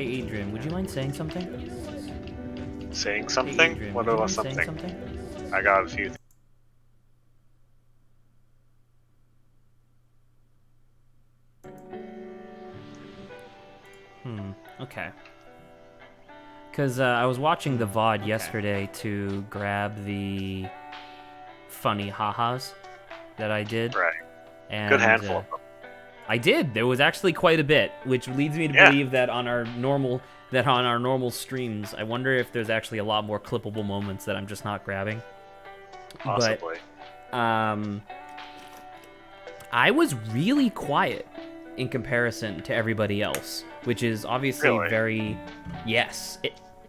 Hey Adrian, would you mind saying something? Saying Hey something? Adrian, What would you about mind saying something? something? I got a few things. Okay. Because I was watching the VOD yesterday to grab the funny ha-has that I did. Right. Good And handful of them. I did. There was actually quite a bit, which leads me to Yeah, believe that on our normal streams, I wonder if there's actually a lot more clippable moments that I'm just not grabbing. But possibly. I was really quiet in comparison to everybody else, which is obviously Really? very yes.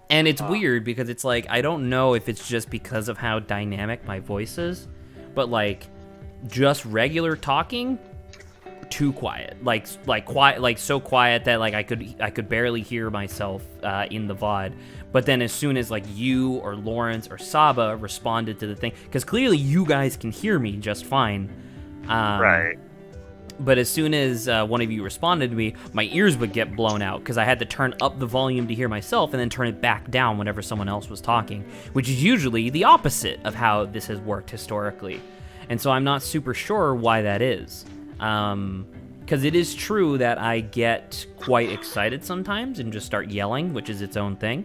And it's weird because it's like I don't know if it's just because of how dynamic my voice is, but like just regular talking too quiet, like quiet, like so quiet that like I could barely hear myself in the VOD. But then as soon as like you or Lawrence or Saba responded to the thing, because clearly you guys can hear me just fine. Right. But as soon as one of you responded to me, my ears would get blown out because I had to turn up the volume to hear myself and then turn it back down whenever someone else was talking, which is usually the opposite of how this has worked historically. And so I'm not super sure why that is. Because it is true that I get quite excited sometimes and just start yelling, which is its own thing.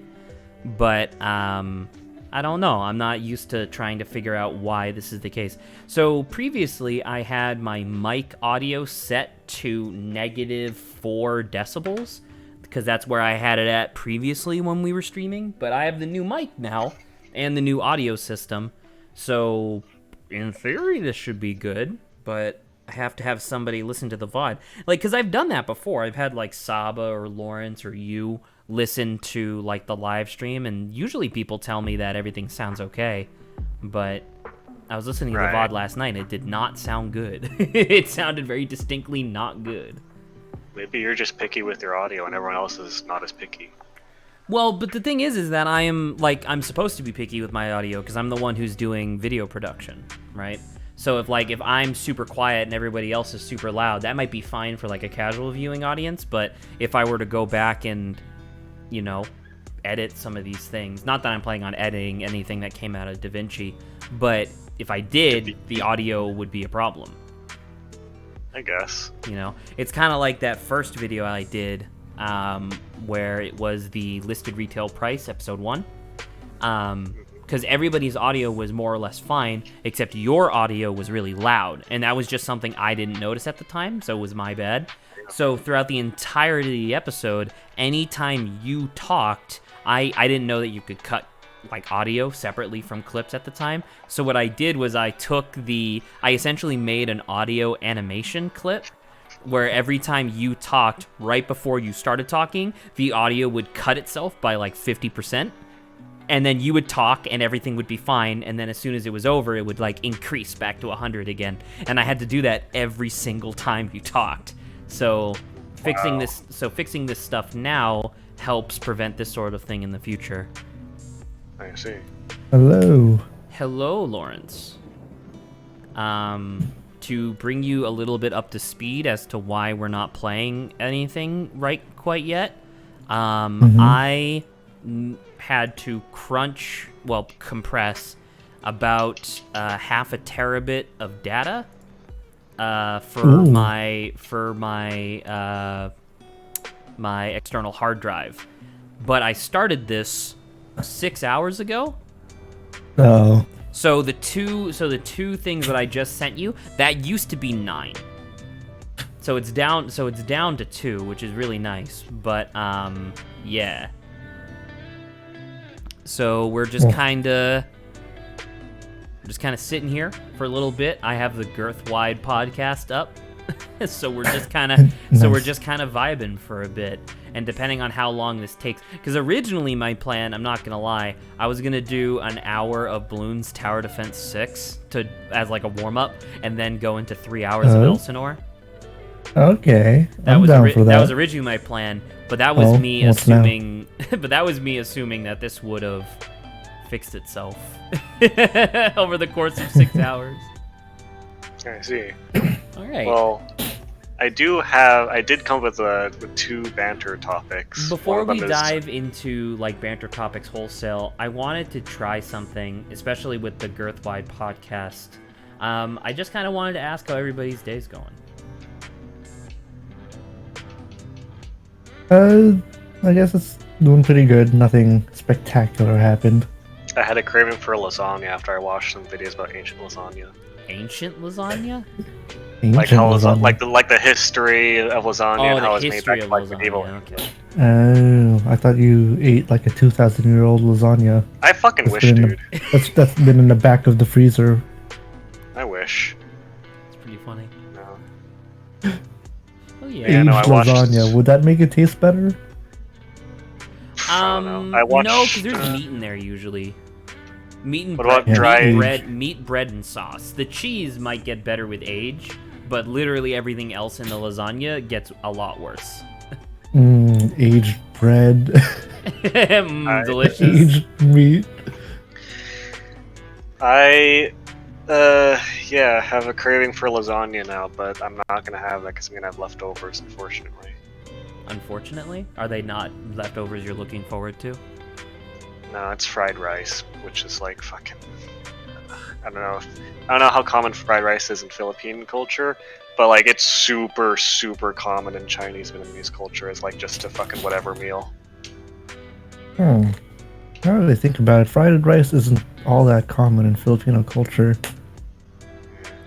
But I don't know. I'm not used to trying to figure out why this is the case. So previously, I had my mic audio set to -4 decibels, because that's where I had it at previously when we were streaming. But I have the new mic now and the new audio system. So in theory, this should be good. But I have to have somebody listen to the VOD. Like, because I've done that before. I've had like Saba or Lawrence or you listen to like the live stream, and usually people tell me that everything sounds okay, but I was listening to the VOD last night and it did not sound good. It sounded very distinctly not good. Maybe you're just picky with your audio and everyone else is not as picky. Well, but the thing is that I'm supposed to be picky with my audio because I'm the one who's doing video production, right? So if I'm super quiet and everybody else is super loud, that might be fine for like a casual viewing audience, but if I were to go back and edit some of these things. Not that I'm planning on editing anything that came out of DaVinci, but if I did, the audio would be a problem. I guess. It's kind of like that first video I did, where it was the listed retail price, episode 1. Because everybody's audio was more or less fine, except your audio was really loud, and that was just something I didn't notice at the time, so it was my bad. So throughout the entirety of the episode, anytime you talked, I didn't know that you could cut like audio separately from clips at the time. So what I did was I essentially made an audio animation clip where every time you talked right before you started talking, the audio would cut itself by like 50%. And then you would talk and everything would be fine, and then as soon as it was over, it would like increase back to 100 again. And I had to do that every single time you talked. So fixing this stuff now helps prevent this sort of thing in the future. I see. Hello, Lawrence. To bring you a little bit up to speed as to why we're not playing anything right quite yet, I had to compress about half a terabit of data for my external hard drive, but I started this 6 hours ago. Oh. So the two things that I just sent you, that used to be 9. So it's down to 2, which is really nice. But yeah. So we're just kind of sitting here for a little bit. I have the Girth Wide podcast up. So we're just kind of vibing for a bit, and depending on how long this takes, because originally my plan, I'm not gonna lie, I was gonna do an hour of Bloons Tower Defense 6 as like a warm up, and then go into 3 hours of Elsinore. Okay, that was originally my plan, but that was me assuming that this would have fixed itself over the course of 6 hours. I see. All right. Well, I did come with two banter topics. Before One of we them is- dive into like banter topics wholesale, I wanted to try something, especially with the Girthwide podcast. I just kind of wanted to ask how everybody's day's going. I guess it's doing pretty good. Nothing spectacular happened. I had a craving for lasagna after I watched some videos about ancient lasagna. Ancient lasagna? Like Ancient how lasagna. like the history of lasagna Oh, and how the it's made history back of like lasagna. medieval. Okay. Oh, I thought you ate like a 2,000-year-old lasagna. I fucking That's wish, been in dude. that's been in the back of the freezer. I wish. It's pretty funny. No. Oh yeah. Aged no, I watched- lasagna. Would that make it taste better? I don't know. I watched. No, because there's meat in there usually. Meat and What about bread, dry- meat, bread, and sauce. The cheese might get better with age, but literally everything else in the lasagna gets a lot worse. Aged bread. Delicious. Aged meat. I have a craving for lasagna now, but I'm not gonna have that because I'm gonna have leftovers, unfortunately. Unfortunately, are they not leftovers you're looking forward to? No, it's fried rice, which is like fucking. I don't know how common fried rice is in Philippine culture, but like it's super common in Chinese Vietnamese culture as like just a fucking whatever meal. Now that I think about it, fried rice isn't all that common in Filipino culture.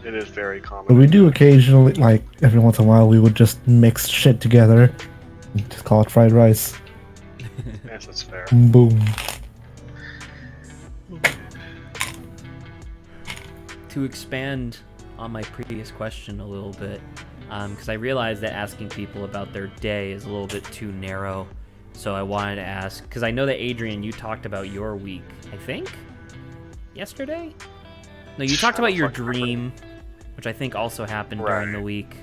It is very common. But we do occasionally, like every once in a while, we would just mix shit together and just call it fried rice. Yes, that's fair. Boom. To expand on my previous question a little bit, because I realized that asking people about their day is a little bit too narrow. So I wanted to ask, because I know that Adrian, you talked about your week, I think? Yesterday? No, you talked about your dream, which I think also happened during the week.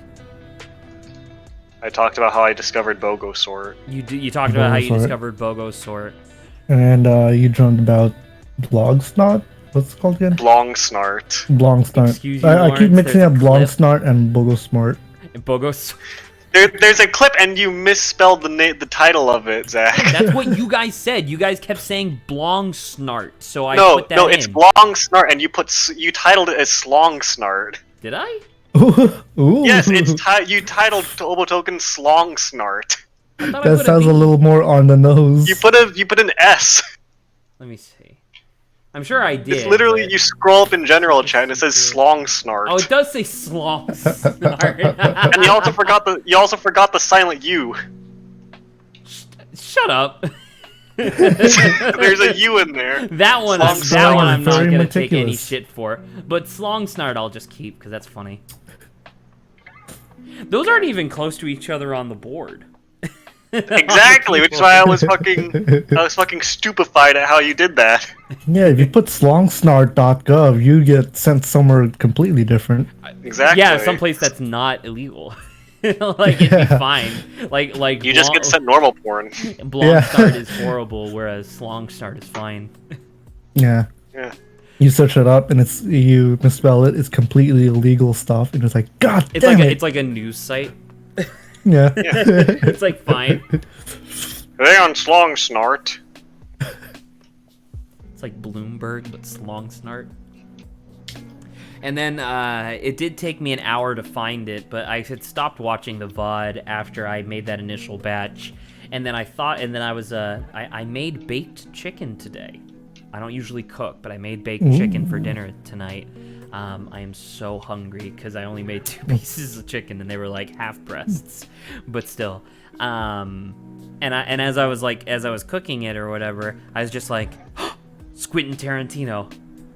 I talked about how I discovered Bogo Sort. You talked about how you Bogosort. discovered Bogo Sort. And you dreamed about blog snot? What's it called again? Blong Snart. Blong snart. Excuse you, I keep Lawrence, mixing there's up a blong clip. snart and bogo smart. Bogo There's a clip and you misspelled the title of it, Zach. That's what you guys said. You guys kept saying Blong Snart, so I No, put that no, in. it's Blong Snart, and you titled it as Slong Snart. Did I? Ooh. Yes, you titled Tobo Token Slong Snart. I thought I That put sounds a B. little more on the nose. You put an S. Let me see. I'm sure I did. It's literally but- you scroll up in general chat and it says Slong Snart. Oh, it does say Slong Snart. And you also forgot the silent U. Shut up. There's a U in there. That one, Slong Snart. I'm not Very gonna take any meticulous. shit for. But Slong Snart, I'll just keep because that's funny. Those aren't even close to each other on the board. Exactly, which is why I was fucking stupefied at how you did that. Yeah, if you put slongsnart.gov, you get sent somewhere completely different. Exactly. Yeah, someplace that's not illegal. Like it'd be fine. Like You just get sent normal porn. Blong Yeah. Start is horrible, whereas Slong Start is fine. Yeah. Yeah. You search it up and you misspell it. It's completely illegal stuff, and it's like, God It's damn like it! it's like a news site. Yeah. It's like fine. Today on Slong Snart. It's like Bloomberg, but Slong Snart. And then it did take me an hour to find it, but I had stopped watching the VOD after I made that initial batch. And then I made baked chicken today. I don't usually cook, but I made baked chicken for dinner tonight. I am so hungry because I only made 2 pieces of chicken and they were like half breasts, but still. And as I was cooking it or whatever, I was just like, Squintin' Tarantino.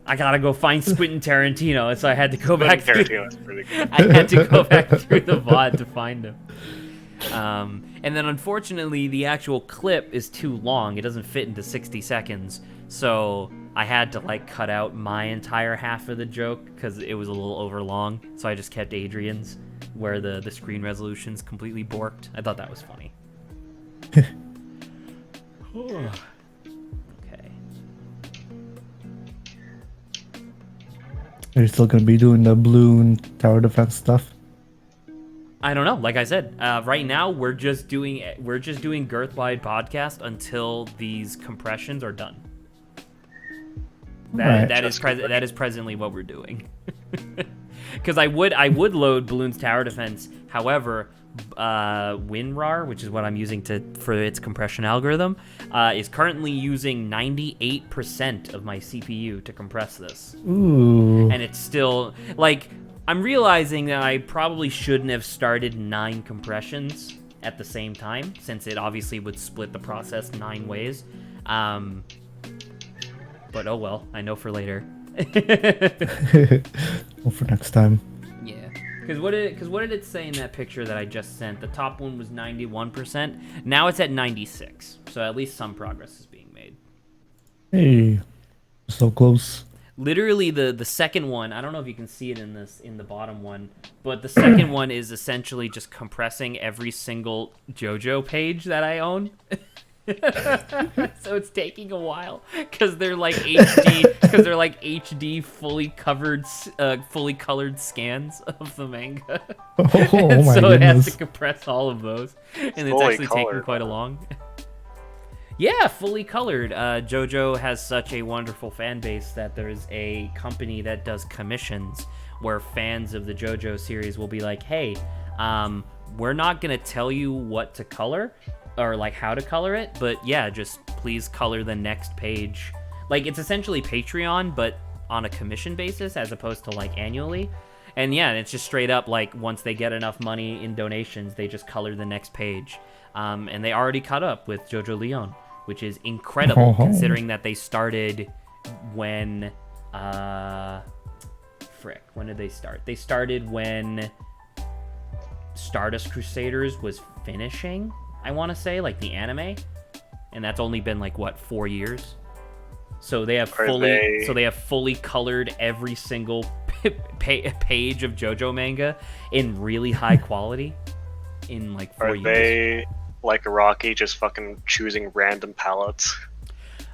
I gotta go find Squintin' Tarantino, and so I had to go back through. Tarantino's pretty good. I had to go back through the VOD to find him. And then unfortunately, the actual clip is too long. It doesn't fit into 60 seconds. So I had to like cut out my entire half of the joke because it was a little over long. So I just kept Adrian's, where the screen resolution's completely borked. I thought that was funny. Okay. Are you still gonna be doing the balloon tower defense stuff? I don't know. Like I said, right now we're just doing Girthwide podcast until these compressions are done. That is presently what we're doing. Because I would load Balloon's tower defense. However, WinRAR, which is what I'm using for its compression algorithm, is currently using 98% of my CPU to compress this. Ooh. And it's still like, I'm realizing that I probably shouldn't have started 9 compressions at the same time, since it obviously would split the process 9 ways. But oh well, I know for later. Well, for next time. Yeah, because what did it say in that picture that I just sent? The top one was 91%. Now it's at 96. So at least some progress is being made. Hey, so close. Literally, the second one, I don't know if you can see it in the bottom one, but the second one is essentially just compressing every single JoJo page that I own. So it's taking a while because they're like HD fully colored scans of the manga. Oh my so it has goodness. to compress all of those, and it's Fully actually taking colored. quite a long. Yeah, fully colored. JoJo has such a wonderful fan base that there's a company that does commissions where fans of the JoJo series will be like, hey, we're not gonna tell you what to color or like how to color it, but yeah, just please color the next page. Like, it's essentially Patreon, but on a commission basis as opposed to like annually. And yeah, it's just straight up like once they get enough money in donations, they just color the next page. And they already caught up with JoJo Leon, which is incredible considering that they started when when did they start? They started when Stardust Crusaders was finishing, I want to say, like the anime, and that's only been like what, 4 years. So they have fully colored every single page of JoJo manga in really high quality in like 4 years. Are they like Iraqi, just fucking choosing random palettes?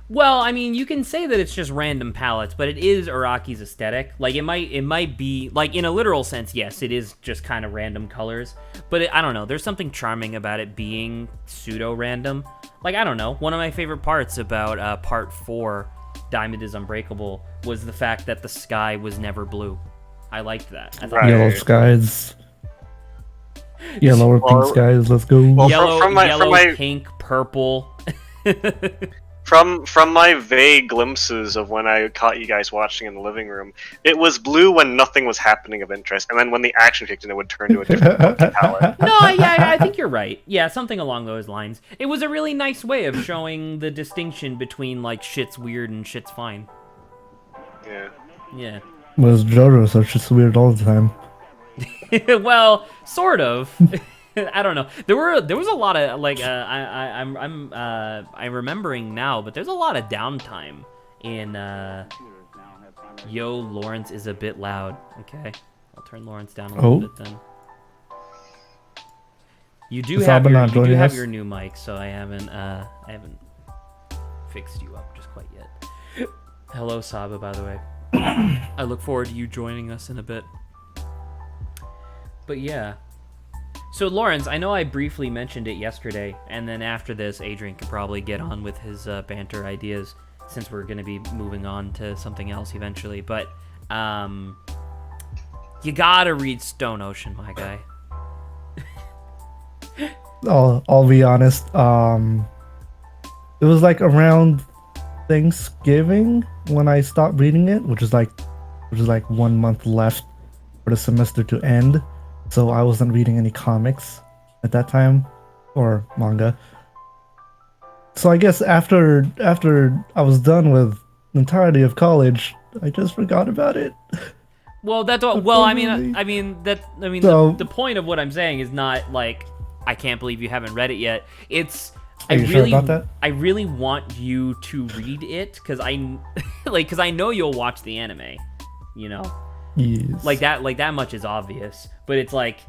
Well, I mean, you can say that it's just random palettes, but it is Araki's aesthetic. Like, it might be, like, in a literal sense, yes, it is just kind of random colors. But I don't know, there's something charming about it being pseudo-random. Like, I don't know, one of my favorite parts about Part 4, Diamond is Unbreakable, was the fact that the sky was never blue. I liked that. I thought Right. Yellow skies. Yellow or pink skies, let's go. Well, yellow, pink, purple. From my vague glimpses of when I caught you guys watching in the living room, it was blue when nothing was happening of interest, and then when the action kicked in, it would turn to a different fucking palette. No, yeah, I think you're right. Yeah, something along those lines. It was a really nice way of showing the distinction between, like, shit's weird and shit's fine. Yeah. Yeah. Was JoJo, so it's just weird all the time. Well, sort of. I don't know. There was a lot of like I'm remembering now, but there's a lot of downtime in Yo, Lawrence is a bit loud. Okay, I'll turn Lawrence down a little bit then. You do have your new mic, so I haven't fixed you up just quite yet. Hello, Saba, by the way. I look forward to you joining us in a bit. But yeah. So, Lawrence, I know I briefly mentioned it yesterday, and then after this, Adrian could probably get on with his banter ideas, since we're going to be moving on to something else eventually. But, you gotta read Stone Ocean, my guy. I'll be honest. It was like around Thanksgiving when I stopped reading it, which is like 1 month left for the semester to end. So I wasn't reading any comics at that time, or manga. So I guess after I was done with the entirety of college, I just forgot about it. Well, that's what. Well, the point of what I'm saying is not like I can't believe you haven't read it yet. It's Are you sure about that? I really want you to read it because I know you'll watch the anime, you know. Yes. Like that much is obvious, but it's like,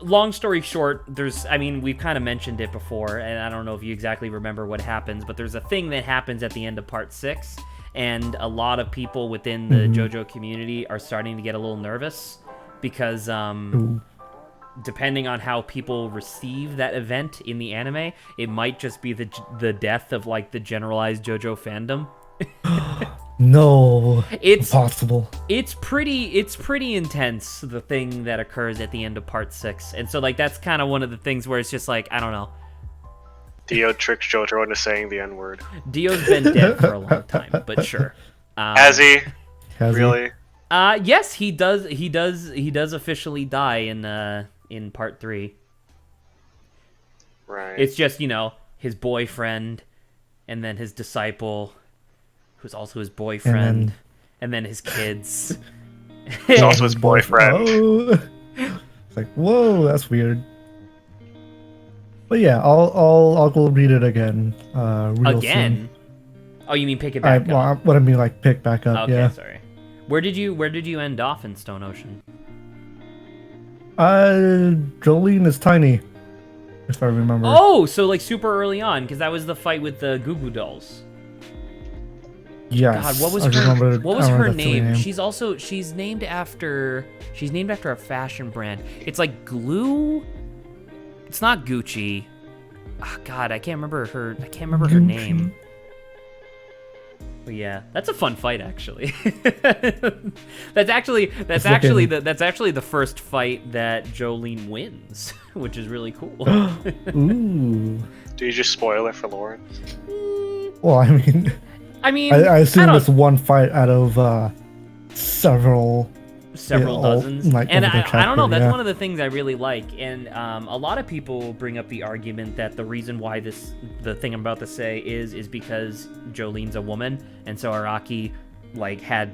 long story short, we've kind of mentioned it before, and I don't know if you exactly remember what happens, but there's a thing that happens at the end of part 6, and a lot of people within the JoJo community are starting to get a little nervous because Ooh. depending on how people receive that event in the anime, it might just be the death of like the generalized JoJo fandom. No, It's impossible. it's pretty intense, the thing that occurs at the end of part 6, and so like that's kind of one of the things where it's just like, I don't know. Dio tricks Jojo into saying the N-word. Dio's been dead for a long time, but sure. Has he? Has he? Really? Yes, he does officially die in part 3. Right. It's just, his boyfriend, and then his disciple, who's also his boyfriend, and then his kids. He's also his boyfriend. Oh. It's like, whoa, that's weird. But yeah, I'll go read it again. Real Again? soon. Oh, you mean pick it back up? What I mean, like pick back up. Okay, yeah. sorry. Where did you end off in Stone Ocean? Jolene is tiny, if I remember. Oh, so like super early on, because that was the fight with the Goo Goo Dolls. Yes. God, what was her name? She's named after a fashion brand. It's like Glue. It's not Gucci. Oh, God, I can't remember her name. But yeah, that's a fun fight actually. that's actually the first fight that Jolene wins, which is really cool. Ooh. Do you just spoil it for Lauren? Well, I mean, I assume it's one fight out of several dozens. Like, and I don't know, that's yeah. one of the things I really like. And a lot of people bring up the argument that the reason why the thing I'm about to say is because Jolene's a woman, and so Araki like had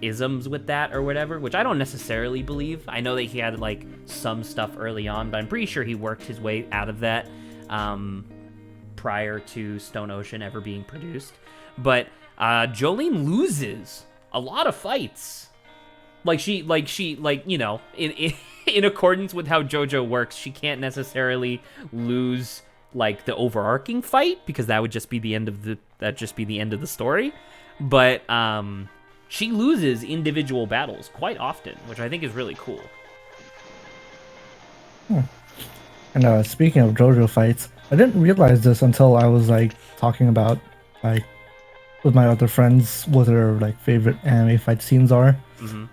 isms with that or whatever, which I don't necessarily believe. I know that he had like some stuff early on, but I'm pretty sure he worked his way out of that prior to Stone Ocean ever being produced. But Jolene loses a lot of fights. In accordance with how JoJo works, she can't necessarily lose like the overarching fight, because that would just be the end of the story. But she loses individual battles quite often, which I think is really cool. And speaking of JoJo fights, I didn't realize this until I was like talking about like with my other friends what their like favorite anime fight scenes are. Mm-hmm.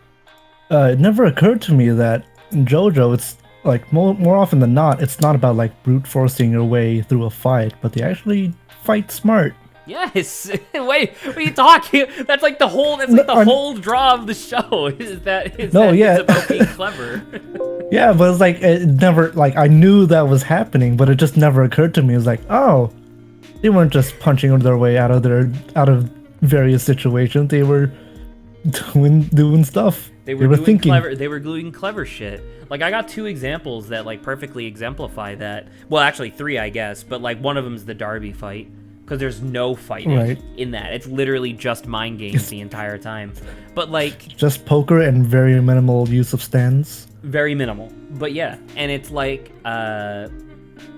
It never occurred to me that in JoJo, it's like more often than not, it's not about like brute forcing your way through a fight, but they actually fight smart. Yes. Wait, what are you talking? That's like the whole. That's like the whole draw of the show. Is that it's about being clever. Yeah, but it's like it never like I knew that was happening, but it just never occurred to me. It was like, oh, they weren't just punching their way out of various situations. They were doing stuff. They were doing thinking. They were doing clever shit. Like, I got 2 examples that like perfectly exemplify that. Well, actually 3, I guess. But like one of them's the Darby fight, because there's no fighting in that. It's literally just mind games the entire time. But like just poker and very minimal use of stands. Very minimal. But yeah, and it's like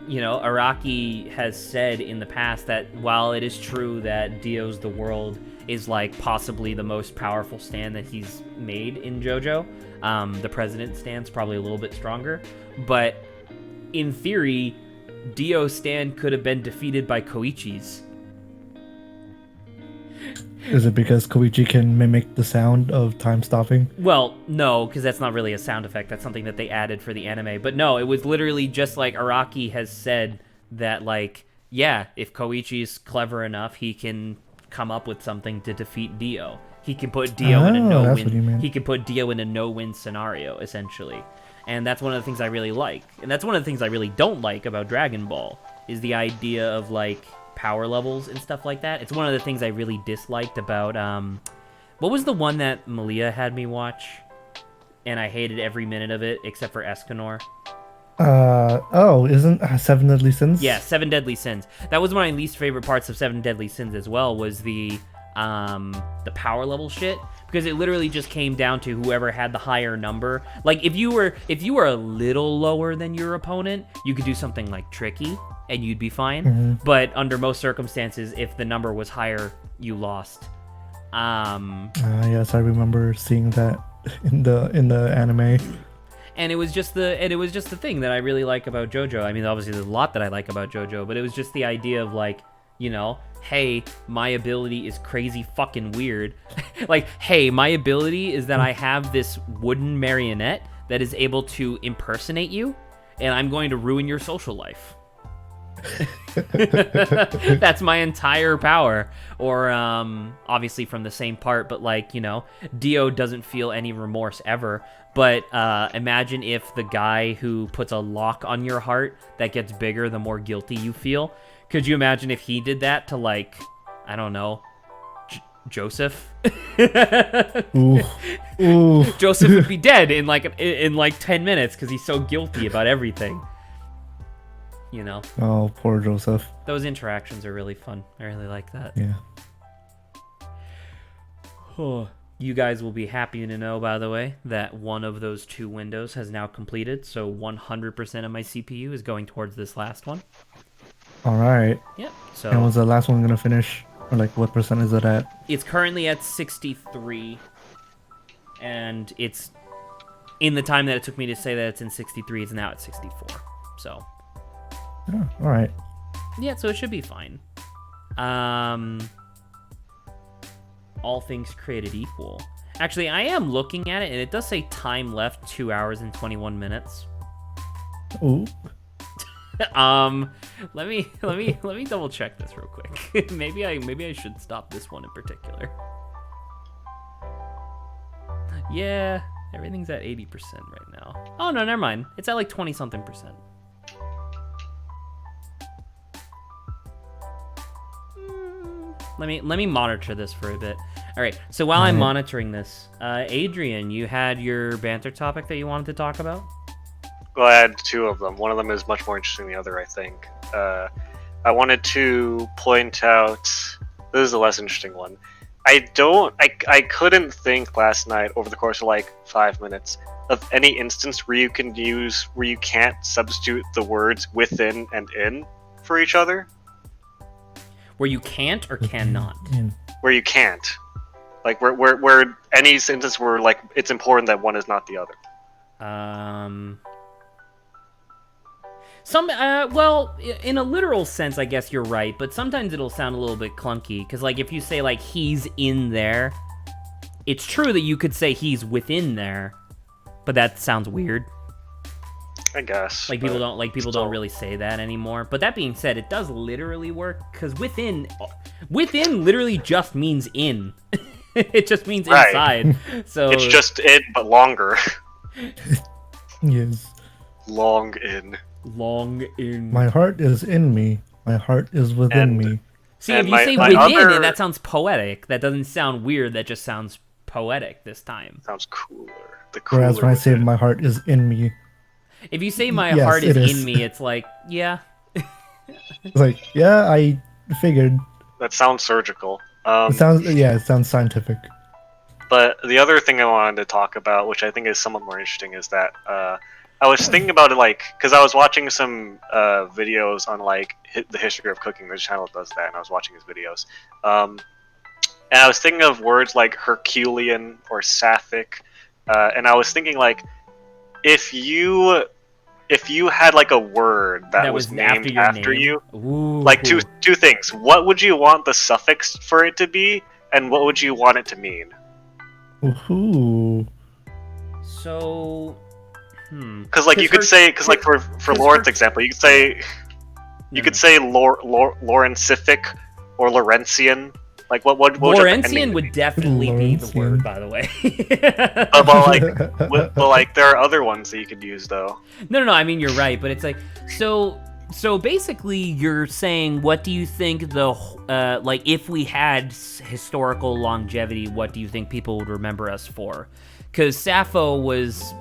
Araki has said in the past that while it is true that Dio's the World is like possibly the most powerful stand that he's made in JoJo, the President stand's probably a little bit stronger, but in theory, Dio's stand could have been defeated by Koichi's. Is it because Koichi can mimic the sound of time stopping? Well, no, because that's not really a sound effect. That's something that they added for the anime. But no, it was literally just like Araki has said that, like, yeah, if Koichi's clever enough, he can come up with something to defeat Dio. He can put Dio in a no-win. He can put Dio in a no-win scenario, essentially. And that's one of the things I really like. And that's one of the things I really don't like about Dragon Ball, is the idea of, like, power levels and stuff like that. It's one of the things I really disliked about, what was the one that Malia had me watch? And I hated every minute of it, except for Escanor. Isn't 7 Deadly Sins? Yeah, 7 Deadly Sins. That was one of my least favorite parts of 7 Deadly Sins as well, was the power level shit, because it literally just came down to whoever had the higher number. Like, if you were a little lower than your opponent, you could do something like tricky and you'd be fine. Mm-hmm. But under most circumstances, if the number was higher, you lost. Yes, I remember seeing that. in the anime. And it was just the thing that I really like about JoJo. I mean, obviously there's a lot that I like about JoJo, but it was just the idea of like, you know, hey, my ability is crazy fucking weird. Like, hey, my ability is that I have this wooden marionette that is able to impersonate you, and I'm going to ruin your social life. That's my entire power. Or obviously from the same part, but like, you know, Dio doesn't feel any remorse ever. But imagine if the guy who puts a lock on your heart that gets bigger the more guilty you feel. Could you imagine if he did that to, like, I don't know, Joseph? Ooh. Ooh. Joseph would be dead in like 10 minutes because he's so guilty about everything. You know. Oh, poor Joseph. Those interactions are really fun. I really like that. Yeah. You guys will be happy to know, by the way, that one of those 2 windows has now completed. So 100% of my CPU is going towards this last one. All right. Yep. So. And was the last one gonna finish? Or like, what percent is it at? It's currently at 63, and it's in the time that it took me to say that it's in 63. It's now at 64. So. Oh, all right. Yeah, so it should be fine. All things created equal. Actually, I am looking at it, and it does say time left 2 hours and 21 minutes. Ooh. Let me double check this real quick. maybe I should stop this one in particular. Yeah, everything's at 80% right now. Oh no, never mind. It's at like 20 something percent. Let me monitor this for a bit. All right. So while I'm monitoring this, Adrian, you had your banter topic that you wanted to talk about? Well, I had 2 of them. One of them is much more interesting than the other, I think. I wanted to point out, this is a less interesting one. I couldn't think last night over the course of like 5 minutes of any instance where you can't substitute the words within and in for each other. Where you can't or cannot? Where you can't. Like where any instance where like it's important that one is not the other. Well, in a literal sense, I guess you're right, but sometimes it'll sound a little bit clunky, because, like, if you say, like, he's in there, it's true that you could say he's within there, but that sounds weird. I guess. Like, people don't really say that anymore. But that being said, it does literally work, because within literally just means in. It just means inside. So it's just in, but longer. Yes. Long in. My heart is in me. My heart is within me. See, if you say within, that sounds poetic. That doesn't sound weird. That just sounds poetic this time. Sounds cooler. Whereas when I say my heart is in me. If you say my heart is in me, it's like, yeah. It's like, yeah, I figured. That sounds surgical. It sounds scientific. But the other thing I wanted to talk about, which I think is somewhat more interesting, is that I was thinking about it, like, because I was watching some videos on, like, the history of cooking. This channel does that, and I was watching his videos. And I was thinking of words like Herculean or Sapphic, and I was thinking, like, if you had, like, a word that was named after you, Ooh. like, two things. What would you want the suffix for it to be, and what would you want it to mean? Ooh. So... Because like you could say, because like for Lauren's example, you could say Laurencific or Laurentian. Like what Laurentian would definitely be the word, by the way. but like there are other ones that you could use though. No, I mean you're right, but it's like so basically you're saying, what do you think the like if we had historical longevity, what do you think people would remember us for? Because Sappho was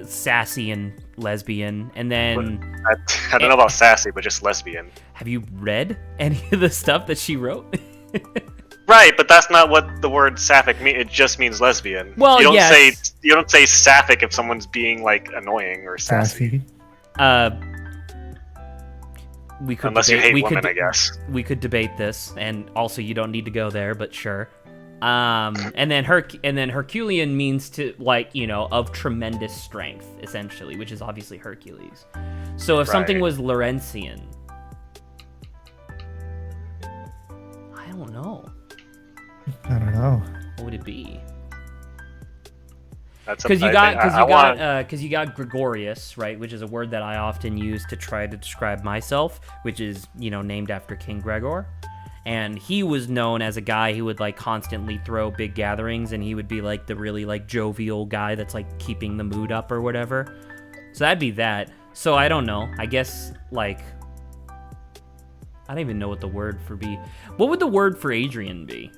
sassy and lesbian, and then I don't know about sassy, but just lesbian. Have you read any of the stuff that she wrote? Right, but that's not what the word sapphic means. It just means lesbian. Well, you don't say sapphic if someone's being like annoying or sassy. We could unless debate, you hate women, I guess. We could debate this, and also you don't need to go there, but sure. And then Herculean means to, like, you know, of tremendous strength, essentially, which is obviously Hercules. So if something was Laurentian, I don't know. I don't know. What would it be? Because you got Gregorius, right, which is a word that I often use to try to describe myself, which is, you know, named after King Gregor. And he was known as a guy who would, like, constantly throw big gatherings, and he would be, like, the really, like, jovial guy that's, like, keeping the mood up or whatever. So that'd be that. So I don't know. I guess, like, I don't even know what the word for be. What would the word for Adrian be?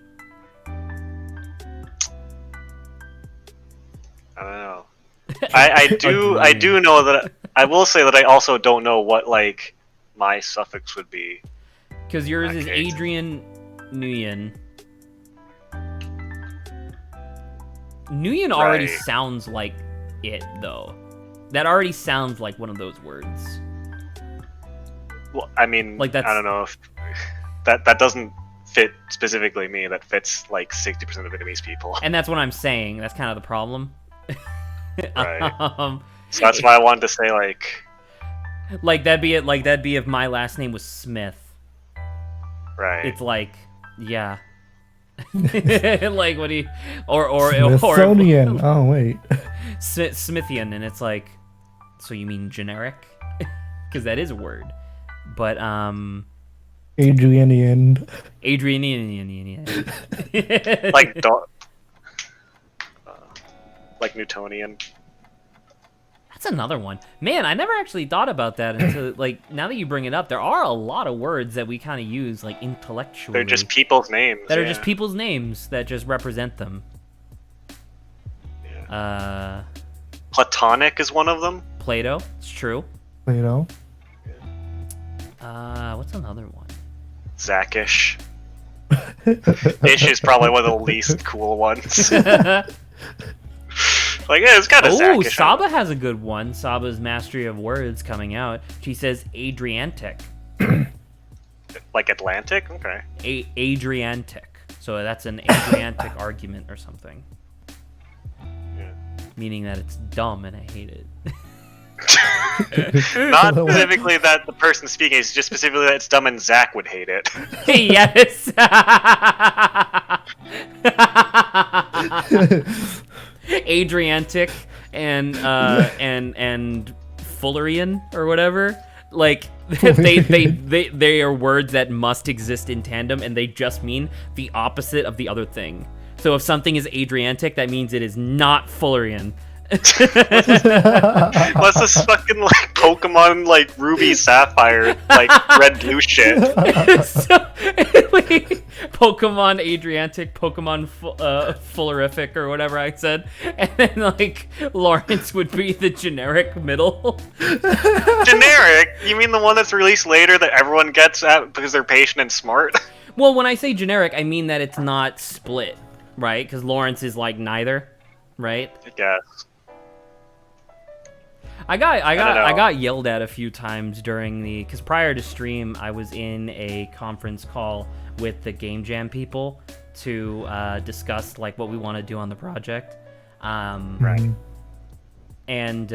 I don't know. I do know that I will say that I also don't know what, like, my suffix would be. Because yours is Adrian Nguyen. Nguyen already sounds like it, though. That already sounds like one of those words. Well, I mean, like, I don't know if that doesn't fit specifically me. That fits like 60% of Vietnamese people. And that's what I'm saying. That's kind of the problem. Right. So that's why I wanted to say like that'd be it. Like that'd be if my last name was Smith. Right. It's like, yeah. Like what do you or Smithsonian. Oh wait. Smithian, and it's like, so you mean generic? Because that is a word. But Adrianian. Like Newtonian. That's another one. Man, I never actually thought about that until, like, now that you bring it up, there are a lot of words that we kind of use, like, intellectually. They're just people's names. That are just people's names that just represent them. Yeah. Platonic is one of them. Plato, it's true. Plato. What's another one? Zackish. Ish is probably one of the least cool ones. Like, yeah, it's kind of Zackish. Oh, Saba has a good one. Saba's Mastery of Words coming out. She says Adriantic. Like Atlantic? Okay. Adriantic. So that's an Adriantic argument or something. Yeah. Meaning that it's dumb and I hate it. Not specifically that the person speaking, it's just specifically that it's dumb and Zach would hate it. Yes! Adriantic and Fullerian or whatever. Like they are words that must exist in tandem, and they just mean the opposite of the other thing. So if something is Adriantic, that means it is not Fullerian. What's this fucking like Pokemon like Ruby Sapphire like red blue shit? Pokemon Adriantic, Pokemon Fullerific or whatever I said, and then like Lawrence would be the generic middle. Generic? You mean the one that's released later that everyone gets at because they're patient and smart? Well, when I say generic, I mean that it's not split, right? Because Lawrence is like neither, right? I guess. I got yelled at a few times because prior to stream I was in a conference call with the Game Jam people to discuss like what we want to do on the project. Right. And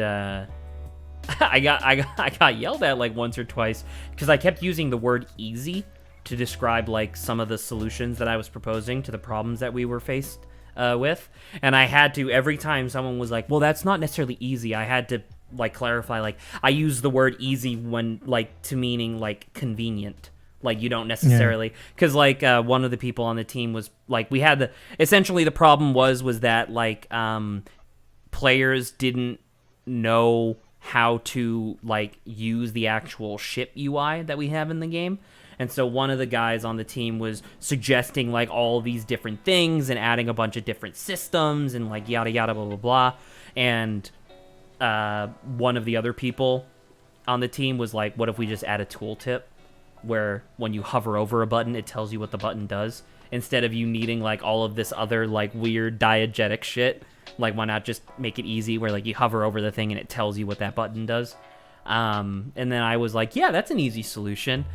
I got yelled at like once or twice because I kept using the word easy to describe like some of the solutions that I was proposing to the problems that we were faced with, and I had to, every time someone was like, well, that's not necessarily easy, I had to like clarify, like I use the word easy when like to meaning like convenient, like you don't necessarily, because like one of the people on the team was like, we had essentially the problem was that like players didn't know how to like use the actual ship UI that we have in the game. And so one of the guys on the team was suggesting like all these different things and adding a bunch of different systems and like yada yada blah blah blah. And one of the other people on the team was like, what if we just add a tooltip where when you hover over a button, it tells you what the button does, instead of you needing like all of this other like weird diegetic shit. Like, why not just make it easy where like you hover over the thing and it tells you what that button does? And then I was like, yeah, that's an easy solution.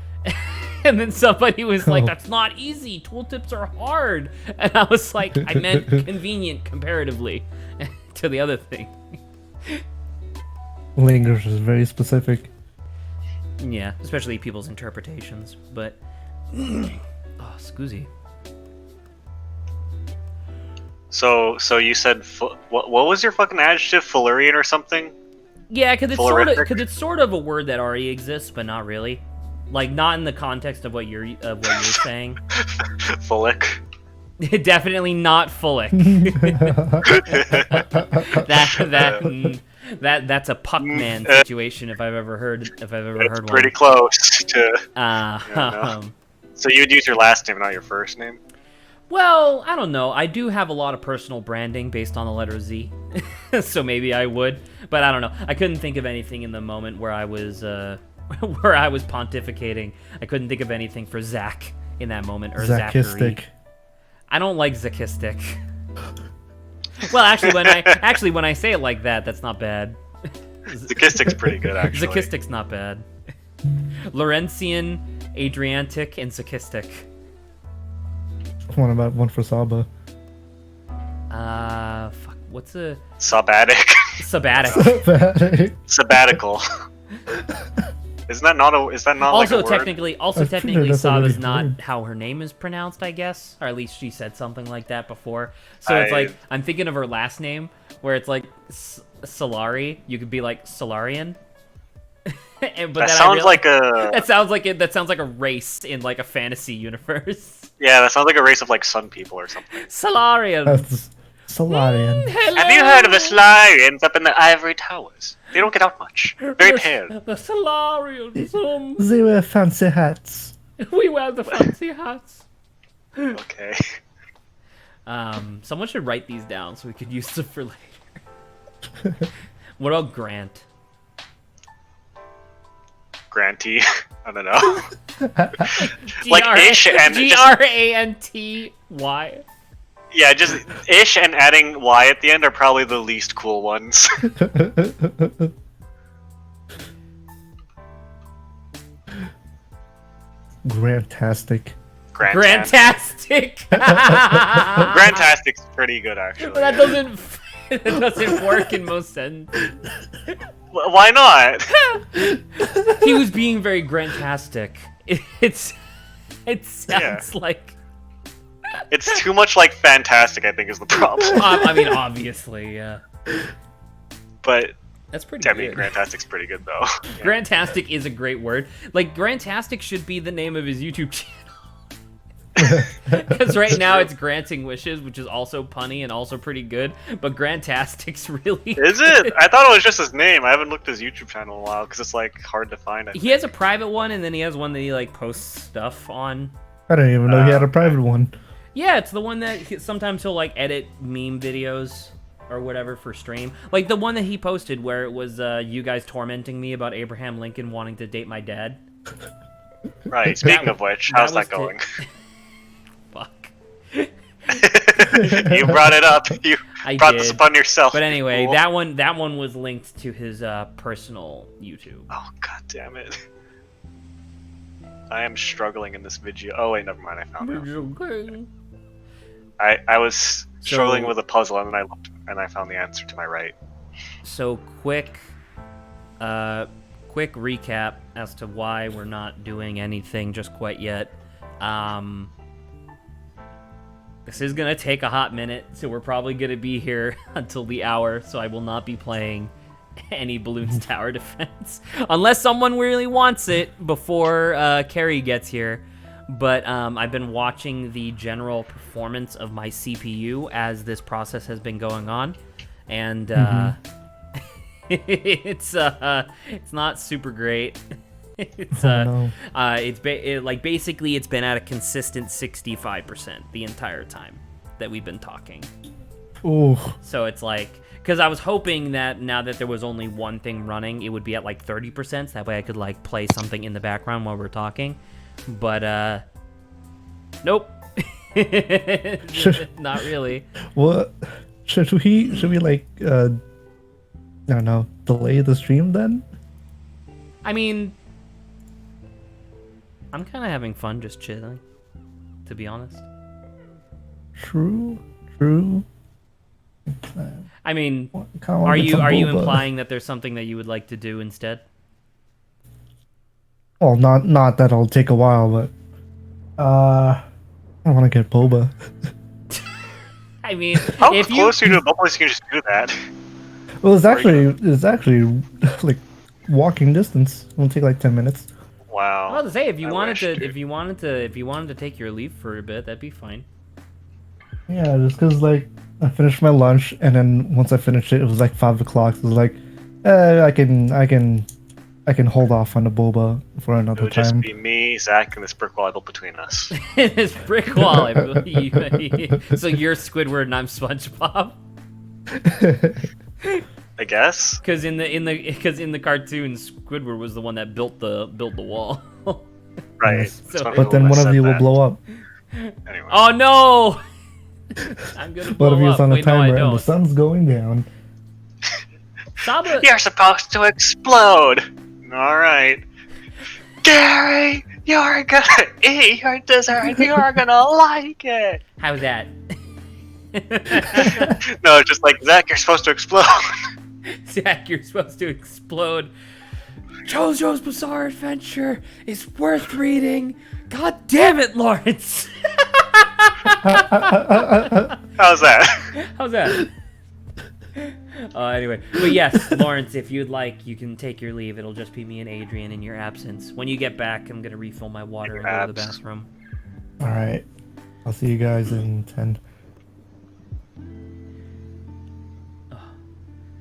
And then somebody was like, that's not easy. Tooltips are hard. And I was like, I meant convenient comparatively to the other thing. Language is very specific. Yeah, especially people's interpretations. But, oh, scoozy. So you said what was your fucking adjective? Fullerian or something? Yeah, because it's sort of a word that already exists, but not really. Like, not in the context of what you're saying. Fullic. Definitely not fullic. That's a Puckman situation if I've ever heard one. Pretty close to. So you would use your last name, not your first name. Well, I don't know. I do have a lot of personal branding based on the letter Z, so maybe I would. But I don't know. I couldn't think of anything in the moment where I was pontificating. I couldn't think of anything for Zach in that moment, or Zachary. I don't like Zakistic. Well, actually, when I say it like that, that's not bad. Zakistic's pretty good, actually. Zakistic's not bad. Laurentian, Adriantic, and Zakistic. One for Saba. Fuck. What's a Sabbatic? Sabbatical. Is that not like a word? Technically, Saba's not how her name is pronounced, I guess, or at least she said something like that before. So it's like I'm thinking of her last name, where it's like Solari. You could be like Solarian. That sounds like a race in like a fantasy universe. Yeah, that sounds like a race of like sun people or something. Solarian. Solarian. Have you heard of the Solarians up in the ivory towers? They don't get out much. Very pale. The Solarians. They wear fancy hats. We wear the fancy hats. Okay. Someone should write these down so we could use them for later. What about Grant? Grantee. I don't know. Like ish and Granty. Yeah, just ish and adding Y at the end are probably the least cool ones. Grantastic. Grantastic. Grantastic's pretty good, actually. But that doesn't work in most sentences. Why not? He was being very grantastic. It sounds like... It's too much like fantastic, I think, is the problem. I mean, obviously, yeah. But that's pretty good. I mean, Grantastic's pretty good, though. Yeah. Grantastic is a great word. Like, Grantastic should be the name of his YouTube channel. Because right now it's Granting Wishes, which is also punny and also pretty good, but Grantastic's really Is it? I thought it was just his name. I haven't looked at his YouTube channel in a while, because it's, like, hard to find. He has a private one, and then he has one that he, like, posts stuff on. I didn't even know he had a private one. Yeah, it's the one that sometimes he'll, like, edit meme videos or whatever for stream. Like, the one that he posted where it was you guys tormenting me about Abraham Lincoln wanting to date my dad. Right, speaking of which, how's that going? Fuck. You brought it up. You brought this upon yourself. But anyway, cool. that one was linked to his personal YouTube. Oh, god damn it. I am struggling in this video. Oh wait, never mind. I found it. I was struggling with a puzzle, and then I looked and I found the answer to my right. So quick recap as to why we're not doing anything just quite yet. This is gonna take a hot minute, so we're probably gonna be here until the hour. So I will not be playing any Balloons Tower Defense unless someone really wants it before Keri gets here. But I've been watching the general performance of my CPU as this process has been going on, and it's not super great. Basically it's been at a consistent 65% the entire time that we've been talking. Ooh. So it's like, because I was hoping that now that there was only one thing running, it would be at like 30%. So that way I could like play something in the background while we're talking. But nope. Not really. What? Should we like I don't know, delay the stream then? I mean, I'm kind of having fun just chilling, to be honest. True. I mean, Kinda wanna are get you some boba. implying that there's something that you would like to do instead? Well, not that it'll take a while, but I want to get boba. I mean, How if you close are you to a bubble? You can just do that. Well, it's Or you actually like walking distance. It'll take like 10 minutes. Wow. I was to say if you I wanted wish, to dude. if you wanted to take your leave for a bit, that'd be fine. Yeah, just because like I finished my lunch, and then once I finished it, it was like 5 o'clock. So it was like, I can hold off on the boba for It another would just time. be me, Zach, and this brick wall I built between us. This brick wall. So you're Squidward and I'm SpongeBob. I guess. Because in the cartoon, Squidward was the one that built the wall. Right. Yes. It's funny But then when I one of said you will that. blow up. Anyway. Oh no! I'm gonna blow One of you is up. on a Wait, no, I timer, and the don't. sun's going down. Saba. You're supposed to explode! Alright. Gary! You're gonna eat your dessert! You're gonna like it! How's that? No, just like, Zach, you're supposed to explode! Zach, you're supposed to explode. JoJo's Bizarre Adventure is worth reading. God damn it, Lawrence. How's that? How's that? Anyway, but yes, Lawrence, if you'd like, you can take your leave. It'll just be me and Adrian in your absence. When you get back, I'm gonna refill my water and go to the bathroom. All right, I'll see you guys in 10.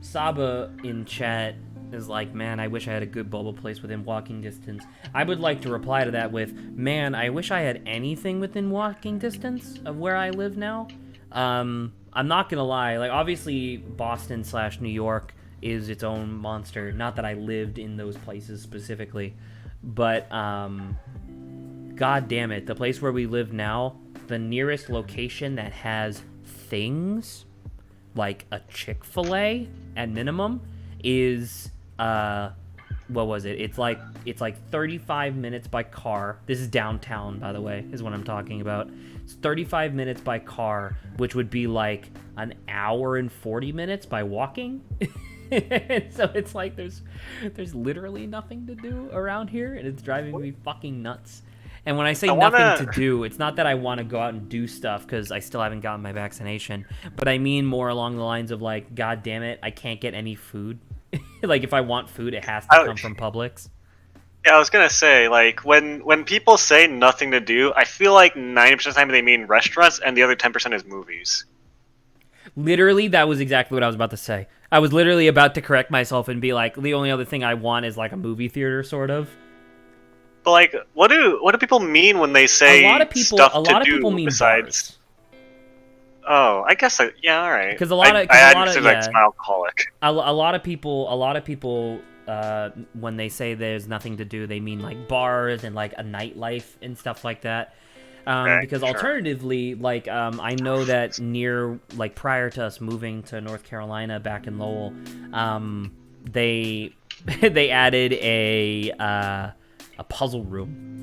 Saba in chat is like, man, I wish I had a good boba place within walking distance. I would like to reply to that with, man, I wish I had anything within walking distance of where I live now. I'm not gonna lie, like, obviously Boston/New York is its own monster. Not that I lived in those places specifically, but god damn it, the place where we live now, the nearest location that has things like a Chick-fil-A at minimum is what was it? It's like 35 minutes by car. This is downtown, by the way, is what I'm talking about. It's 35 minutes by car, which would be like an hour and 40 minutes by walking. So it's like there's literally nothing to do around here, and it's driving me fucking nuts. And when I say nothing to do, it's not that I want to go out and do stuff because I still haven't gotten my vaccination, but I mean more along the lines of like, god damn it, I can't get any food. Like if I want food, it has to come from Publix. Yeah, I was gonna say, like, when people say nothing to do, I feel like 90% of the time they mean restaurants, and the other 10% is movies. Literally, that was exactly what I was about to say. I was literally about to correct myself and be like, the only other thing I want is like a movie theater, sort of. But like, what do people mean when they say A lot of people mean besides? bars. Oh, I guess yeah, all right. Because a like yeah. I'm alcoholic. A lot of people, when they say there's nothing to do, they mean like bars and like a nightlife and stuff like that. Because alternatively, like I know that near, like prior to us moving to North Carolina back in Lowell, they added a puzzle room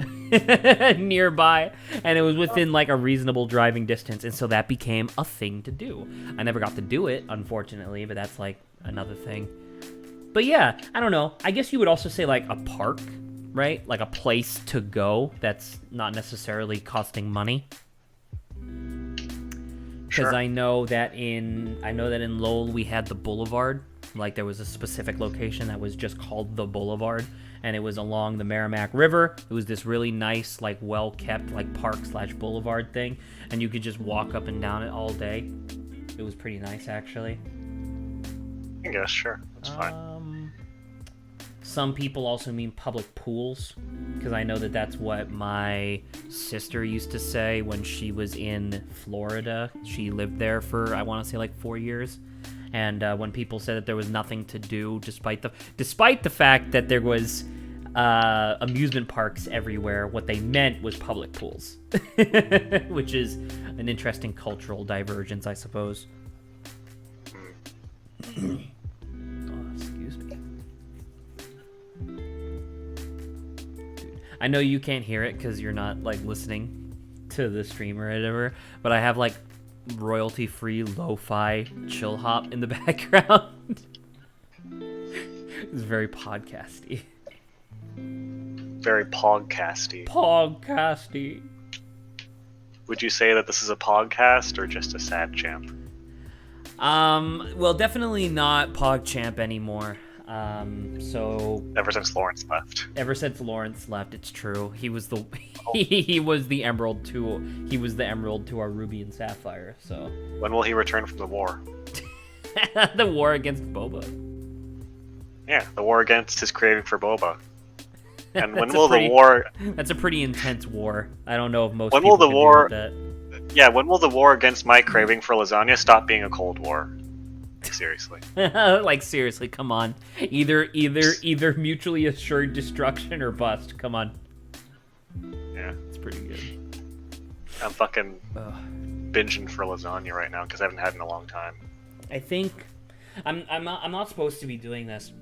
nearby, and it was within like a reasonable driving distance, and so that became a thing to do. I never got to do it, unfortunately, but that's like another thing. But yeah, I don't know. I guess you would also say like a park, right? Like a place to go that's not necessarily costing money. Because Sure. I know that in Lowell we had the Boulevard. Like there was a specific location that was just called the Boulevard, and it was along the Merrimack River. It was this really nice, like well-kept, like park/boulevard thing, and you could just walk up and down it all day. It was pretty nice, actually. I guess sure, that's fine. Some people also mean public pools, because I know that that's what my sister used to say when she was in Florida. She lived there for, I want to say, like 4 years. And when people said that there was nothing to do, despite the fact that there was amusement parks everywhere, what they meant was public pools, which is an interesting cultural divergence, I suppose. Oh, excuse me. I know you can't hear it because you're not like listening to the stream or whatever, but I have like royalty-free lo-fi chill hop in the background. It's very podcasty. Very podcasty. Podcasty. Would you say that this is a podcast or just a sad champ? Well, definitely not PogChamp anymore. So Ever since Lawrence left. ever since Lawrence left, it's true. He was the he was the emerald to our ruby and sapphire. So When will he return from the war? the war against Boba. Yeah, the war against his craving for boba. And when That's a will pretty- the war... That's a pretty intense war. I don't know if most When people will the can deal war- with that. Yeah, when will the war against my craving for lasagna stop being a cold war? Like, seriously. Like seriously, come on. Either mutually assured destruction or bust. Come on. Yeah, It's pretty good. I'm fucking Ugh. binging for lasagna right now because I haven't had it in a long time. I think I'm not supposed to be doing this,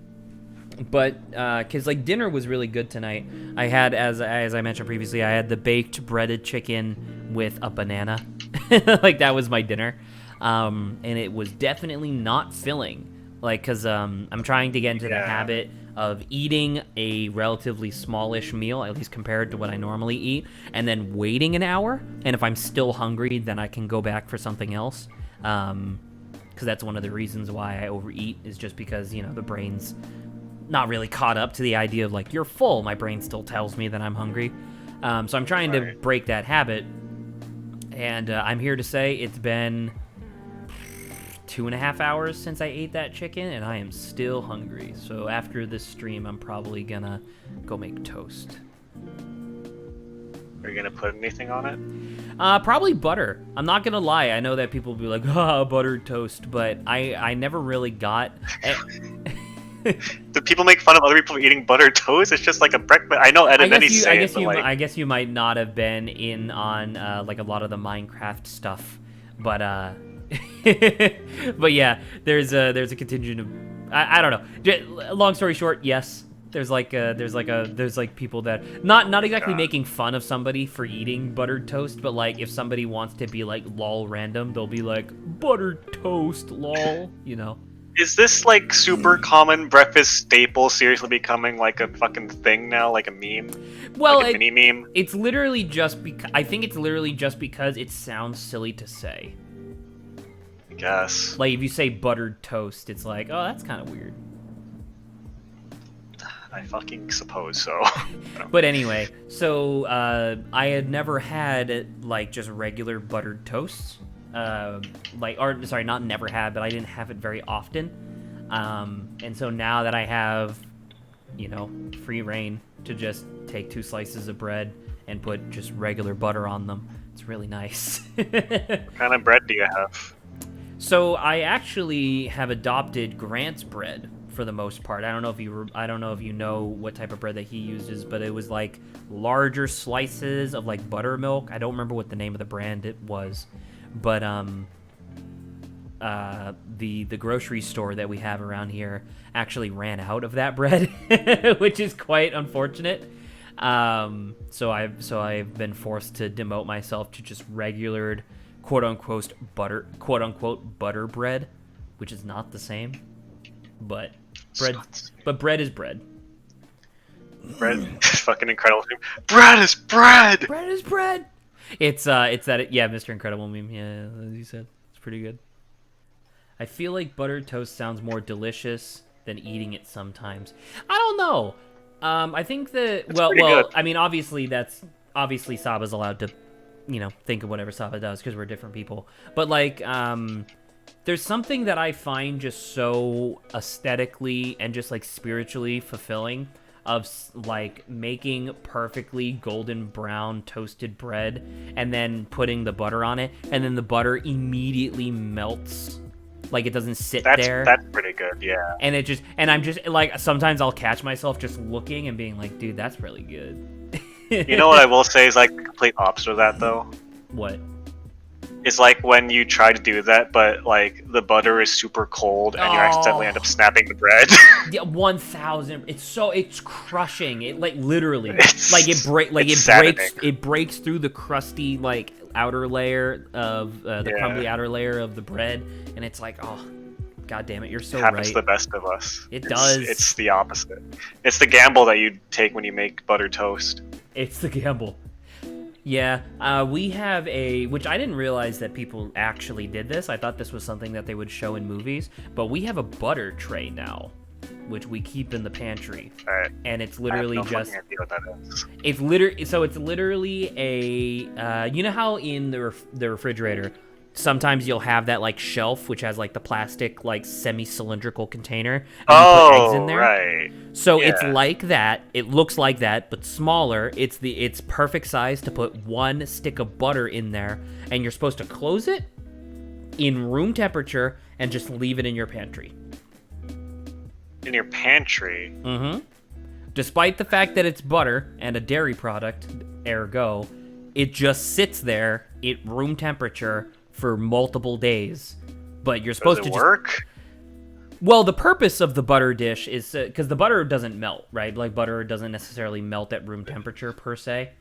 but because like dinner was really good tonight. I had, as I mentioned previously, I had the baked breaded chicken with a banana. Like that was my dinner, and it was definitely not filling. Like because I'm trying to get into the Yeah. habit of eating a relatively smallish meal, at least compared to what I normally eat, and then waiting an hour. And if I'm still hungry, then I can go back for something else. Because that's one of the reasons why I overeat, is just because, you know, the brain's not really caught up to the idea of like, you're full. My brain still tells me that I'm hungry. So I'm trying to Right. break that habit. And I'm here to say it's been 2.5 hours since I ate that chicken, and I am still hungry. So after this stream, I'm probably gonna go make toast. Are you gonna put anything on it? Probably butter. I'm not gonna lie. I know that people will be like, buttered toast, but I never really got. Do people make fun of other people eating buttered toast? It's just like a breakfast. I know Ed and Eddie say it, but like... I guess you might not have been in on like a lot of the Minecraft stuff, but but yeah, there's a contingent of I don't know. Long story short, yes. There's like people that not exactly making fun of somebody for eating buttered toast, but like if somebody wants to be like lol random, they'll be like buttered toast lol, you know. Is this like super common breakfast staple seriously becoming like a fucking thing now, like a meme? Well, like a mini meme? It's literally just because I think it's literally just because it sounds silly to say. I guess. Like if you say buttered toast, it's like, oh, that's kind of weird. I fucking suppose so. But anyway, so I had never had like just regular buttered toasts. Sorry, not never had, but I didn't have it very often. And so now that I have, you know, free reign to just take 2 slices of bread and put just regular butter on them, it's really nice. What kind of bread do you have? So I actually have adopted Grant's bread for the most part. I don't know if you know what type of bread that he uses, but it was like larger slices of like buttermilk. I don't remember what the name of the brand it was, but the grocery store that we have around here actually ran out of that bread, which is quite unfortunate. So I've been forced to demote myself to just regular quote unquote butter bread, which is not the same, but bread is bread. Bread, fucking incredible. Bread is bread. Bread is bread. It's Mr. Incredible meme. Yeah, as you said, it's pretty good. I feel like buttered toast sounds more delicious than eating it sometimes. I don't know. I think that well, good. I mean, obviously Saba's allowed to, you know, think of whatever Saba does because we're different people. But like, there's something that I find just so aesthetically and just like spiritually fulfilling of like making perfectly golden brown toasted bread and then putting the butter on it, and then the butter immediately melts. Like it doesn't sit there. That's pretty good, yeah. And I'm just like, sometimes I'll catch myself just looking and being like, dude, that's really good. You know what I will say is like the complete opposite of that though? What? is like when you try to do that, but like the butter is super cold and you accidentally end up snapping the bread. Yeah, 1,000. It's crushing. It like literally, It's- like it's it breaks through the crusty like outer layer of the crumbly outer layer of the bread, and it's like, oh, god damn it, you're so Happens right. to the best of us. It does. It's the opposite. It's the gamble that you take when you make butter toast. It's the gamble. Yeah, we have which I didn't realize that people actually did this. I thought this was something that they would show in movies, but we have a butter tray now, which we keep in the pantry. Alright. And it's literally I have no just, fucking idea what that is. it's literally a, you know how in the refrigerator, sometimes you'll have that like shelf, which has like the plastic, like semi-cylindrical container, and you put eggs in there? Right. So Yeah. it's like that. It looks like that, but smaller. It's perfect size to put one stick of butter in there, and you're supposed to close it in room temperature and just leave it in your pantry. In your pantry. Mm-hmm. Despite the fact that it's butter and a dairy product, ergo, it just sits there at room temperature for multiple days. But you're supposed Does it to work? Well, the purpose of the butter dish is because the butter doesn't melt, right? Like butter doesn't necessarily melt at room temperature per se.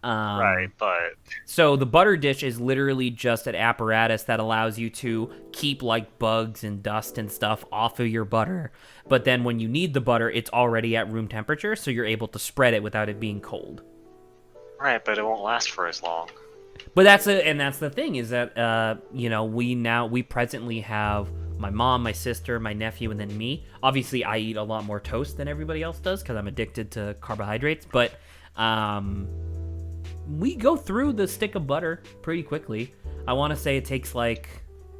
Right, but So the butter dish is literally just an apparatus that allows you to keep like bugs and dust and stuff off of your butter. But then when you need the butter, it's already at room temperature, so you're able to spread it without it being cold. right, but it won't last for as long. But that's the thing is that we presently have my mom, my sister, my nephew, and then me. Obviously, I eat a lot more toast than everybody else does because I'm addicted to carbohydrates. But we go through the stick of butter pretty quickly. I want to say it takes like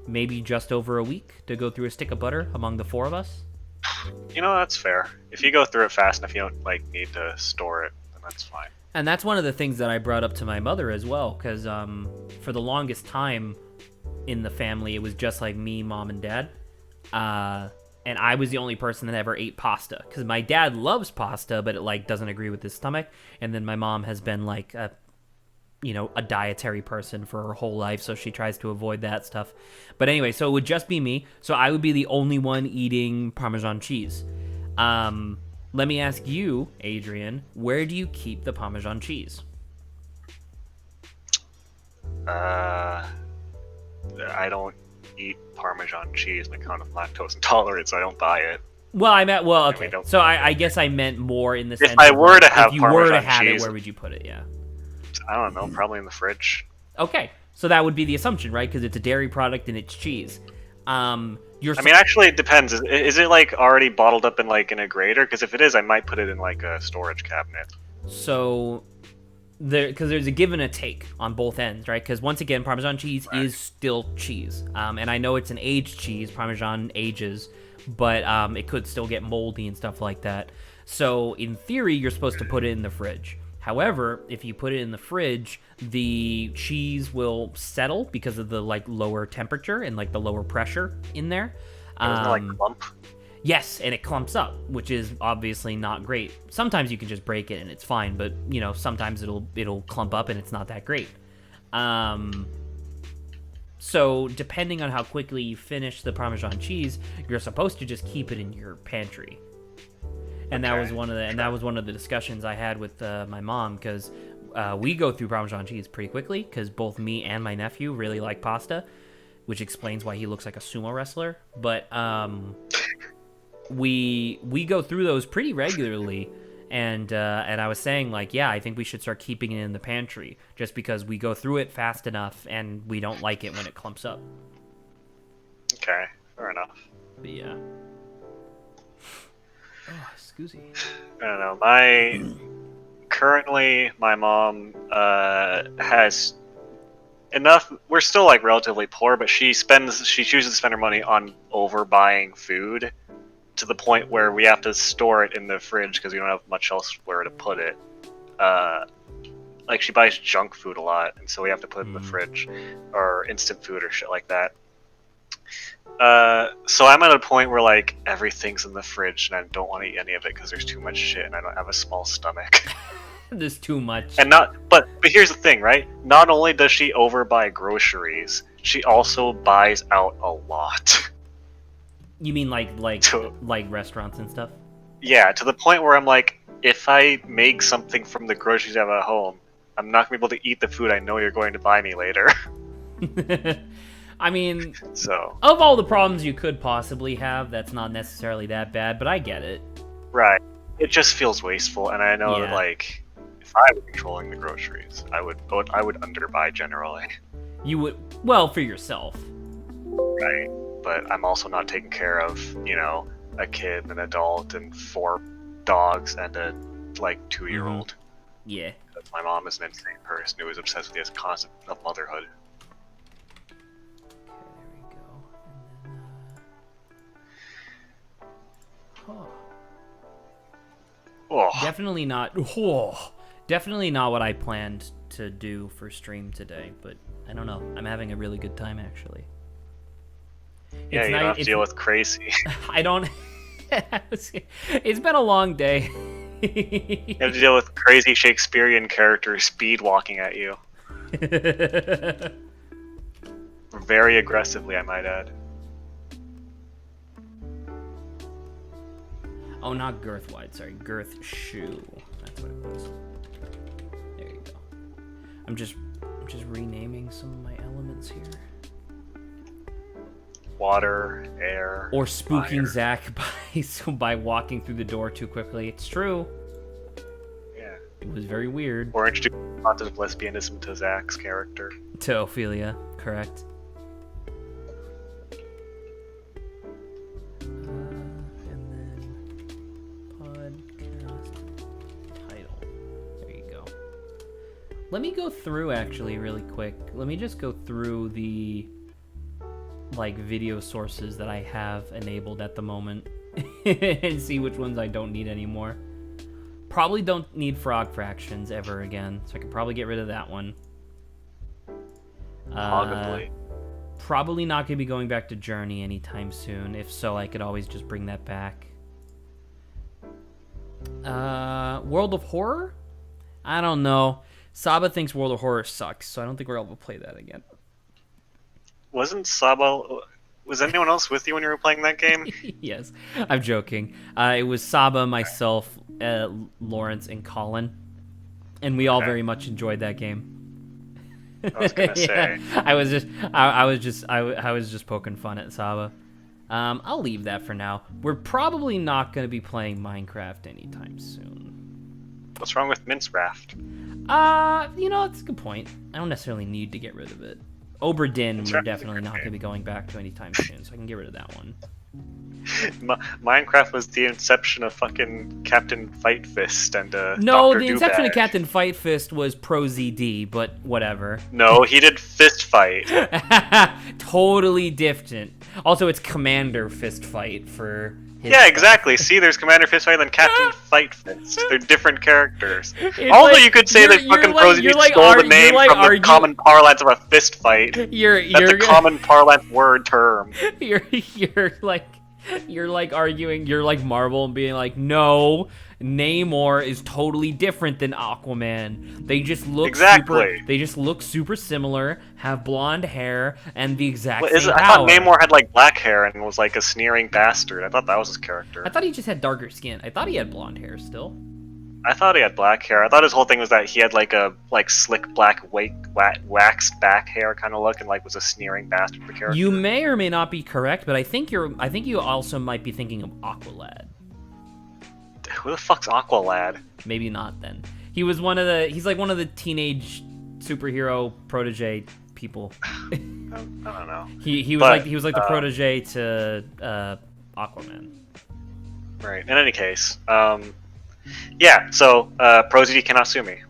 maybe just over a week to go through a stick of butter among the four of us. You know, that's fair. If you go through it fast enough, you don't like need to store it, then that's fine. And that's one of the things that I brought up to my mother as well, because for the longest time in the family, it was just like me, mom, and dad. And I was the only person that ever ate pasta, because my dad loves pasta, but it like doesn't agree with his stomach. And then my mom has been like a dietary person for her whole life, so she tries to avoid that stuff. But anyway, so it would just be me. So I would be the only one eating Parmesan cheese. Let me ask you, Adrian, where do you keep the Parmesan cheese? I don't eat Parmesan cheese on account of lactose intolerance, so I don't buy it. Well, okay. don't- So I guess I meant more in the sense I of, were like, to have if you were to Parmesan have it, cheese- where would you put it? Yeah. I don't know, probably in the fridge. Okay, so that would be the assumption, right? Because it's a dairy product and it's cheese. Actually, it depends. Is it like already bottled up in like in a grater? Because if it is, I might put it in like a storage cabinet. So because there's a give and a take on both ends, right? Because once again, Parmesan cheese is still cheese, and I know it's an aged cheese. Parmesan ages, but it could still get moldy and stuff like that. So in theory, you're supposed to put it in the fridge. However, if you put it in the fridge, the cheese will settle because of the like lower temperature and like the lower pressure in there. Doesn't it like clump? Yes, and it clumps up, which is obviously not great. Sometimes you can just break it and it's fine, but sometimes it'll clump up and it's not that great. So depending on how quickly you finish the Parmesan cheese, you're supposed to just keep it in your pantry. And that was one of the discussions I had with my mom, because we go through Parmesan cheese pretty quickly because both me and my nephew really like pasta, which explains why he looks like a sumo wrestler. But we go through those pretty regularly, and I was saying like, yeah, I think we should start keeping it in the pantry just because we go through it fast enough and we don't like it when it clumps up. Okay, fair enough. But yeah. Oh, excuse me. I don't know. Currently, my mom has enough. We're still like relatively poor, but she chooses to spend her money on overbuying food to the point where we have to store it in the fridge because we don't have much else where to put it. Like she buys junk food a lot, and so we have to put it in the fridge, or instant food or shit like that. So I'm at a point where like everything's in the fridge and I don't want to eat any of it because there's too much shit and I don't have a small stomach. There's too much. But here's the thing, right? Not only does she overbuy groceries, she also buys out a lot. You mean like To- restaurants and stuff? Yeah, to the point where I'm like, if I make something from the groceries I have at home, I'm not gonna be able to eat the food I know you're going to buy me later. I mean, So, of all the problems you could possibly have, that's not necessarily that bad, but I get it. right. It just feels wasteful, and I know that, Yeah. like, if I were controlling the groceries, I would underbuy generally, You would, well, for yourself. right? But I'm also not taking care of, a kid, an adult, and 4 dogs, and a, 2-year-old. Yeah. My mom is an insane person who is obsessed with this concept of motherhood. Okay, there we go. And then, Oh, definitely not. Definitely not what I planned to do for stream today, but I don't know. I'm having a really good time actually. yeah, you don't have to deal with crazy. I don't. It's been a long day. You have to deal with crazy Shakespearean characters speed walking at you. Very aggressively, I might add. Oh, not girth wide. Sorry, girth shoe. That's what it was. There you go. I'm just renaming some of my elements here. Water, air, Or spooking fire. Zach by walking through the door too quickly. It's true. Yeah. It was very weird. Or introduce the concept of lesbianism to Zach's character. To Ophelia, correct. And then podcast title. There you go. Let me go through actually really quick. Let me just go through the video sources that I have enabled at the moment and see which ones I don't need anymore. Probably don't need frog fractions ever again, so I can probably get rid of that one. Probably. Probably not going to be going back to Journey anytime soon. If so, I could always just bring that back. World of Horror? I don't know. Saba thinks World of Horror sucks, so I don't think we're able to play that again. Wasn't Saba... Was anyone else with you when you were playing that game? Yes, I'm joking. It was Saba, myself, Lawrence, and Colin, and we all very much enjoyed that game. I was gonna say. I was just poking fun at Saba. I'll leave that for now. We're probably not going to be playing Minecraft anytime soon. What's wrong with Mincecraft? That's a good point. I don't necessarily need to get rid of it. Oberdin, we're definitely not going to be going back to anytime soon, so I can get rid of that one. Minecraft was the inception of fucking Captain Fight Fist and No, Dr. the inception of Dewback. Captain Fight Fist was Pro ZD, but whatever. No, he did Fist Fight. Totally different. Also, it's Commander Fist Fight for his Yeah, exactly. See, there's Commander Fist Fight and Captain Fight Fist. They're different characters. It's Although like- you could say that you're fucking like- Prosody you're like stole the you're name like from the common parlance of a fist fight. That's a common parlance word term. You're like arguing, you're like Marvel and being like, no, Namor is totally different than Aquaman. They just look super similar, have blonde hair, and the exact same I power. thought Namor had like black hair and was like a sneering bastard. I thought that was his character. I thought he just had darker skin. I thought he had blonde hair still. I thought he had black hair. I thought his whole thing was that he had like a slick black waxed back hair kind of look and like was a sneering bastard for character. You may or may not be correct, but I think you also might be thinking of Aqualad. Who the fuck's Aqualad? Maybe not then. He's like one of the teenage superhero protege people. I don't know. He was like the protege to Aquaman. Right. In any case, yeah. So Prosody cannot sue me.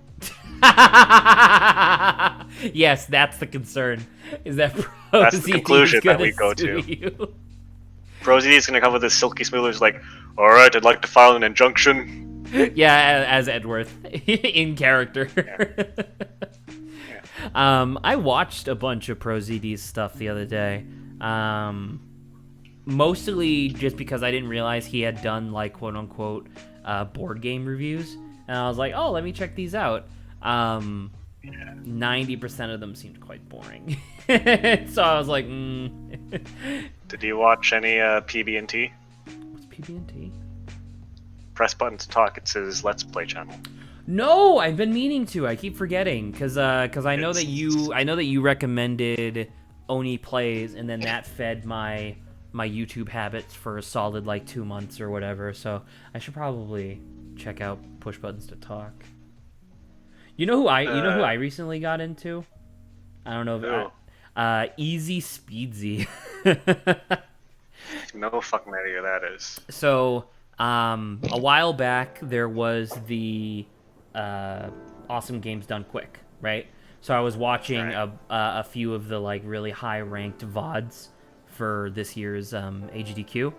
Yes, that's the concern. Is that That's the conclusion that we go to. You. Prosody is gonna come with his silky smooth. Who's like, all right, I'd like to file an injunction. Yeah, as Edworth in character. Yeah. I watched a bunch of ProZD's stuff the other day. Mostly just because I didn't realize he had done like quote unquote board game reviews, and I was like, oh, let me check these out. 90% of them seemed quite boring. So I was like, Did you watch any PB&T? What's PB&T? Press button to talk. It's his Let's Play channel. No, I've been meaning to. I keep forgetting because I know that you recommended Oni Plays, and then that fed my YouTube habits for a solid like 2 months or whatever. So I should probably check out Push Buttons to Talk. You know who I recently got into? I don't know if Easy Speedsy. No fucking idea who that is. So a while back there was the Awesome Games Done Quick, right? So I was watching a few of the like really high ranked VODs for this year's HDQ,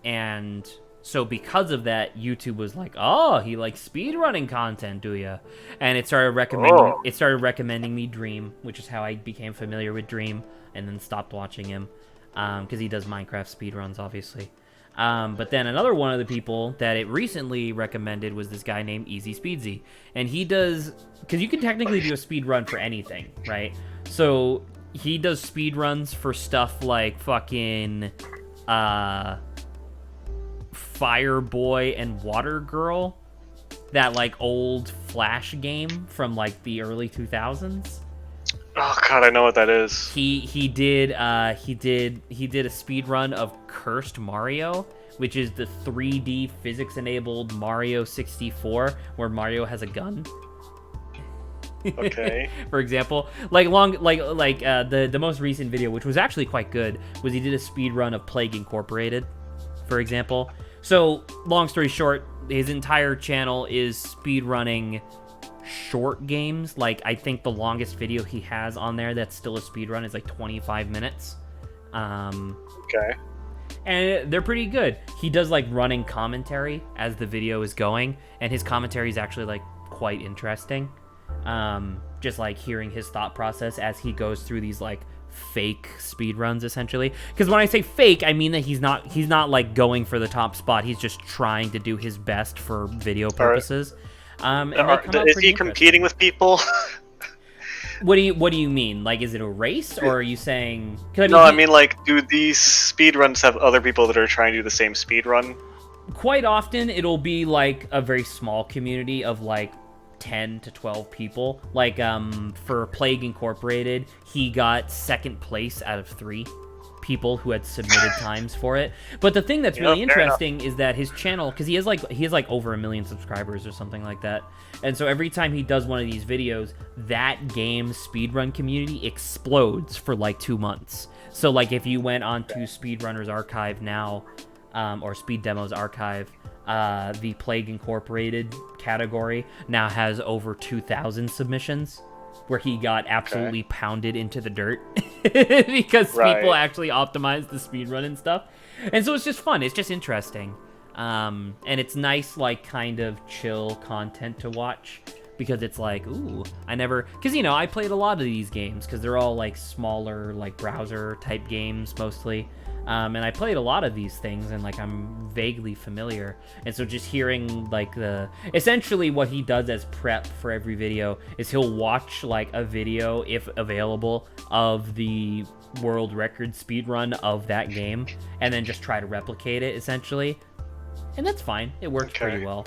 and so because of that, YouTube was like, "Oh, he likes speedrunning content, do ya?" And it started recommending me Dream, which is how I became familiar with Dream, and then stopped watching him because he does Minecraft speedruns, obviously. But then another one of the people that it recently recommended was this guy named Easy Speedsy, and he does, because you can technically do a speed run for anything, right? So he does speed runs for stuff like fucking Fireboy and Water Girl, that like old Flash game from like the early 2000s. Oh god, I know what that is. He did a speed run of Cursed Mario, which is the 3D physics enabled Mario 64 where Mario has a gun. Okay. For example, the most recent video, which was actually quite good, was he did a speed run of Plague Incorporated, for example. So, long story short, his entire channel is speed running short games. Like, I think the longest video he has on there that's still a speed run is like 25 minutes. Okay. And they're pretty good. He does like running commentary as the video is going, and his commentary is actually like quite interesting. Just like hearing his thought process as he goes through these like fake speed runs, essentially. Because when I say fake, I mean that he's not like going for the top spot. He's just trying to do his best for video purposes. Is he competing with people? What do you mean? Like, is it a race, or are you saying? I mean, like, do these speedruns have other people that are trying to do the same speedrun? Quite often, it'll be like a very small community of like 10 to 12 people. Like, for Plague Incorporated, he got second place out of 3 people who had submitted times for it. But the thing that's really interesting is that his channel, because he has like over 1 million subscribers or something like that, and so every time he does one of these videos, that game's speedrun community explodes for like 2 months. So like if you went on to Speedrunners Archive now, or Speed Demos Archive, the Plague Incorporated category now has over 2,000 submissions, where he got absolutely pounded into the dirt because people actually optimize the speedrun and stuff. And so it's just fun. It's just interesting. And it's nice, like, kind of chill content to watch, because it's like, ooh, because, I played a lot of these games, because they're all, like, smaller, like, browser-type games, mostly. And I played a lot of these things, and like I'm vaguely familiar. And so just hearing like essentially what he does as prep for every video is he'll watch like a video, if available, of the world record speedrun of that game, and then just try to replicate it, essentially. And that's fine. It works pretty well.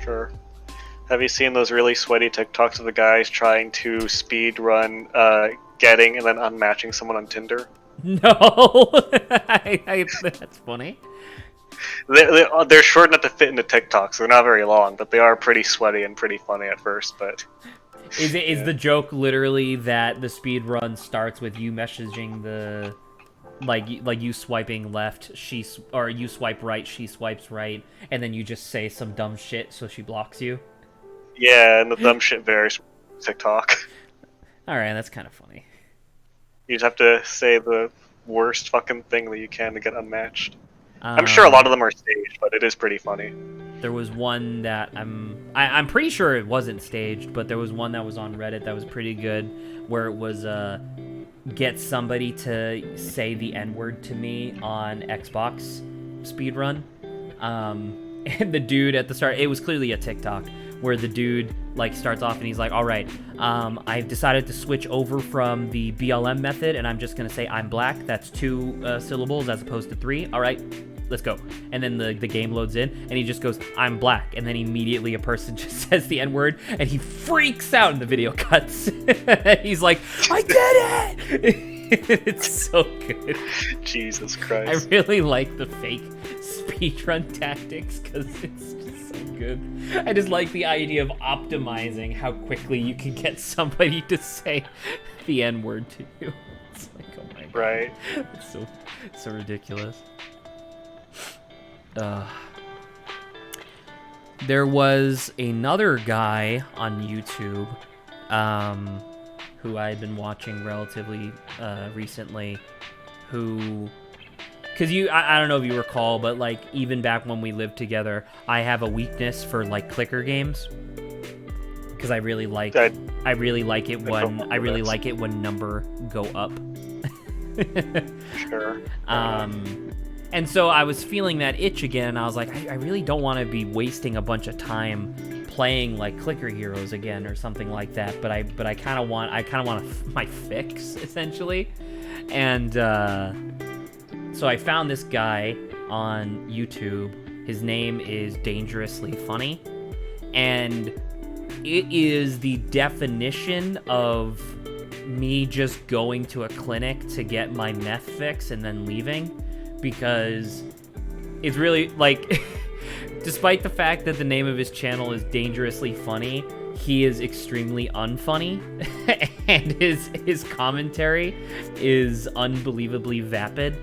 Sure. Have you seen those really sweaty TikToks of the guys trying to speedrun getting and then unmatching someone on Tinder? No, that's funny. They're short enough to fit into TikTok, so they're not very long, but they are pretty sweaty and pretty funny at first. But is the joke literally that the speed run starts with you messaging the like you swiping left, or you swipe right, she swipes right, and then you just say some dumb shit so she blocks you? Yeah, and the dumb shit varies from TikTok. All right, that's kind of funny. You just have to say the worst fucking thing that you can to get unmatched. I'm sure a lot of them are staged, but it is pretty funny. There was one that I'm pretty sure it wasn't staged, but there was one that was on Reddit that was pretty good, where it was get somebody to say the N-word to me on Xbox speedrun. And the dude at the start, it was clearly a TikTok, where the dude like starts off and he's like, all right, I've decided to switch over from the BLM method, and I'm just gonna say I'm black. That's 2 syllables as opposed to 3. All right, let's go. And then the game loads in, and he just goes, I'm black. And then immediately a person just says the N-word, and he freaks out, and the video cuts. He's like, I did it! It's so good. Jesus I Christ. really like the fake speedrun tactics, because it's just so good. I just like the idea of optimizing how quickly you can get somebody to say the N-word to you. It's like, oh my god. Right. It's so ridiculous. There was another guy on YouTube who I had been watching relatively recently, who, because I don't know if you recall, but like even back when we lived together, I have a weakness for like clicker games, because I really like it when number go up. Sure. And so I was feeling that itch again, and I was like, I really don't want to be wasting a bunch of time playing like clicker heroes again or something like that. But I kind of want my fix, essentially. And so I found this guy on YouTube. His name is Dangerously Funny, and it is the definition of me just going to a clinic to get my meth fix and then leaving. Because it's really, like, despite the fact that the name of his channel is Dangerously Funny, he is extremely unfunny, and his commentary is unbelievably vapid.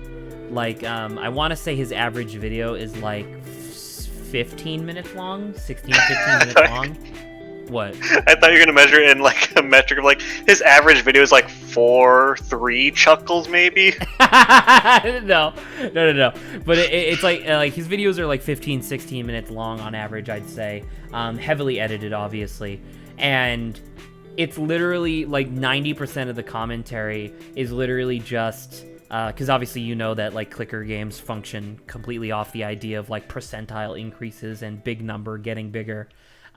Like, I want to say his average video is, like, 15 minutes long? 15 minutes long? What? I thought you were gonna measure it in like a metric of like his average video is like 3 chuckles maybe. No. But it's like his videos are like 15-16 minutes long on average, I'd say. Heavily edited, obviously, and it's literally like 90% of the commentary is literally just because obviously you know that like clicker games function completely off the idea of like percentile increases and big number getting bigger.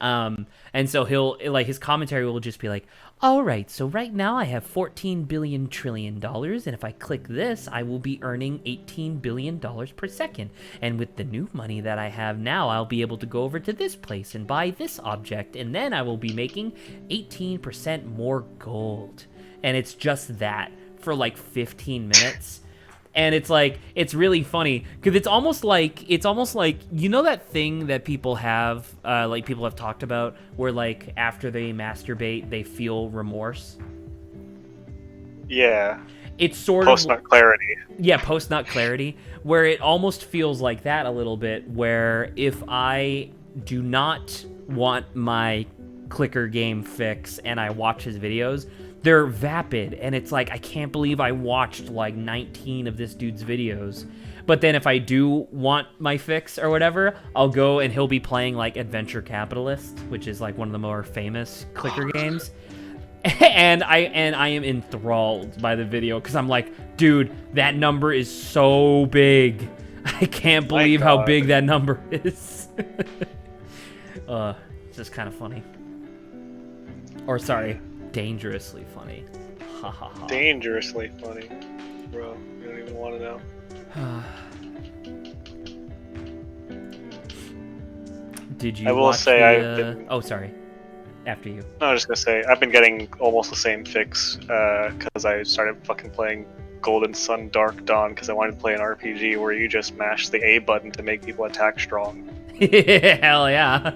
And so his commentary will just be like, all right, so right now I have $14 billion trillion, and if I click this, I will be earning $18 billion per second. And with the new money that I have now, I'll be able to go over to this place and buy this object, and then I will be making 18% more gold. And it's just that for like 15 minutes. And it's like, it's really funny because it's almost like, you know, that thing that people have, like people have talked about where like after they masturbate, they feel remorse. Yeah. It's sort Post-nut clarity. Yeah, post-nut clarity, where it almost feels like that a little bit, where if I do not want my clicker game fix and I watch his videos, they're vapid, and it's like, I can't believe I watched like 19 of this dude's videos. But then if I do want my fix or whatever, I'll go and he'll be playing like Adventure Capitalist, which is like one of the more famous clicker games. And I am enthralled by the video because I'm like, dude, that number is so big. I can't believe how big that number is. It's just kind of funny. Or sorry, dangerously funny. Ha ha ha. Dangerously funny. Bro, you don't even want to know. Did you I will watch say the, Oh, sorry. After you. No, I was just gonna say, I've been getting almost the same fix, because I started fucking playing Golden Sun Dark Dawn, because I wanted to play an RPG where you just mash the A button to make people attack strong. Hell yeah.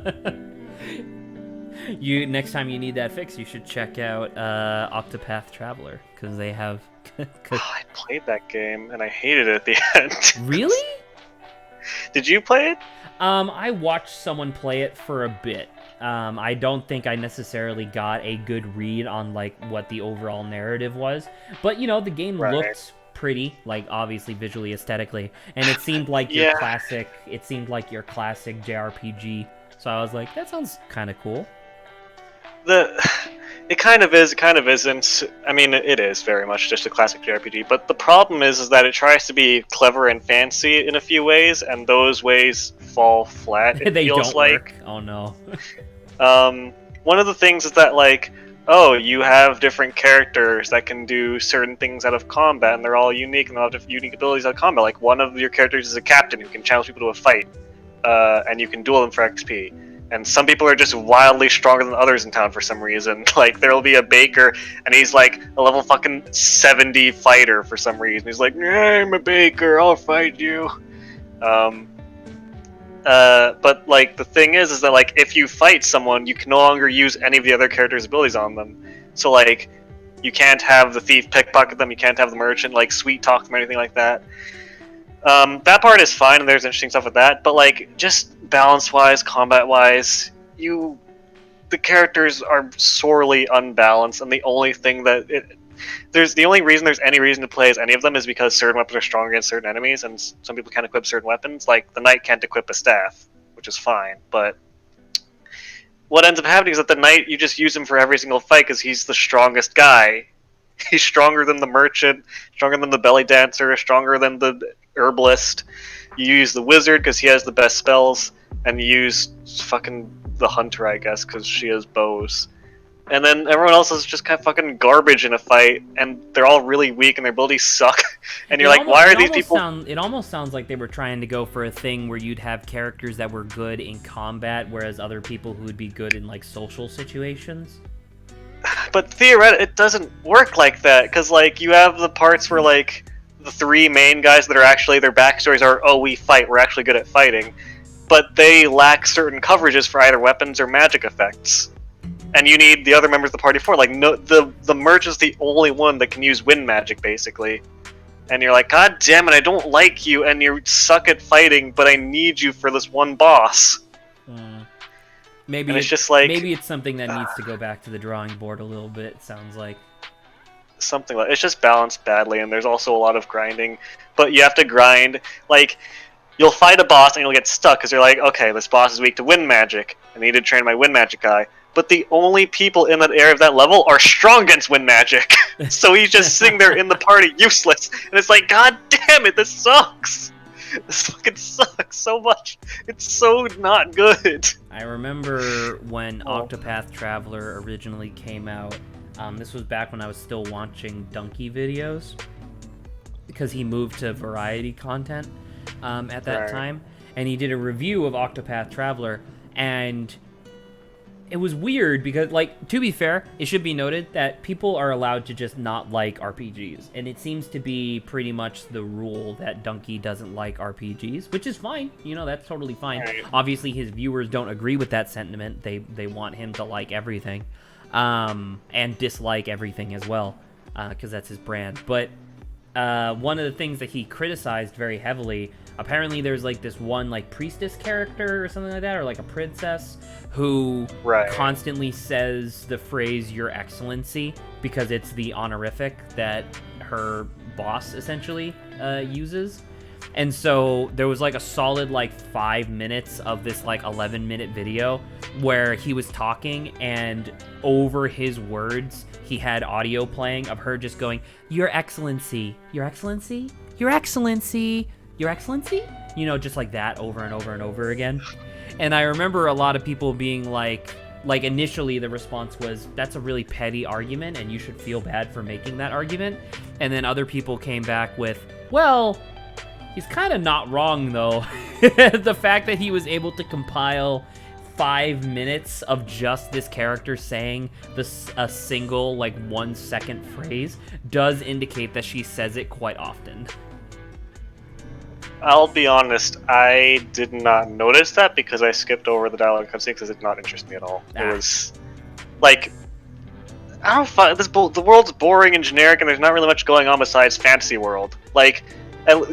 Next time you need that fix, you should check out Octopath Traveler, because they have... I played that game, and I hated it at the end. Really? Did you play it? I watched someone play it for a bit. I don't think I necessarily got a good read on like what the overall narrative was, but you know, the game looked pretty, like obviously visually, aesthetically, and it seemed like your classic. It seemed like your classic JRPG. So I was like, that sounds kind of cool. It kind of is, it kind of isn't. I mean, it is very much just a classic JRPG, but the problem is that it tries to be clever and fancy in a few ways, and those ways fall flat, it they feels don't like. work. Oh no. One of the things is that, like, oh, you have different characters that can do certain things out of combat, and they're all unique, and they all have unique abilities out of combat. Like, one of your characters is a captain who can challenge people to a fight, and you can duel them for XP. And some people are just wildly stronger than others in town for some reason. Like, there'll be a baker, and he's like a level fucking 70 fighter for some reason. He's like, yeah, I'm a baker, I'll fight you. But like the thing is that like if you fight someone, you can no longer use any of the other characters' abilities on them. So like you can't have the thief pickpocket them, you can't have the merchant like sweet talk them or anything like that. That part is fine, and there's interesting stuff with that. But like just balance-wise, combat-wise, the characters are sorely unbalanced, and the only thing that the only reason there's any reason to play as any of them is because certain weapons are stronger against certain enemies, and some people can't equip certain weapons. Like, the knight can't equip a staff, which is fine, but what ends up happening is that the knight, you just use him for every single fight because he's the strongest guy. He's stronger than the merchant, stronger than the belly dancer, stronger than the herbalist. You use the wizard because he has the best spells, and you use fucking the hunter, I guess, because she has bows. And then everyone else is just kind of fucking garbage in a fight, and they're all really weak, and their abilities suck. And you're like, why are these people... It almost sounds like they were trying to go for a thing where you'd have characters that were good in combat, whereas other people who would be good in, like, social situations. But theoretically, it doesn't work like that, because, like, you have the parts where, like, the three main guys that are actually, their backstories are, oh, we fight, we're actually good at fighting. But they lack certain coverages for either weapons or magic effects. And you need the other members of the party for, like, no, the merchant's the only one that can use wind magic, basically. And you're like, god damn it, I don't like you, and you suck at fighting, but I need you for this one boss. Maybe it's just like... Maybe it's something that needs to go back to the drawing board a little bit, it sounds like. Something like... It's just balanced badly, and there's also a lot of grinding. But you have to grind, like... You'll fight a boss, and you'll get stuck, because you're like, okay, this boss is weak to wind magic. I need to train my wind magic guy. But the only people in that area of that level are strong against wind magic. So he's just sitting there in the party, useless. And it's like, god damn it, this sucks. This fucking sucks so much. It's so not good. I remember when Octopath Traveler originally came out. This was back when I was still watching Donkey videos. Because he moved to variety content at that time. And he did a review of Octopath Traveler. And... it was weird because, like, to be fair, it should be noted that people are allowed to just not like RPGs. And it seems to be pretty much the rule that Donkey doesn't like RPGs, which is fine. You know, that's totally fine. Right. Obviously, his viewers don't agree with that sentiment. They want him to like everything and dislike everything as well because that's his brand. But one of the things that he criticized very heavily, apparently there's like this one like priestess character or something like that, or like a princess who constantly says the phrase "Your Excellency" because it's the honorific that her boss essentially uses. And so there was like a solid like 5 minutes of this like 11-minute video where he was talking, and over his words he had audio playing of her just going, "Your Excellency, Your Excellency, Your Excellency, Your Excellency," you know, just like that over and over and over again. And I remember a lot of people being like initially the response was, that's a really petty argument and you should feel bad for making that argument. And then other people came back with, well, he's kind of not wrong though. The fact that he was able to compile 5 minutes of just this character saying a single like 1 second phrase does indicate that she says it quite often. I'll be honest, I did not notice that because I skipped over the dialogue cutscene because it did not interest me at all. It was like, I don't find the world's boring and generic, and there's not really much going on besides fantasy world. Like,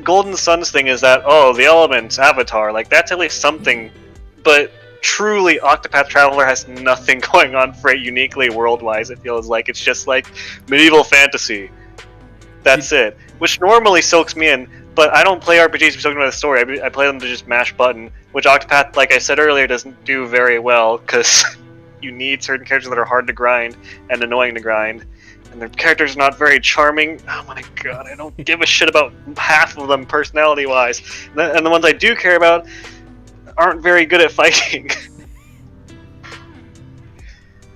Golden Sun's thing is that, oh, the elements, Avatar, like that's at least something, but truly Octopath Traveler has nothing going on for it uniquely world-wise. It feels like it's just like medieval fantasy. That's it, which normally soaks me in. But I don't play RPGs to be talking about the story. I play them to just mash button, which Octopath, like I said earlier, doesn't do very well, because you need certain characters that are hard to grind and annoying to grind, and their characters are not very charming. Oh my god, I don't give a shit about half of them personality-wise. And the ones I do care about aren't very good at fighting.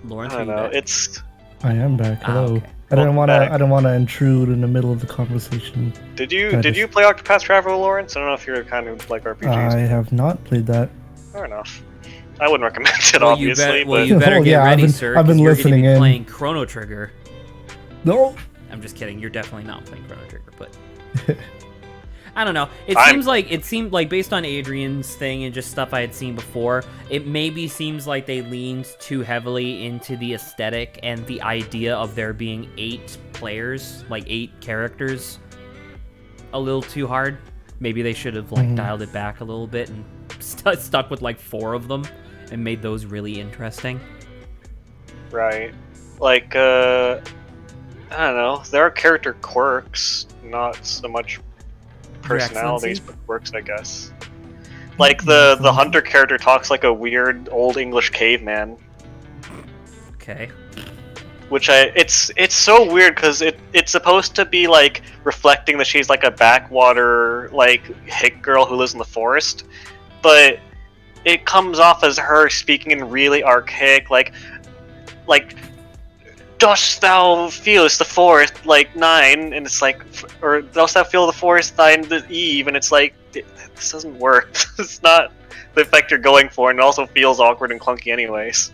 Lawrence, I are don't you know. back? It's. I am back. Hello. Okay. I didn't Welcome want to. back. I didn't want to intrude in the middle of the conversation. Did you Kinda did you play Octopath Traveler, Lawrence? I don't know if you're kind of like RPGs. I have not played that. Fair enough. I wouldn't recommend it, Well, obviously, you but better Oh, get yeah, I've ready, been- sir. I've been 'cause you're gonna listening be in. playing Chrono Trigger. No. I'm just kidding. You're definitely not playing Chrono Trigger, but I don't know. It seemed like based on Adrian's thing and just stuff I had seen before, it maybe seems like they leaned too heavily into the aesthetic and the idea of there being 8 players, like 8 characters, a little too hard. Maybe they should have like dialed it back a little bit and stuck with like 4 of them and made those really interesting. right. Like, I don't know. There are character quirks, not so much personalities, Excellency? but quirks, I guess. Like the hunter character talks like a weird old English caveman, Okay. which it's so weird because it's supposed to be like reflecting that she's like a backwater like hick girl who lives in the forest, but it comes off as her speaking in really archaic like dost thou feelest the forest like 9, and it's like, or dost thou feel the forest 9 the eve, and it's like this doesn't work. It's not the effect you're going for, and it also feels awkward and clunky anyways.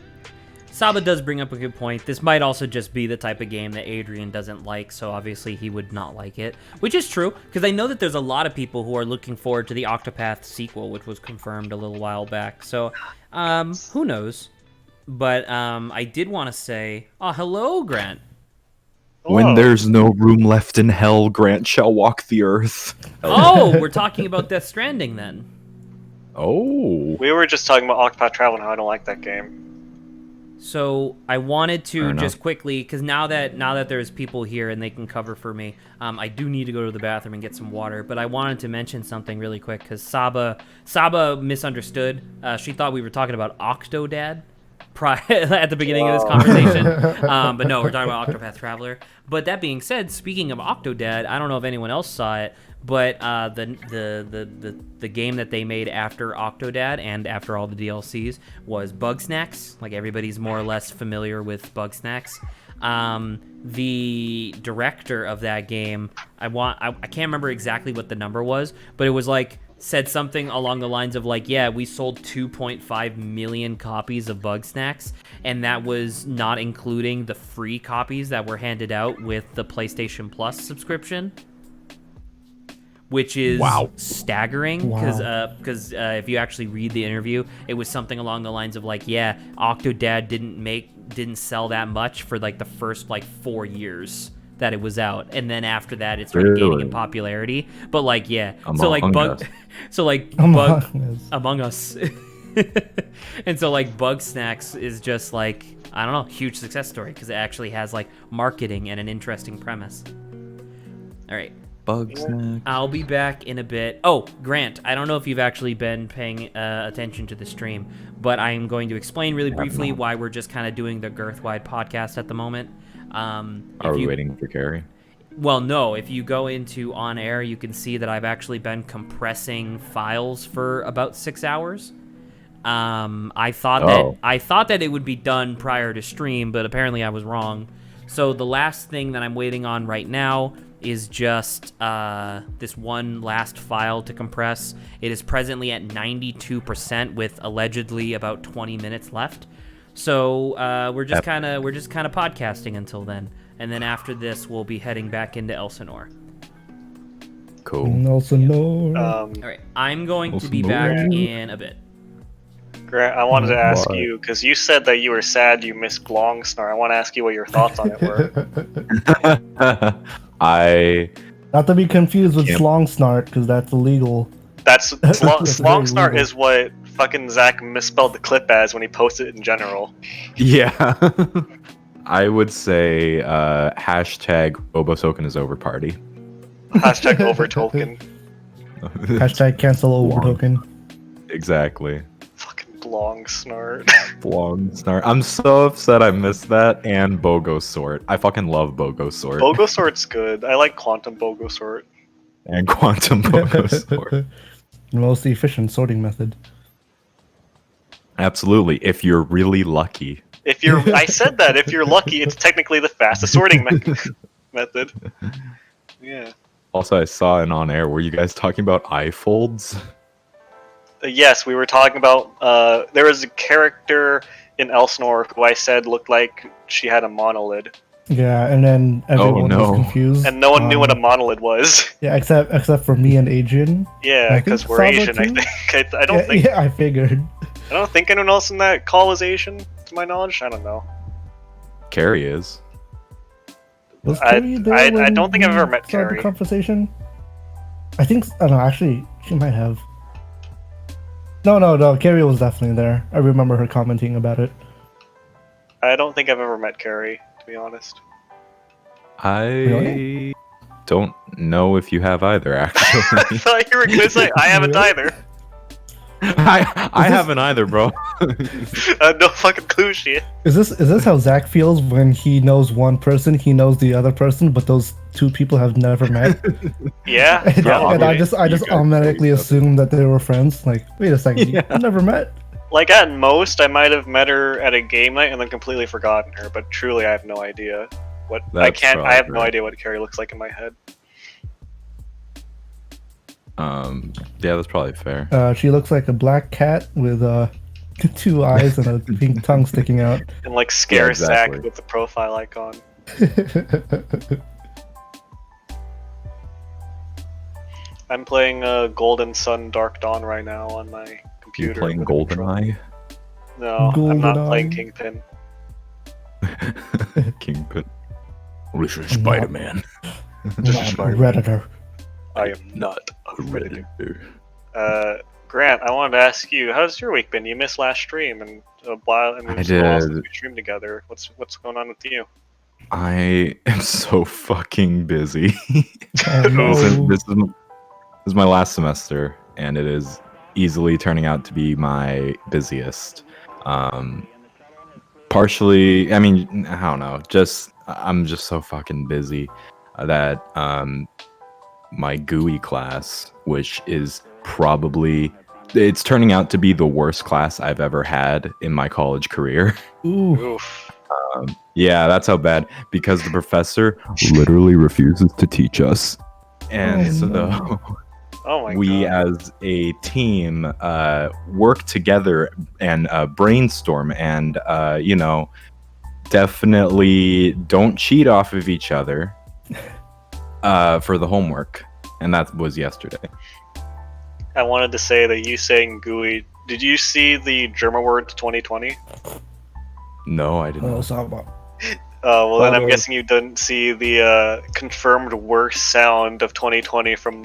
Saba does bring up a good point. This might also just be the type of game that Adrian doesn't like, so obviously he would not like it. Which is true, because I know that there's a lot of people who are looking forward to the Octopath sequel, which was confirmed a little while back. So, who knows? But I did want to say, hello, Grant. When Hello. there's no room left in hell, Grant shall walk the earth. Oh, we're talking about Death Stranding then. Oh. We were just talking about Octopath Traveler and how I don't like that game. So I wanted to Fair just enough. quickly, because now that there's people here and they can cover for me, I do need to go to the bathroom and get some water. But I wanted to mention something really quick because Saba misunderstood. She thought we were talking about Octodad at the beginning of this conversation. But no, we're talking about Octopath Traveler. But that being said, speaking of Octodad, I don't know if anyone else saw it, but the game that they made after Octodad and after all the DLCs was Bugsnax. Like everybody's more or less familiar with Bugsnax. The director of that game, I can't remember exactly what the number was, but it was like said something along the lines of like, yeah, we sold 2.5 million copies of Bugsnax, and that was not including the free copies that were handed out with the PlayStation Plus subscription, which is staggering because if you actually read the interview, it was something along the lines of like, yeah, Octodad didn't sell that much for like the first like 4 years that it was out, and then after that it started gaining in popularity. But like, yeah, Among Us. And so like Bugsnax is just like, I don't know, huge success story because it actually has like marketing and an interesting premise. All right, Bugsnax. I'll be back in a bit. Oh, Grant, I don't know if you've actually been paying attention to the stream, but I'm going to explain really briefly why we're just kind of doing the Girthwide podcast at the moment. Are we waiting for Keri? Well, no. If you go into on air, you can see that I've actually been compressing files for about 6 hours. I thought that it would be done prior to stream, but apparently I was wrong. So the last thing that I'm waiting on right now is just this one last file to compress. It is presently at 92% with allegedly about 20 minutes left. So we're just kind of podcasting until then, and then after this we'll be heading back into Elsinore. Cool. Elsinore. All right, I'm going to be back in a bit. Grant, I wanted to ask What? you, because you said that you were sad you missed Longsnar. I want to ask you what your thoughts on it were. Not to be confused with Yep. Slongsnart, because that's illegal. That's That's very Longsnar legal. is what fucking Zach misspelled the clip as when he posted it in general. Yeah. I would say hashtag Bobosoken is over party. Hashtag overtoken. Hashtag cancel over Long. token. Exactly. Fucking Longsnart. Longsnar. I'm so upset I missed that, and Bogosort. I fucking love Bogosort. Bogosort's good. I like Quantum Bogosort. And Quantum Bogosort. The most efficient sorting method. Absolutely, if you're really lucky. I said that if you're lucky, it's technically the fastest sorting method. Yeah. Also, I saw an on air. Were you guys talking about eye folds? Yes, we were talking about. There was a character in Elsinore who I said looked like she had a monolid, Yeah, and then everyone no. was confused. and no one knew what a monolid was. Yeah, except for me and Adrian. Yeah, I think because we're Saba Asian. I too? think. I don't think. Yeah, I figured. I don't think anyone else in that call is Asian, to my knowledge. I don't know. Keri is. Was I- Keri there I when don't think I've we ever met started Keri. the conversation. I think. I don't know. Actually, she might have. No. Keri was definitely there. I remember her commenting about it. I don't think I've ever met Keri, to be honest. I Really? don't know if you have either, I actually. thought you were gonna say I haven't Really? either. I haven't either, bro. No fucking clue shit. Is this how Zach feels when he knows one person, he knows the other person, but those two people have never met? Yeah. And, probably. and I just You guys automatically know each other. assumed that they were friends. Like, wait a second, Yeah. you never met? Like at most, I might have met her at a game night and then completely forgotten her. But truly, I have no idea what I That's can't. I have probably no right. idea what Keri looks like in my head. Yeah, that's probably fair. She looks like a black cat with two eyes and a pink tongue sticking out. And like scare exactly. Zach with the profile icon. I'm playing Golden Sun Dark Dawn right now on my You computer. playing with a controller. GoldenEye? No, I'm not GoldenEye? playing Kingpin. Kingpin. This is Spider-Man. Redditor. I am Not a Redditor. Grant, I wanted to ask you, how's your week been? You missed last stream and a while, and I it's been a while since did. we streamed together. What's going on with you? I am so fucking busy. Oh, no. This is my last semester, and it is easily turning out to be my busiest. Partially, I mean, I don't know. I'm just so fucking busy that my GUI class, which is probably it's turning out to be the worst class I've ever had in my college career. Ooh. Oof. Yeah, that's how bad, because the professor literally refuses to teach us. And Oh, so no. Oh my we god. as a team work together and brainstorm and definitely don't cheat off of each other for the homework. And that was yesterday. I wanted to say that you saying GUI. Did you see the German word 2020? No, I didn't. Oh, Saba. Well, then I'm Oh. guessing you didn't see the confirmed worst sound of 2020 from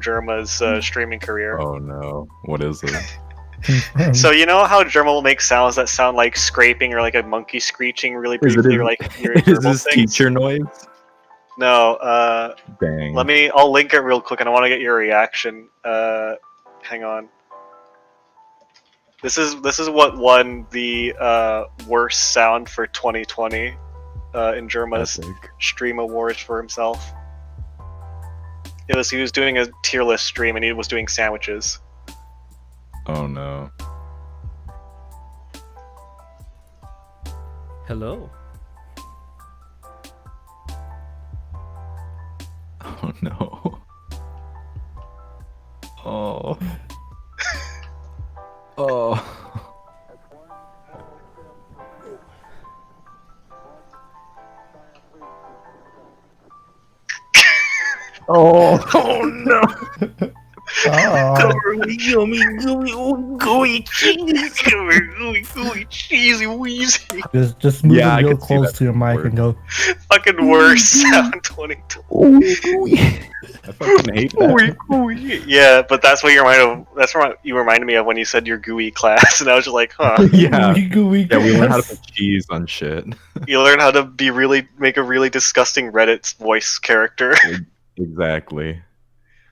Germa's streaming career. Oh no, what is it? Confirmed. So you know how Germa will make sounds that sound like scraping or like a monkey screeching really briefly, or like your is verbal this things? teacher noise? No. Dang. I'll link it real quick, and I want to get your reaction. Hang on. This is what won the worst sound for 2020 in Germa's Epic. stream awards for himself. He was doing a tier list stream, and he was doing sandwiches. Oh no. Hello. Oh no. Oh. Oh. Oh. Oh no. Ah. Gooey cheesy wheezy. Just move Yeah, I it real could see close that to your mic word. and go. Fucking worst sound 2020. I fucking hate that. Yeah, but that's what you reminded me of when you said your GUI class, and I was just like, huh. Yeah. Gooey, Yeah, we learn how to yes. put cheese on shit. You learn how to make a really disgusting Reddit voice character. Exactly.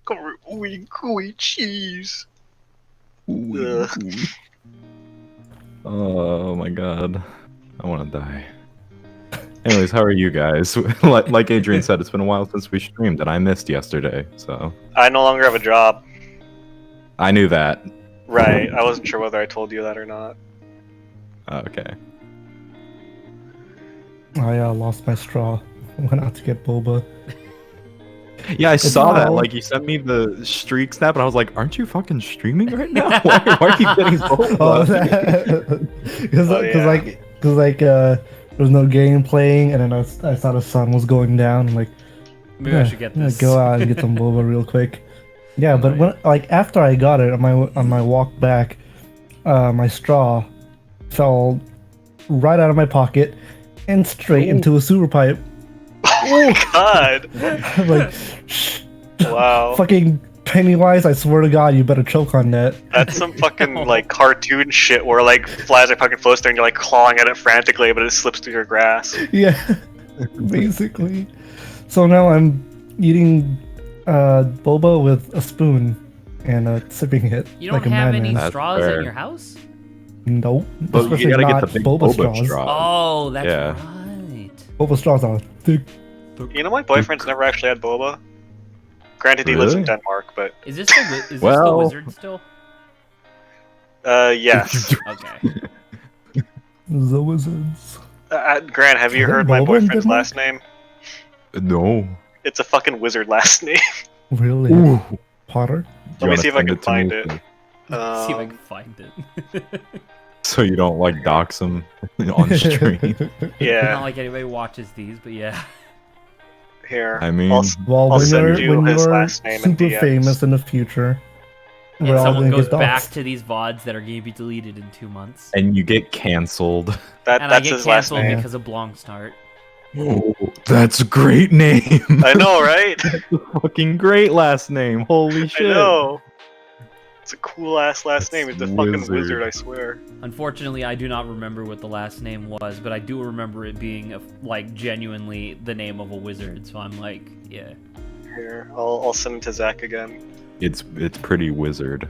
Gooey cheese. Ugh. Oh my god. I want to die. Anyways, how are you guys? Like Adrian said, it's been a while since we streamed, and I missed yesterday, so I no longer have a job. I knew that. Right. I wasn't sure whether I told you that or not. Okay. I lost my straw. Went out to get boba. Yeah, I saw that. all- Like, you sent me the streak snap, and I was like, "Aren't you fucking streaming right now? Why are you getting Oh, boba?" because Oh, yeah. there was no game playing, and then I saw the sun was going down. I'm like, Maybe I should get I'm gonna this. go out and get some boba real quick. Yeah, but Right. when after I got it on my walk back, my straw fell right out of my pocket and straight into a sewer pipe. Oh God! I'm like, Wow. fucking Pennywise! I swear to God, you better choke on that. That's some fucking like cartoon shit where like flies are fucking floating and you're like clawing at it frantically, but it slips through your grass. Yeah, basically. So now I'm eating boba with a spoon and sipping it You don't like a have madman. any That's straws fair. in your house? Nope. But you Especially gotta get not the big boba boba straws. straw. Oh, that's Yeah. right. Boba straws are thick. You know, my boyfriend's never actually had boba. Granted, he lives in Really? Denmark, but Is this the Well- wizard still? yes. Okay. The wizards. Grant, have you Is it heard my boba in boyfriend's Denmark? last name? No. It's a fucking wizard last name. Really? Ooh. Potter? Let me see if I can Send find to it. me, See if I Um, can find it. so you don't like dox him on stream. Not yeah, like anybody watches these, but yeah. here. I mean, Well, I'll when send you you're his last name in super DMs. famous in the future, And we're all someone gonna goes get back doxxed. to these VODs that are going to be deleted in 2 months. and you get canceled. And I That's get his last canceled name. because of Blongstart. Oh, that's a great name. I know, right? Fucking great last name. Holy I shit. know. It's a cool ass last That's name. It's a fucking wizard. wizard, I swear. Unfortunately, I do not remember what the last name was, but I do remember it being like genuinely the name of a wizard. So I'm like, yeah. Here, I'll send it to Zach again. It's pretty wizard.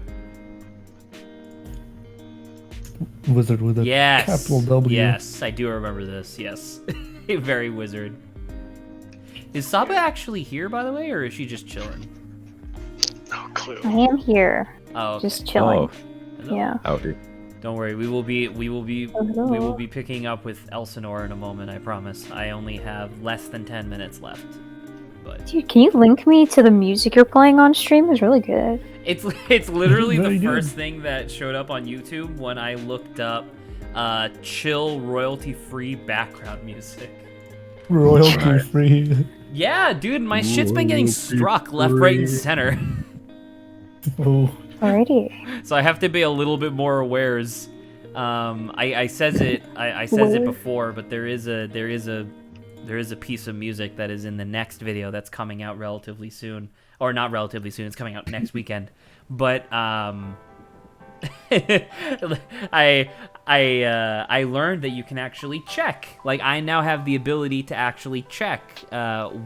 Wizard with a Yes. capital W. Yes, I do remember this. Yes. Very wizard. Is Saba actually here, by the way, or is she just chilling? No clue. I am here, Oh, okay. just chilling. Oh, Hello. Yeah. howdy. Don't worry, we will be Hello. picking up with Elsinore in a moment. I promise. I only have less than 10 minutes left, but Dude, can you link me to the music you're playing on stream? It's really good. it's literally Very the good. first thing that showed up on YouTube when I looked up chill royalty-free background music. Royalty Right. free. Yeah, dude, my shit's been getting struck left, right, and center. Oh, Alrighty. So I have to be a little bit more awares. I says it before, but there is a piece of music that is in the next video that's coming out relatively soon, or not relatively soon. It's coming out next weekend. But I learned that you can actually check. Like, I now have the ability to actually check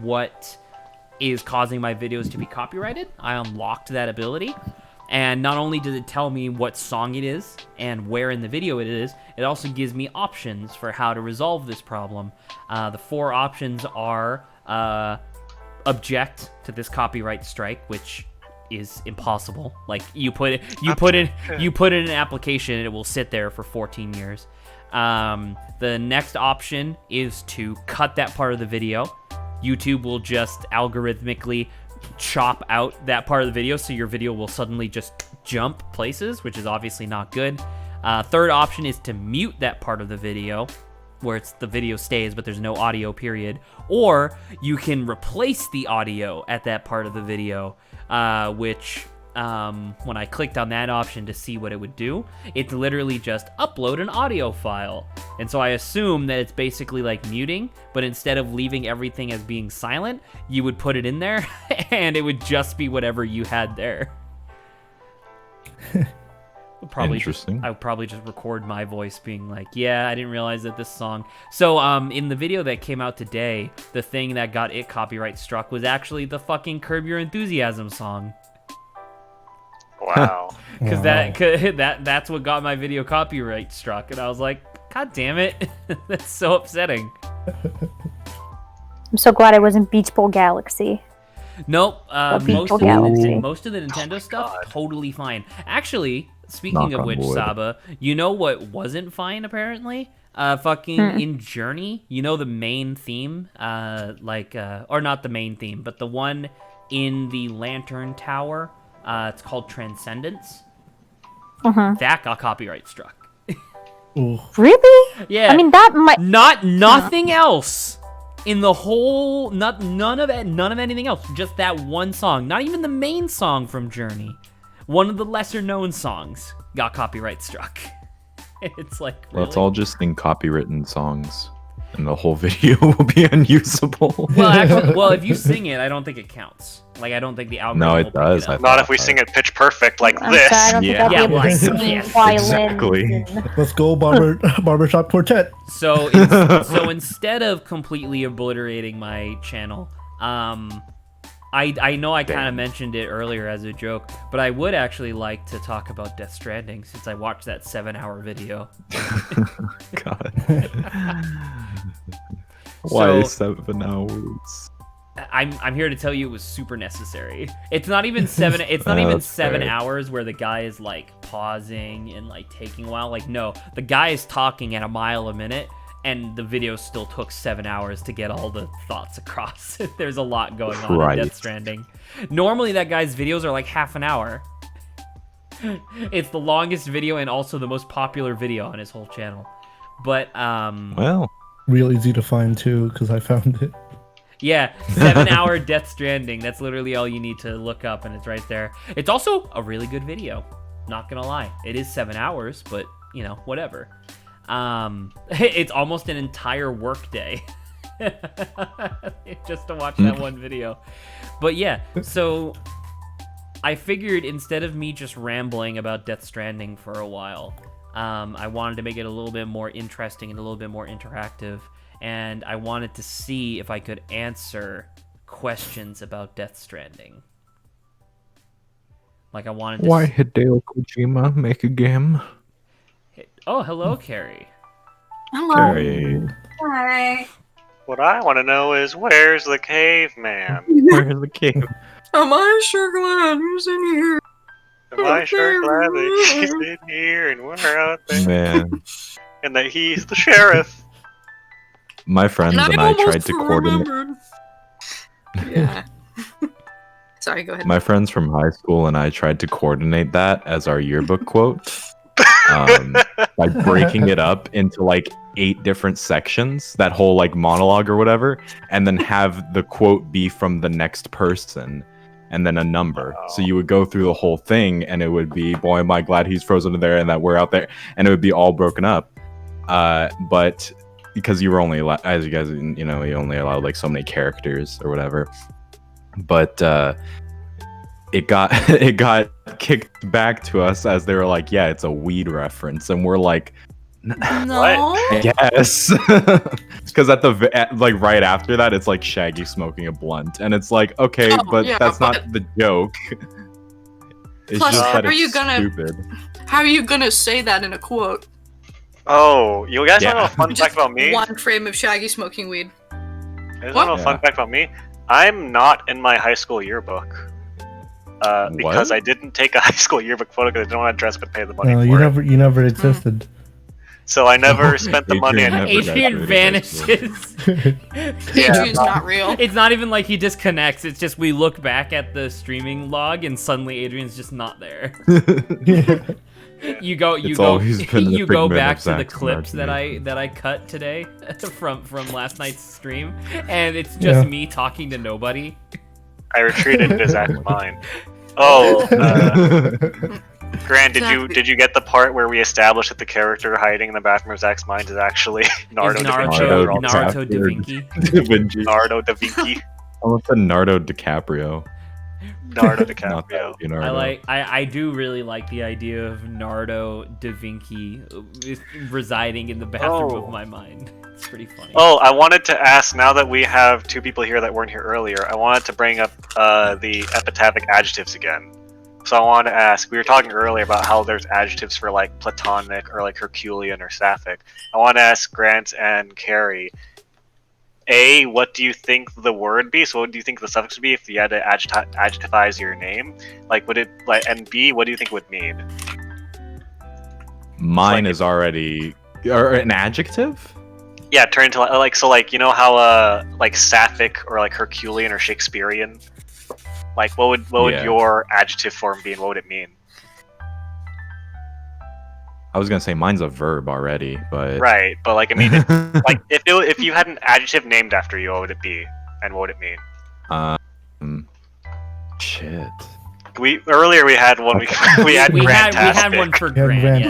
what is causing my videos to be copyrighted. I unlocked that ability. And not only does it tell me what song it is and where in the video it is, it also gives me options for how to resolve this problem. The 4 options are object to this copyright strike, which is impossible. Like, you put in an application and it will sit there for 14 years. The next option is to cut that part of the video. YouTube will just algorithmically chop out that part of the video, so your video will suddenly just jump places, which is obviously not good. Third option is to mute that part of the video, where the video stays but there's no audio, period. Or you can replace the audio at that part of the video, which when I clicked on that option to see what it would do, it's literally just upload an audio file. And so I assume that it's basically like muting, but instead of leaving everything as being silent, you would put it in there and it would just be whatever you had there. Interesting. I would probably just record my voice being like, yeah, I didn't realize that this song. So in the video that came out today, the thing that got it copyright struck was actually the fucking Curb Your Enthusiasm song. Wow. Because wow. that's what got my video copyright struck, and I was like, God damn it, that's so upsetting. I'm so glad I wasn't Beach Bowl Galaxy. Nope, Beach Bowl Galaxy. most of the Nintendo stuff totally fine. Actually, speaking Knock of on which, wood. Saba, you know what wasn't fine apparently? In Journey, you know the main theme, or not the main theme, but the one in the Lantern Tower. It's called Transcendence. That got copyright struck. Ooh. Really? Yeah. I mean, that might. Nothing else in the whole. None of anything else. Just that one song. Not even the main song from Journey. One of the lesser known songs got copyright struck. It's like, really? Well, it's all just in copywritten songs, and the whole video will be unusable. Well, actually, if you sing it, I don't think it counts. Like, I don't think the algorithm No, will it pick does. It up. Not if we sing it pitch perfect like I'm this. sorry, I don't think I'll be Yeah. able to Yeah, sing yes, violins exactly. and- Let's go, barbershop quartet. So instead of completely obliterating my channel, I know I kind of mentioned it earlier as a joke, but I would actually like to talk about Death Stranding since I watched that 7-hour video. God. Why 7 hours? I'm here to tell you it was super necessary. It's not even 7. It's not even That's 7 fair. hours where the guy is like pausing and like taking a while. Like, no, the guy is talking at a mile a minute, and the video still took 7 hours to get all the thoughts across. There's a lot going on in Right. Death Stranding. Normally, that guy's videos are like half an hour. It's the longest video and also the most popular video on his whole channel. But Well, Real easy to find too, because I found it. yeah, 7-hour Death Stranding. That's literally all you need to look up, and it's right there. It's also a really good video. Not gonna lie, it is 7 hours, but you know, whatever. It's almost an entire work day just to watch that one video. But yeah, so I figured instead of me just rambling about Death Stranding for a while, I wanted to make it a little bit more interesting and a little bit more interactive. And I wanted to see if I could answer questions about Death Stranding. Like, I wanted to... why Hideo Kojima make a game? Oh, hello, Keri. Hello. Keri, Hi. What I want to know is where's the caveman? where's the cave? Am I sure glad who's in here? Am I sure glad that he's in here and we're out there Man, and that he's the sheriff? my friends and I tried to coordinate. remembered. Yeah. Sorry, go ahead. My friends from high school and I tried to coordinate that as our yearbook quote by breaking it up into like 8 different sections, that whole like monologue or whatever, and then have the quote be from the next person and then a number. So you would go through the whole thing and it would be, boy, am I glad he's frozen in there and that we're out there, and it would be all broken up. But because you were only allowed, as you guys, you know, you only allowed like so many characters or whatever. But it got kicked back to us as they were like, yeah, it's a weed reference, and we're like, No. yes, because like right after that, it's like Shaggy smoking a blunt, and it's like, okay, Oh, but yeah, that's but- not the joke. It's Plus, just that how are it's you gonna- stupid. How are you gonna say that in a quote? Oh, you guys want to know a Yeah. fun fact about me? One frame of Shaggy smoking weed. You guys want to know a fun Yeah. fact about me? I'm not in my high school yearbook. Because What? I didn't take a high school yearbook photo because I didn't want to dress up and pay the money No, for it. you never existed. So I never spent the money Adrian on never Adrian graduated high school. vanishes. Adrian's not real. It's not even like he disconnects. It's just we look back at the streaming log and suddenly Adrian's just not there. You go It's always been the you go figment back of to the Zach's clips that imagination. I cut today from last night's stream, and it's just Yeah. me talking to nobody. I retreated into Zach's mind. Oh, Grant, did you get the part where we established that the character hiding in the bathroom of Zach's mind is actually Nardo Is da Vinci? Naruto Naruto Da DiCaprio. Vinci. Da Vinci. Nardo da Vinci. Almost a Nardo DiCaprio. Nardo Not that DiCaprio. would be Nardo. I do really like the idea of Nardo Da Vinci residing in the bathroom Oh. of my mind. It's pretty funny. Oh, I wanted to ask, now that we have 2 people here that weren't here earlier, I wanted to bring up the epitaphic adjectives again. So I wanted to ask, we were talking earlier about how there's adjectives for like platonic or like Herculean or sapphic. I want to ask Grant and Keri, A, what do you think the word be? So what do you think the suffix would be if you had to adjectivize your name? Like, would it, like, and B, what do you think it would mean? Mine like- is already Or an adjective? Yeah, turn into like so like you know how like Sapphic or like Herculean or Shakespearean. Like what would Yeah. your adjective form be and what would it mean? I was gonna say mine's a verb already, but Right, but like I mean, like if you had an adjective named after you, what would it be and what would it mean? Shit. Earlier we had one. We had we had Grantastic. one for Yeah, Grant.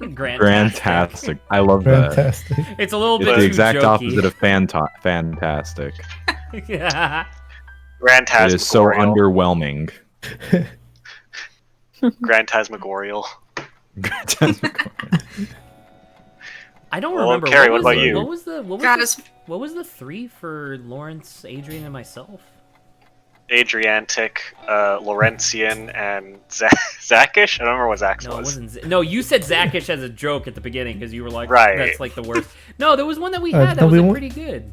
Yeah, Grant. Fantastic. I love that. Fantastic. It's a little It's bit the too exact jokey. opposite of fantastic. Yeah. Grantasmagorial. It is so underwhelming. Grantasmagorial. I don't Well, remember. Keri, what what was about you? What was the 3 for Lawrence, Adrian, and myself? Adriantic, Laurentian, and Zackish? I don't remember what Zach's No, it was. wasn't. No, you said Zackish as a joke at the beginning because you were like, Right. "That's like the worst." No, there was one that we Uh, had that no, was we like, won't- pretty good.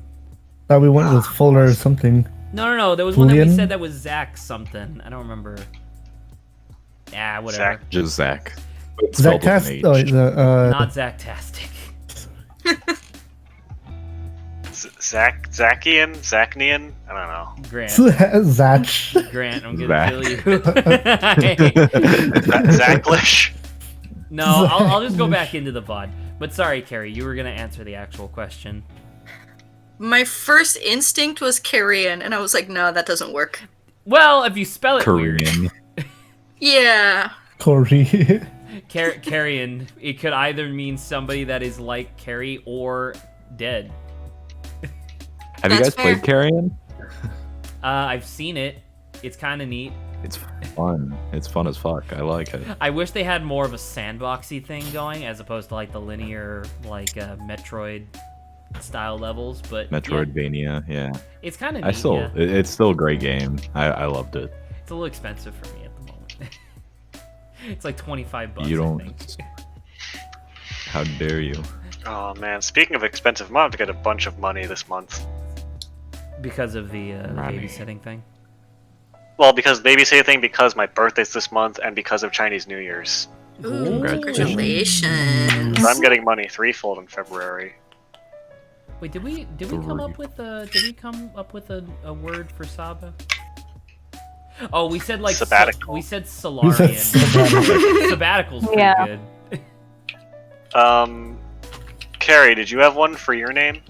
Thought we went with Fuller or something. No. There was one that we Julian? said that was Zach something. I don't remember. Ah, whatever. Zach. Just Zach. But spelled with an H. Not Zach-tastic. Zackian? Zacnian? I don't know. Grant. Zach. Grant, I'm gonna Zach. kill you. Zacklish? No, I'll just go back into the VOD. But sorry, Keri, you were gonna answer the actual question. My first instinct was Carrion, and I was like, no, that doesn't work. Well, if you spell it weird, Korean. Yeah. Corey. Carrion, it could either mean somebody that is like Keri or dead. Have you That's guys played fair. Carrion? I've seen it. It's kind of neat. It's fun. It's fun as fuck. I like it. I wish they had more of a sandboxy thing going as opposed to like the linear, like Metroid style levels. But yeah, Metroidvania, yeah. it's kind of neat. I still, Yeah. it's still a great game. I loved it. It's a little expensive for me at the moment. It's like $25. You I don't. think. How dare you? Oh man, speaking of expensive, I'm gonna have to get a bunch of money this month. Because of the Money. babysitting thing. Well, because babysitting thing, because my birthday's this month, and because of Chinese New Year's. Ooh, Congratulations. congratulations. I'm getting money threefold in February. Wait, did we come up with a word for Saba? Oh, we said like Sabbatical. we said You Solarian. said sabbatical. Sabbatical's pretty Yeah. good. Keri, did you have one for your name?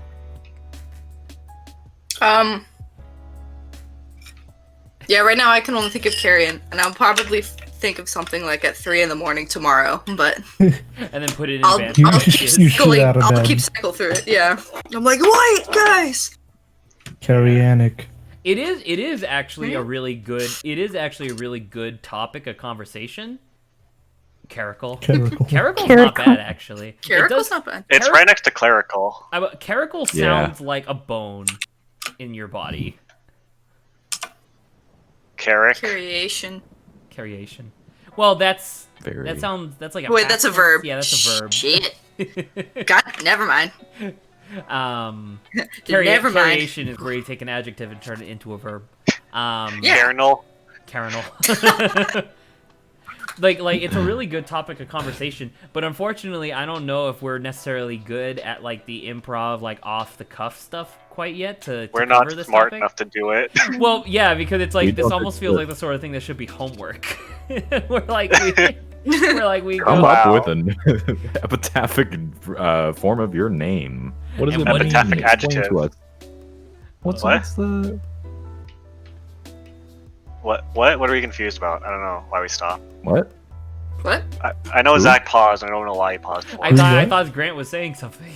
Yeah, right now I can only think of Carrion, and I'll probably think of something like at 3 in the morning tomorrow, but And then put it in I'll- advance. You- messages. you shoot going, out of I'll bed. keep cycle through it, yeah. I'm like, wait, guys! Carrianic. It is actually a really good. It is actually a really good topic of conversation. Caracal. Caracal. Caracal's not Caracal. bad actually. It Caracal's does- not bad. It's Cari- right next to clerical. Caracal Yeah. sounds like a bone in your body. Carrick. Cariation. Cariation. Well, that's Very. that's like a Wait, past that's a tense. verb. Yeah, that's a verb. Shit. God, never mind. Never mind. Cariation is where you take an adjective and turn it into a verb. Yeah. Carnal. Carinal. like it's a really good topic of conversation, but unfortunately I don't know if we're necessarily good at like the improv, like off the cuff stuff quite yet to We're cover not this smart topic. enough to do it. Well, yeah, because it's We like this don't almost do feels it. like the sort of thing that should be homework. we're like we Come go, up Wow. with an epitaphic form of your name. What does And it what- mean? Epitaphic Explain adjective. to us. What's What? the What are we confused about? I don't know why we stopped. what? What? I know Who? Zach paused. I don't know why he paused. For. I What? thought Grant was saying something.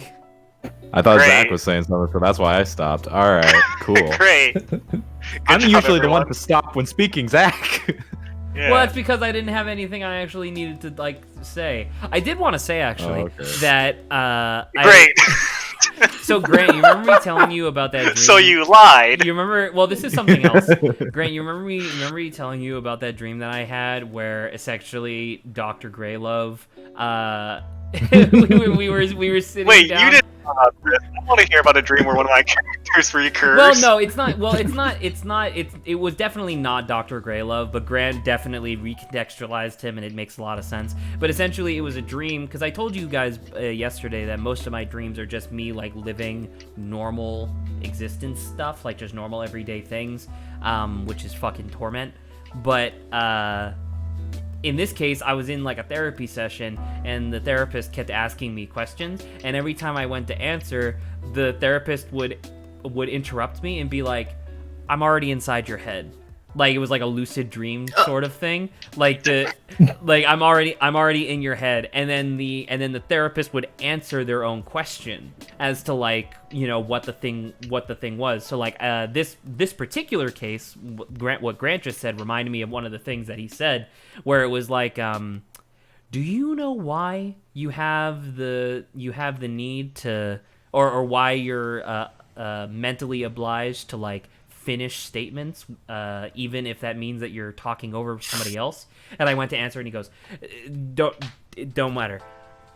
I thought Great. Zach was saying something, so that's why I stopped. All right, cool. Great. I'm job, usually the one everyone. to stop when speaking, Zach. Yeah. Well, that's because I didn't have anything I actually needed to like say. I did want to say actually Oh, okay. that Great. So Grant, you remember me telling you about that dream? So you lied. You remember? Well, this is something else. Grant, you remember me telling you about that dream that I had where it's actually Dr. Greylove. We were sitting Wait, down. you didn't. I want to hear about a dream where one of my characters recurs. Well, no, it's not. Well, it's not. It's not. It was definitely not Dr. Greylove, but Grant definitely recontextualized him, and it makes a lot of sense. But essentially, it was a dream because I told you guys yesterday that most of my dreams are just me like living normal existence stuff, like just normal everyday things, which is fucking torment. But in this case, I was in like a therapy session, and the therapist kept asking me questions, and every time I went to answer, the therapist would interrupt me and be like, "I'm already inside your head." Like it was like a lucid dream sort of thing. Like I'm already in your head, and then the therapist would answer their own question as to like, you know, what the thing was. So like this particular case, what Grant just said reminded me of one of the things that he said, where it was like, do you know why you have the need to, or why you're mentally obliged to like finish statements, even if that means that you're talking over somebody else? And I went to answer, and he goes, don't matter.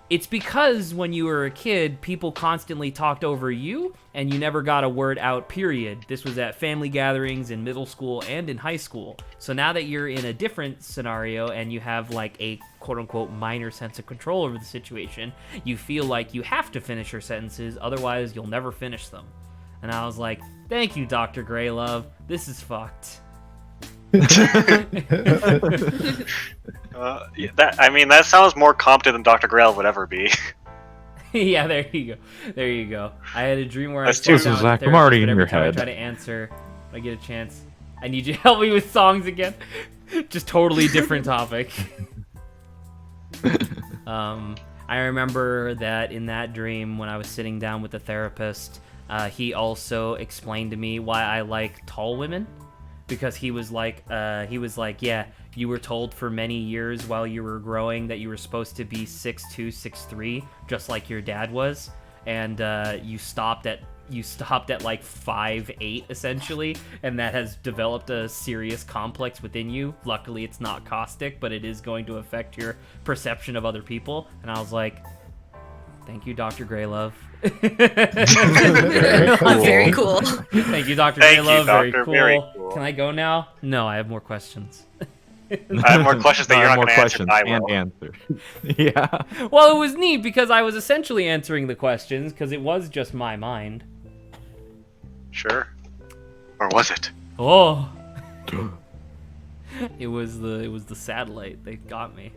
It's because when you were a kid, people constantly talked over you, and you never got a word out, period. This was at family gatherings in middle school and in high school. So now that you're in a different scenario, and you have like a quote-unquote minor sense of control over the situation, you feel like you have to finish your sentences, otherwise you'll never finish them. And I was like, thank you, Dr. Greylove. This is fucked. That sounds more competent than Dr. Grail would ever be. Yeah, there you go. I had a dream where That's I sat too- down Zach, with I'm already but in every your time head. I try to answer, I get a chance. I need you to help me with songs again. Just totally different topic. I remember that in that dream, when I was sitting down with the therapist, he also explained to me why I like tall women, because he was like, yeah, you were told for many years while you were growing that you were supposed to be 6'2", 6'3", just like your dad was, and you stopped at like 5'8", essentially, and that has developed a serious complex within you. Luckily, it's not caustic, but it is going to affect your perception of other people. And I was like, thank you, Dr. Greylove. Very cool. Thank you, Dr. Thank you, Greylove. Very Doctor. cool. Very cool. Can I go now? No, I have more questions. I have more questions that I you're have not more going to answer. questions I and will. answer. Yeah. Well, it was neat because I was essentially answering the questions because it was just my mind. Sure. Or was it? Oh. It was the satellite that got me.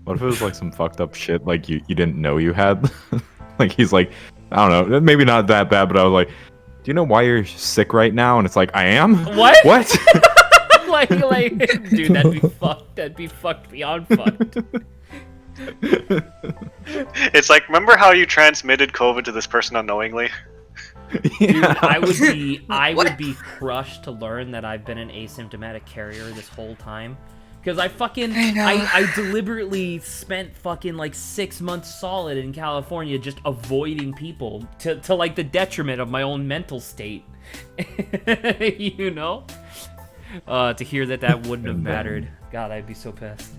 What if it was like some fucked up shit like you didn't know you had? Like he's like, I don't know, maybe not that bad, but I was like, do you know why you're sick right now? And it's like, I am? What? What? like, dude, that'd be fucked. That'd be fucked beyond fucked. It's like, remember how you transmitted COVID to this person unknowingly? Dude, I What? would be crushed to learn that I've been an asymptomatic carrier this whole time. Because I deliberately spent fucking like 6 months solid in California just avoiding people to like the detriment of my own mental state. You know? To hear that wouldn't have mattered. God, I'd be so pissed.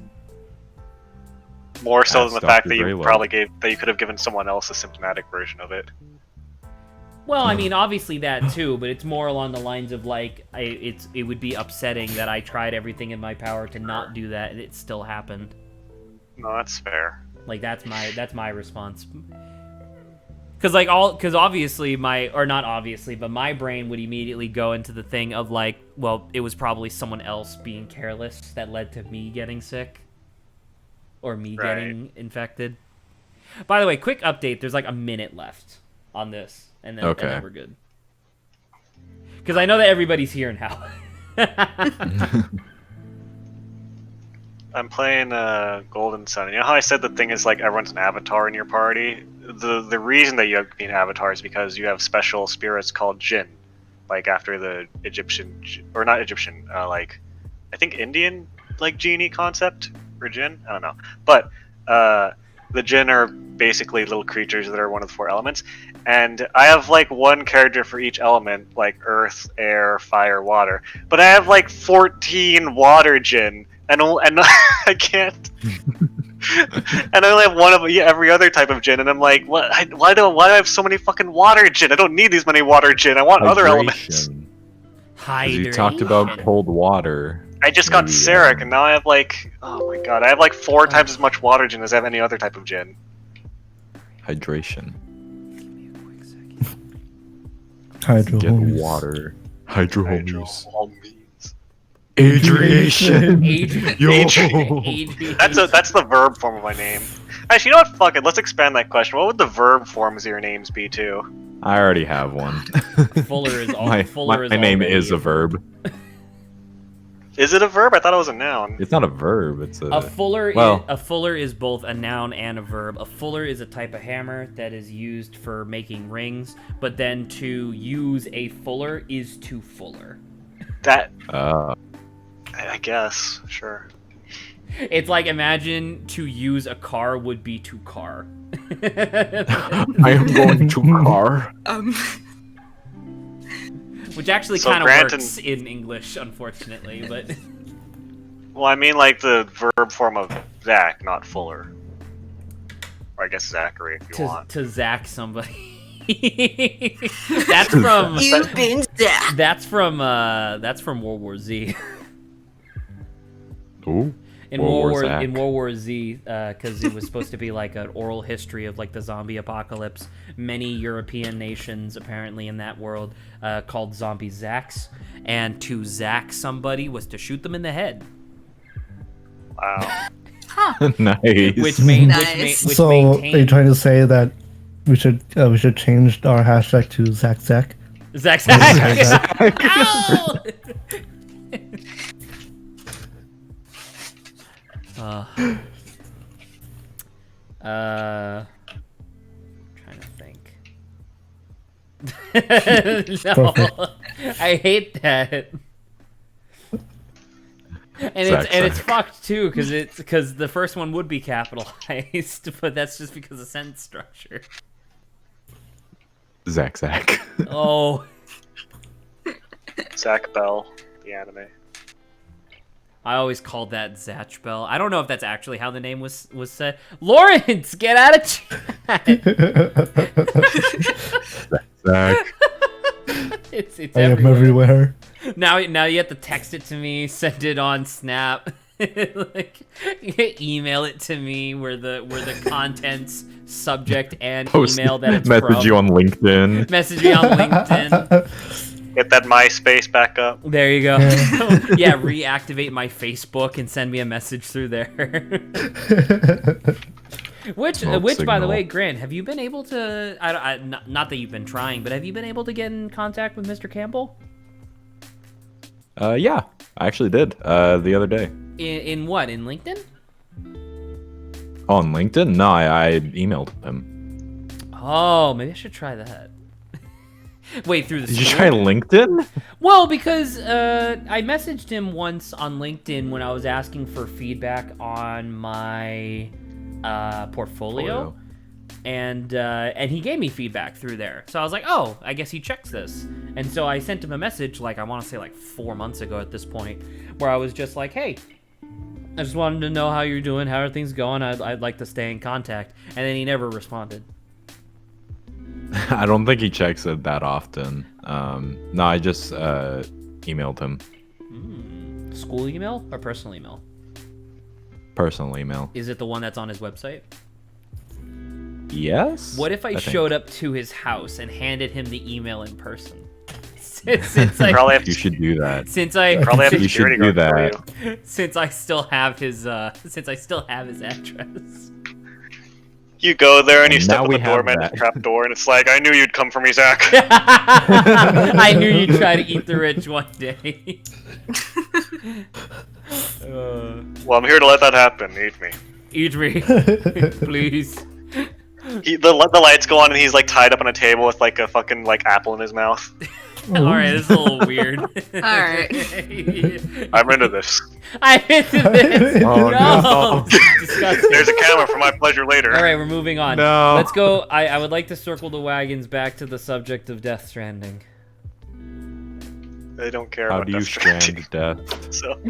More so Ask than the fact Dr. that you Greylove. you could have given someone else a symptomatic version of it. Well, I mean, obviously that too, but it's more along the lines of like, it would be upsetting that I tried everything in my power to not do that, and it still happened. No, that's fair. Like that's my response. Because obviously my brain would immediately go into the thing of like, well, it was probably someone else being careless that led to me getting sick, or me getting infected. By the way, quick update: there's like a minute left on this. And then we're good. Because I know that everybody's here now. I'm playing Golden Sun. You know how I said the thing is like everyone's an avatar in your party? The reason that you have to be an avatar is because you have special spirits called Jinn. Like after the Egyptian, or not Egyptian, like I think Indian like genie concept or Jinn? I don't know. But the Jinn are basically little creatures that are one of the 4 elements. And I have like one character for each element, like earth, air, fire, water. But I have like 14 water Jinn, and I can't. And I only have one of every other type of gin, and I'm like, what? Why do I have so many fucking water gin? I don't need these many water gin. I want other elements. Hydration. 'Cause Hydration. you talked about cold water. I just got Maybe, Sarek, and now I have like, oh my god, I have like 4 times as much water gin as I have any other type of gin. Hydration. Hydro Get homies. water. Hydro homies. Homies. Adriation. Adrian. That's the verb form of my name. Actually, you know what? Fuck it. Let's expand that question. What would the verb forms of your names be too? I already have one. Fuller is all. my Fuller is my name already is a verb. Is it a verb? I thought it was a noun. It's not a verb. It's A fuller, well- a fuller is both a noun and a verb. A fuller is a type of hammer that is used for making rings, but then to use a fuller is to fuller. That Uh, I guess. Sure. It's like imagine to use a car would be to car. I am going to car. Which actually So kind of Grant works in English, unfortunately, but Well, I mean like the verb form of Zach, not Fuller. Or I guess Zachary if you want. to Zach somebody. That's from You've been Zach. that's from World War Z. Ooh. In World War Zach. in World War Z, because it was supposed to be like an oral history of like the zombie apocalypse. Many European nations, apparently in that world, called zombies Zachs, and to Zach somebody was to shoot them in the head, Wow. Nice. which Nice. which So are you maintained trying to say that we should change our hashtag to Zach Zach? Zach. Zach. Ow! Trying to think. No, I hate that. And Zach, it's Zach. fucked too because the first one would be capitalized, but that's just because of sentence structure. Zach. Oh, Zach Bell, the anime. I always called that Zatch Bell. I don't know if that's actually how the name was said. Lawrence, get out of chat. Zach. It's I am everywhere. everywhere. Now you have to text it to me, send it on Snap, like email it to me where the contents, subject, and email that it's Message from. you on LinkedIn. Message me on LinkedIn. Get that MySpace back up. There you go. Yeah, reactivate my Facebook and send me a message through there. Which, Smoke by the signal. way, Grant, have you been able to? Not that you've been trying, but have you been able to get in contact with Mr. Campbell? Yeah, I actually did the other day. In what? In LinkedIn? On LinkedIn? No, I emailed him. Oh, maybe I should try that. Wait, through the Did you school? try LinkedIn? Well, because I messaged him once on LinkedIn when I was asking for feedback on my portfolio, and he gave me feedback through there. So I was like, oh, I guess he checks this. And so I sent him a message, like I want to say like 4 months ago at this point, where I was just like, hey, I just wanted to know how you're doing, how are things going. I'd like to stay in contact. And then he never responded. I don't think he checks it that often. No, I just emailed him. School email or personal email? Personal email. Is it the one that's on his website? Yes? What if I think. showed up to his house and handed him the email in person? Since I Probably have You should do that. since I Probably have You should security do guard for that. you. since I still have his address. You go there and you And step now on we the door, have man, that. trap door, and it's like, I knew you'd come for me, Zach. I knew you'd try to eat the rich one day. Well, I'm here to let that happen. Eat me. Eat me, please. The lights go on and he's like tied up on a table with like a fucking like apple in his mouth. All right, this is a little weird. All right. I'm into this. I'm into this. Oh, no, no. disgusting. There's a camera for my pleasure later. All right, we're moving on. No. Let's go. I would like to circle the wagons back to the subject of Death Stranding. They don't care How about do you Death Stranding, strand death? So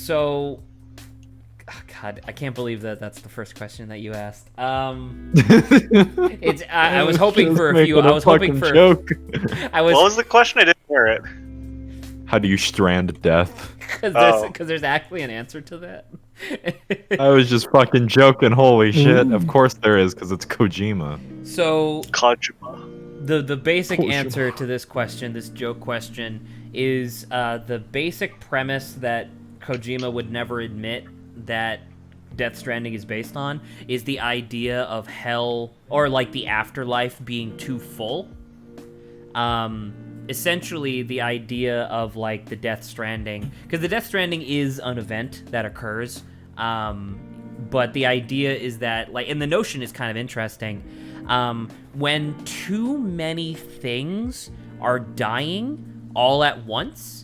So, oh God, I can't believe that that's the first question that you asked. It's I was hoping for a few. I was hoping for. Joke. I was. What was the question? I didn't hear it. How do you strand death? Because there's actually an answer to that. I was just fucking joking. Holy shit! Of course there is, because it's Kojima. So Kojima. the basic Kojima. answer to this question, this joke question, is the basic premise that Kojima would never admit that Death Stranding is based on is the idea of hell or like the afterlife being too full. Essentially the idea of like the Death Stranding, because the Death Stranding is an event that occurs, but the idea is that like, and the notion is kind of interesting, when too many things are dying all at once,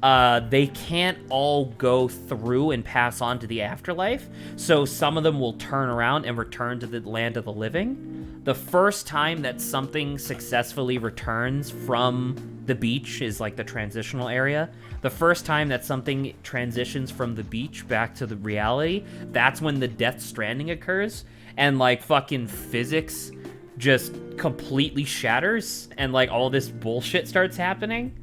they can't all go through and pass on to the afterlife, so some of them will turn around and return to the land of the living. The first time that something successfully returns from the beach is like the transitional area. The first time that something transitions from the beach back to the reality, that's when the Death Stranding occurs, and like fucking physics just completely shatters and like all this bullshit starts happening.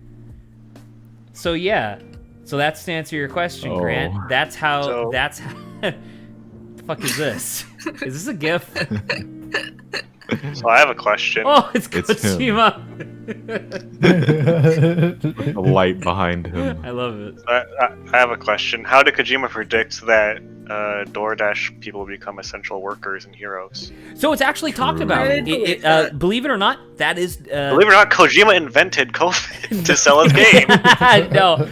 So yeah, so that's to answer your question, Grant. That's how. The fuck is this? Is this a GIF? So I have a question. Oh, it's It's Kojima. The light behind him. I love it. I have a question. How did Kojima predict that DoorDash people will become essential workers and heroes? So it's actually talked about. I believe that. Believe it or not, that is. Believe it or not, Kojima invented COVID to sell his game. no.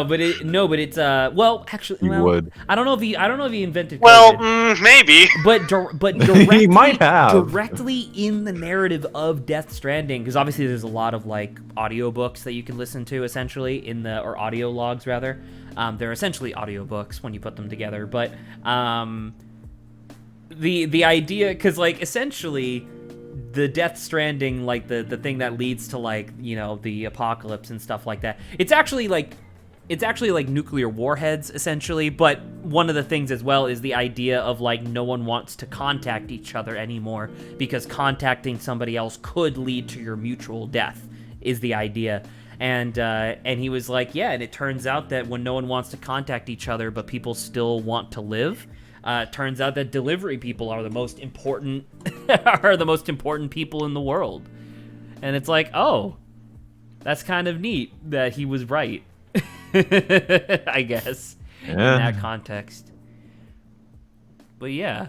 But it's well, actually, He would. I don't know if he invented. Well, COVID. maybe. But directly, He might have. directly in the narrative of Death Stranding, because obviously there's a lot of like audiobooks that you can listen to essentially or audio logs rather. They're essentially audiobooks when you put them together, but the idea, because like essentially the Death Stranding, like the thing that leads to like, you know, the apocalypse and stuff like that, it's actually like nuclear warheads essentially, but one of the things as well is the idea of like no one wants to contact each other anymore because contacting somebody else could lead to your mutual death is the idea. And he was like, yeah, and it turns out that when no one wants to contact each other but people still want to live, it turns out that delivery people are the most important people in the world. And it's like, oh, that's kind of neat that he was right. I guess in that context. But yeah.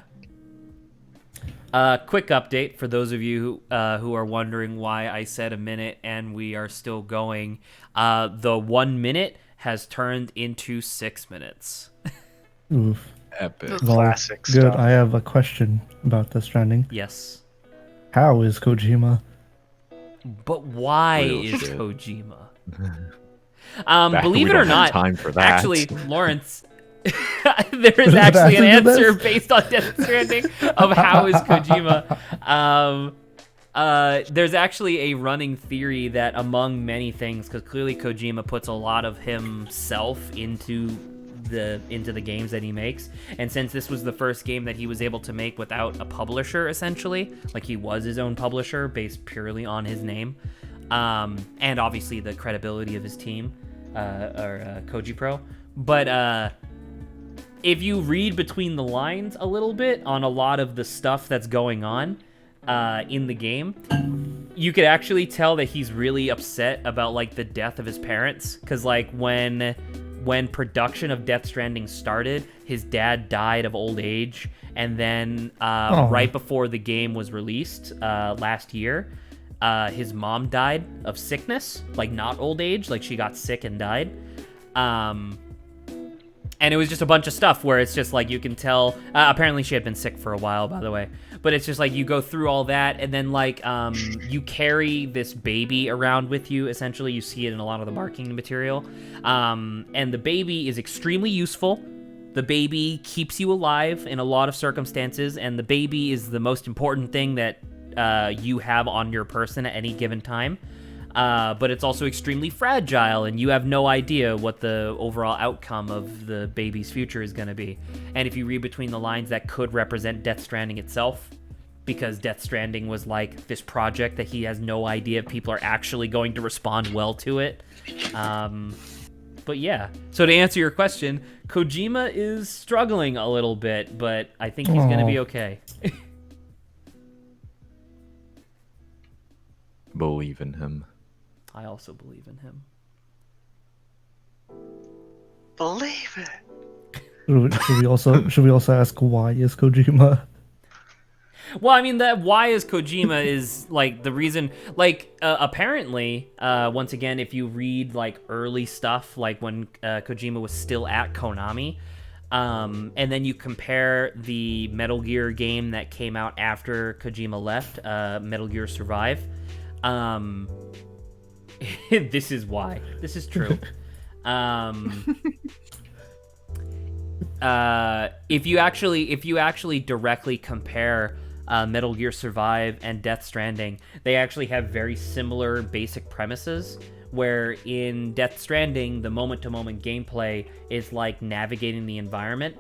Quick update for those of you who are wondering why I said a minute and we are still going. The 1 minute has turned into 6 minutes. Oof. Epic. Well, Classic good. stuff. I have a question about Death Stranding. Yes. How is Kojima? But why Real is shit. Kojima? Back, Believe we it or don't have not, time for that. actually, Lawrence, there is actually an After this? answer based on Death Stranding of how is Kojima. There's actually a running theory that among many things, because clearly Kojima puts a lot of himself into the games that he makes, and since this was the first game that he was able to make without a publisher, essentially, like he was his own publisher based purely on his name, and obviously the credibility of his team, or Koji Pro. But if you read between the lines a little bit on a lot of the stuff that's going on in the game, you could actually tell that he's really upset about like the death of his parents, because like when production of Death Stranding started, his dad died of old age, and then right before the game was released last year, his mom died of sickness, like not old age, like she got sick and died. And it was just a bunch of stuff where it's just like you can tell, apparently she had been sick for a while, by the way, but it's just like you go through all that, and then like you carry this baby around with you, essentially. You see it in a lot of the marketing material, and the baby is extremely useful. The baby keeps you alive in a lot of circumstances, and the baby is the most important thing that you have on your person at any given time. but it's also extremely fragile, and you have no idea what the overall outcome of the baby's future is going to be. And if you read between the lines, that could represent Death Stranding itself, because Death Stranding was like this project that he has no idea if people are actually going to respond well to it. But yeah, so to answer your question, Kojima is struggling a little bit, but I think he's going to be okay. Believe in him. I also believe in him. Believe it. Should we also ask why is Kojima? Well, I mean, that why is Kojima is like the reason, like apparently, once again, if you read like early stuff, like when Kojima was still at Konami, and then you compare the Metal Gear game that came out after Kojima left, Metal Gear Survive, this is why. This is true. If you actually directly compare Metal Gear Survive and Death Stranding, they actually have very similar basic premises, where in Death Stranding, the moment-to-moment gameplay is like navigating the environment.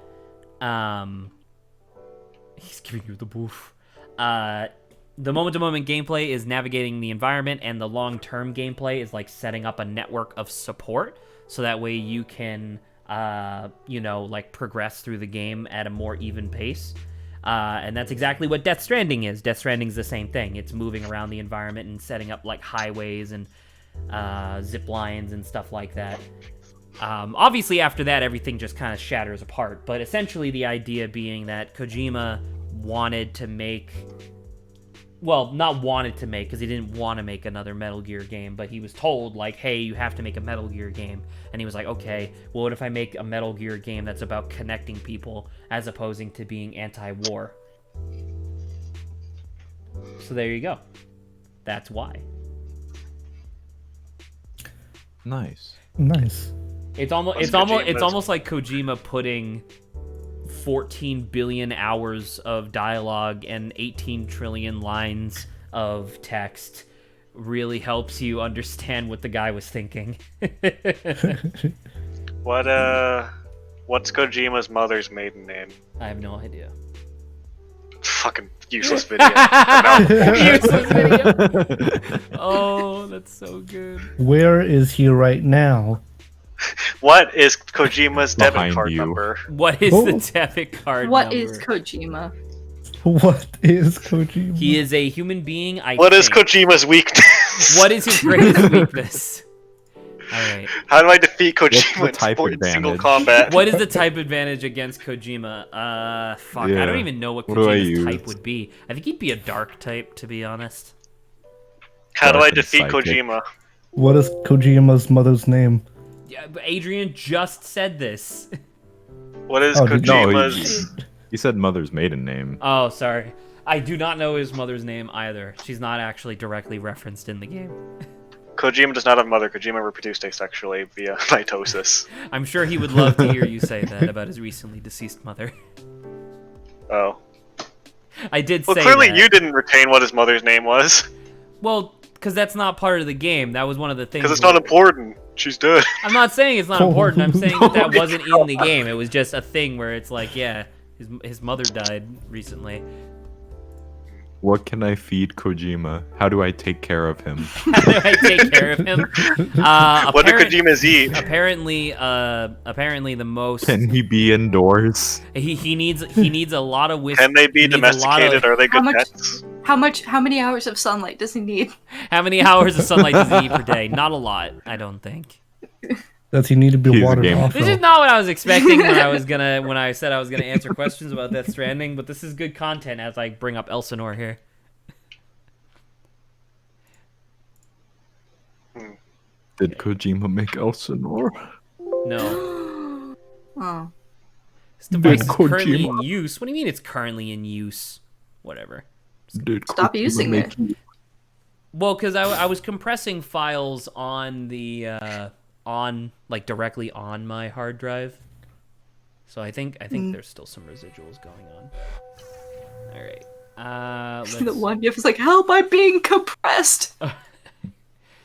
He's giving you the boof. The moment-to-moment gameplay is navigating the environment, and the long-term gameplay is like setting up a network of support, so that way you can, like progress through the game at a more even pace. And that's exactly what Death Stranding is. Death Stranding's the same thing. It's moving around the environment and setting up like highways and zip lines and stuff like that. Obviously, after that, everything just kind of shatters apart. But essentially, the idea being that Kojima wanted to make... Well, not wanted to make, because he didn't want to make another Metal Gear game, but he was told, like, hey, you have to make a Metal Gear game. And he was like, okay, well, what if I make a Metal Gear game that's about connecting people as opposing to being anti-war? So there you go. That's why. Nice. It's almost like Kojima putting 14 billion hours of dialogue and 18 trillion lines of text really helps you understand what the guy was thinking. What's Kojima's mother's maiden name? I have no idea. Fucking useless video. Useless video. Oh, that's so good. Where is he right now? What is Kojima's debit Behind card you. number? What is the debit card What number? is Kojima? What is Kojima? He is a human being, What is Kojima's weakness? What is his greatest weakness? Alright. How do I defeat What's the Kojima in type sport and single advantage? combat? What is the type advantage against Kojima? Fuck, I Yeah. don't even know what What do I Kojima's type use? would be. I think he'd be a dark type, to be honest. How do I Dark and defeat psychic. Kojima? What is Kojima's mother's name? Yeah, but Adrian just said this. What is Oh, did- No, Kojima's... he said mother's maiden name. Oh, sorry. I do not know his mother's name either. She's not actually directly referenced in the game. Kojima does not have a mother. Kojima reproduced asexually via mitosis. I'm sure he would love to hear you say that about his recently deceased mother. Oh. I did Well, say clearly that. you didn't retain what his mother's name was. Well, because that's not part of the game. That was one of the things. Because it's not where- important. She's dead. I'm not saying it's not important. I'm saying that wasn't in the game. It was just a thing where it's like, yeah, his mother died recently. What can I feed Kojima? How do I take care of him? How do I take care of him? What do Kojimas eat? Apparently, the most Can he be indoors? he needs a lot of whiskey. Can they be domesticated? Are they good How much- pets? How many hours of sunlight does he need? How many hours of sunlight does he need per day? Not a lot, I don't think. Does he need to be He's a watered gamer. off? This is not what I was expecting when I said I was gonna answer questions about Death Stranding, but this is good content as I bring up Elsinore here. Did Kojima make Elsinore? No. Oh. This device is Kojima. currently in use. What do you mean it's currently in use? Whatever. Did Stop Kojima using make it. Well, because I was compressing files on the directly on my hard drive, so I think there's still some residuals going on. All right. The one Jeff is like, help! I'm being compressed.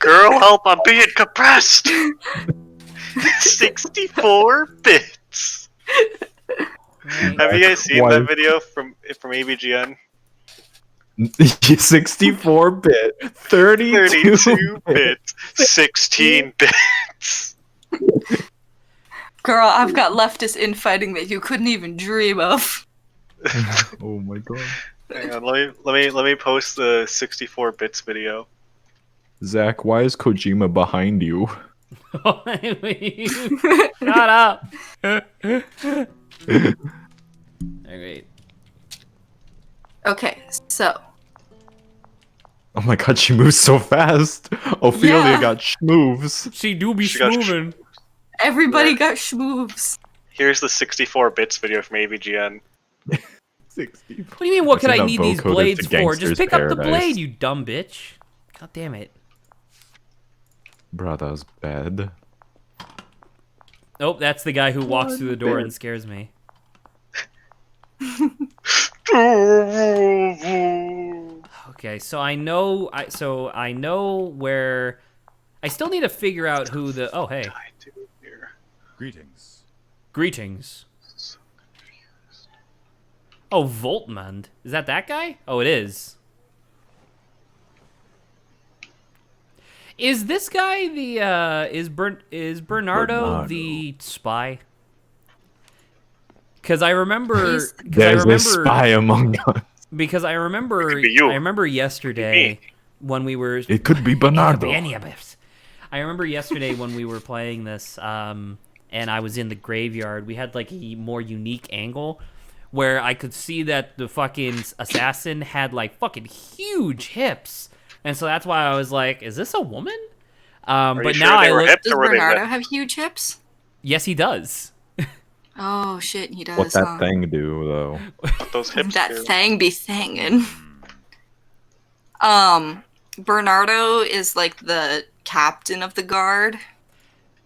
Girl, help! I'm being compressed. 64 bits. Have you guys seen that video from ABGN? 64-bit, 32 bits, 16 bits. Girl, I've got leftist infighting that you couldn't even dream of. Oh my god. Hang on, let me post the 64 bits video. Zach, why is Kojima behind you? Shut up. Alright. Okay, so Oh my god, she moves so fast. Ophelia Yeah. got schmoves. She do be She got moving. everybody Yeah. got schmoves. Here's the 64 bits video from ABGN. 60. What do you mean, what could I've I seen need a these vocoded blades to for? Just Gangster's pick up the Paradise. blade, you dumb bitch. God damn it. Bro, that was bad. Oh, that's the guy who walks through the door and scares me. Okay, so I know where. I still need to figure out who the. Oh, hey. Greetings. Greetings. Oh, Voltmund. Is that guy? Oh, it is. Is this guy the is Bernardo the spy? Because I remember There's a spy among us. because I remember It could be you. I remember yesterday when we were It could be It could Bernardo. be any of us. I remember yesterday when we were playing this, and I was in the graveyard. We had like a more unique angle where I could see that the fucking assassin had like fucking huge hips, and so that's why I was like, "Is this a woman?" Are But you now sure they I were look. hips Does or were they Bernardo lit? have huge hips? Yes, he does. Oh shit, he does. What's that huh? thing do, though? What those hips That do? thing be thangin'. Bernardo is like the captain of the guard.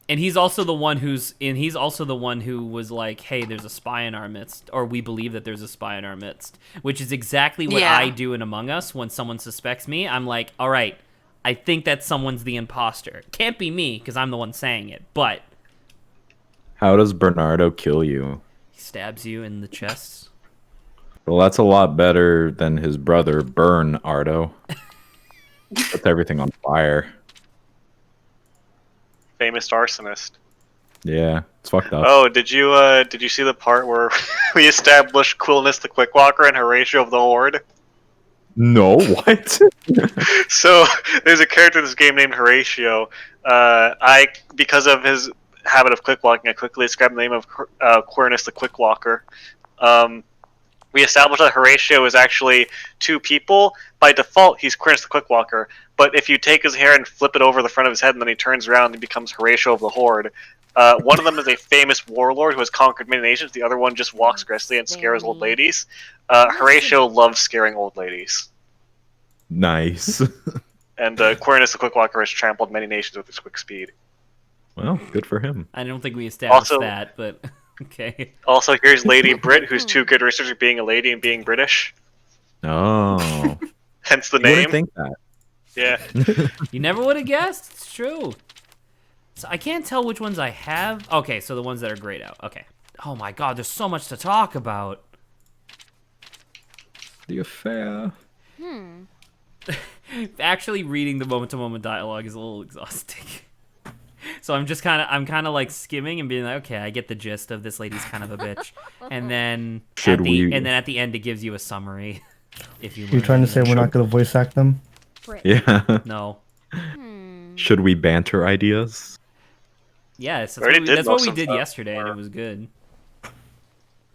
And he's also the one who was like, "Hey, there's a spy in our midst," or "We believe that there's a spy in our midst," which is exactly what Yeah. I do in Among Us when someone suspects me. I'm like, "All right, I think that someone's the imposter. Can't be me because I'm the one saying it." But How does Bernardo kill you? he stabs you in the chest. Well, that's a lot better than his brother, Bernardo. Puts everything on fire. Famous arsonist. Yeah, it's fucked up. Oh, did you see the part where we established Quillness the Quickwalker and Horatio of the Horde? No, what? So there's a character in this game named Horatio. Because of his habit of quickwalking, I quickly described the name of Quirnus the Quickwalker. We established that Horatio is actually two people. By default, he's Quirnus the Quickwalker. But if you take his hair and flip it over the front of his head and then he turns around, he becomes Horatio of the Horde. One of them is a famous warlord who has conquered many nations. The other one just walks aggressively and scares old ladies. Horatio loves scaring old ladies. Nice. And Quirnus the Quickwalker has trampled many nations with his quick speed. Well, good for him. I don't think we established Also- that, but okay. Also, here's Lady Brit, who's too good research at being a lady and being British. Oh. Hence the You wouldn't name. think that. Yeah. You never would have guessed. It's true. So I can't tell which ones I have. Okay, so the ones that are grayed out. Okay. Oh my god, there's so much to talk about. The affair. Actually, reading the moment-to-moment dialogue is a little exhausting. So I'm kind of like skimming and being like, okay, I get the gist of this lady's kind of a bitch, and then at the end it gives you a summary. If you You're trying to say we're not gonna voice act them? Yeah. no. Should we banter ideas? Yes, that's already what we, did that's what most we of did them. yesterday, and it was good.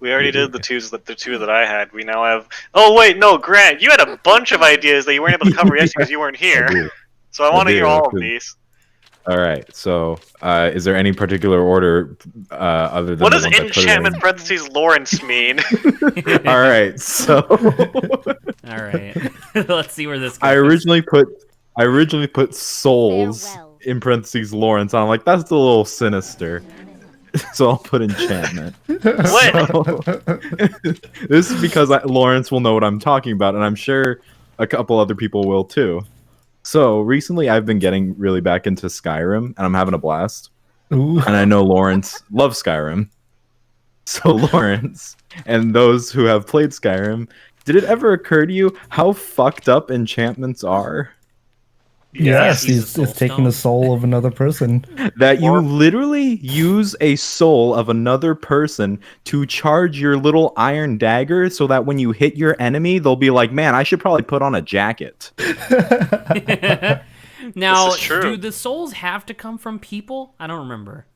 We already did the two that I had. We now have. Oh wait, no, Grant, you had a bunch of ideas that you weren't able to cover yesterday because you weren't I here. do. So I want to do, hear all of 'cause- these. All right. So, is there any particular order other than What the does ones I put enchantment parentheses Lawrence mean? in? All right. So, All right, let's see where this goes. I originally put souls Farewell. in parentheses Lawrence. I'm like, that's a little sinister. So I'll put enchantment. What? This is because Lawrence will know what I'm talking about, and I'm sure a couple other people will too. So recently, I've been getting really back into Skyrim, and I'm having a blast. Ooh. And I know Lawrence loves Skyrim. So Lawrence, and those who have played Skyrim, did it ever occur to you how fucked up enchantments are? Yes, he's a he's taking the soul of another person. That you Or- literally use a soul of another person to charge your little iron dagger so that when you hit your enemy, they'll be like, man, I should probably put on a jacket. Now, This is true. do the souls have to come from people? I don't remember.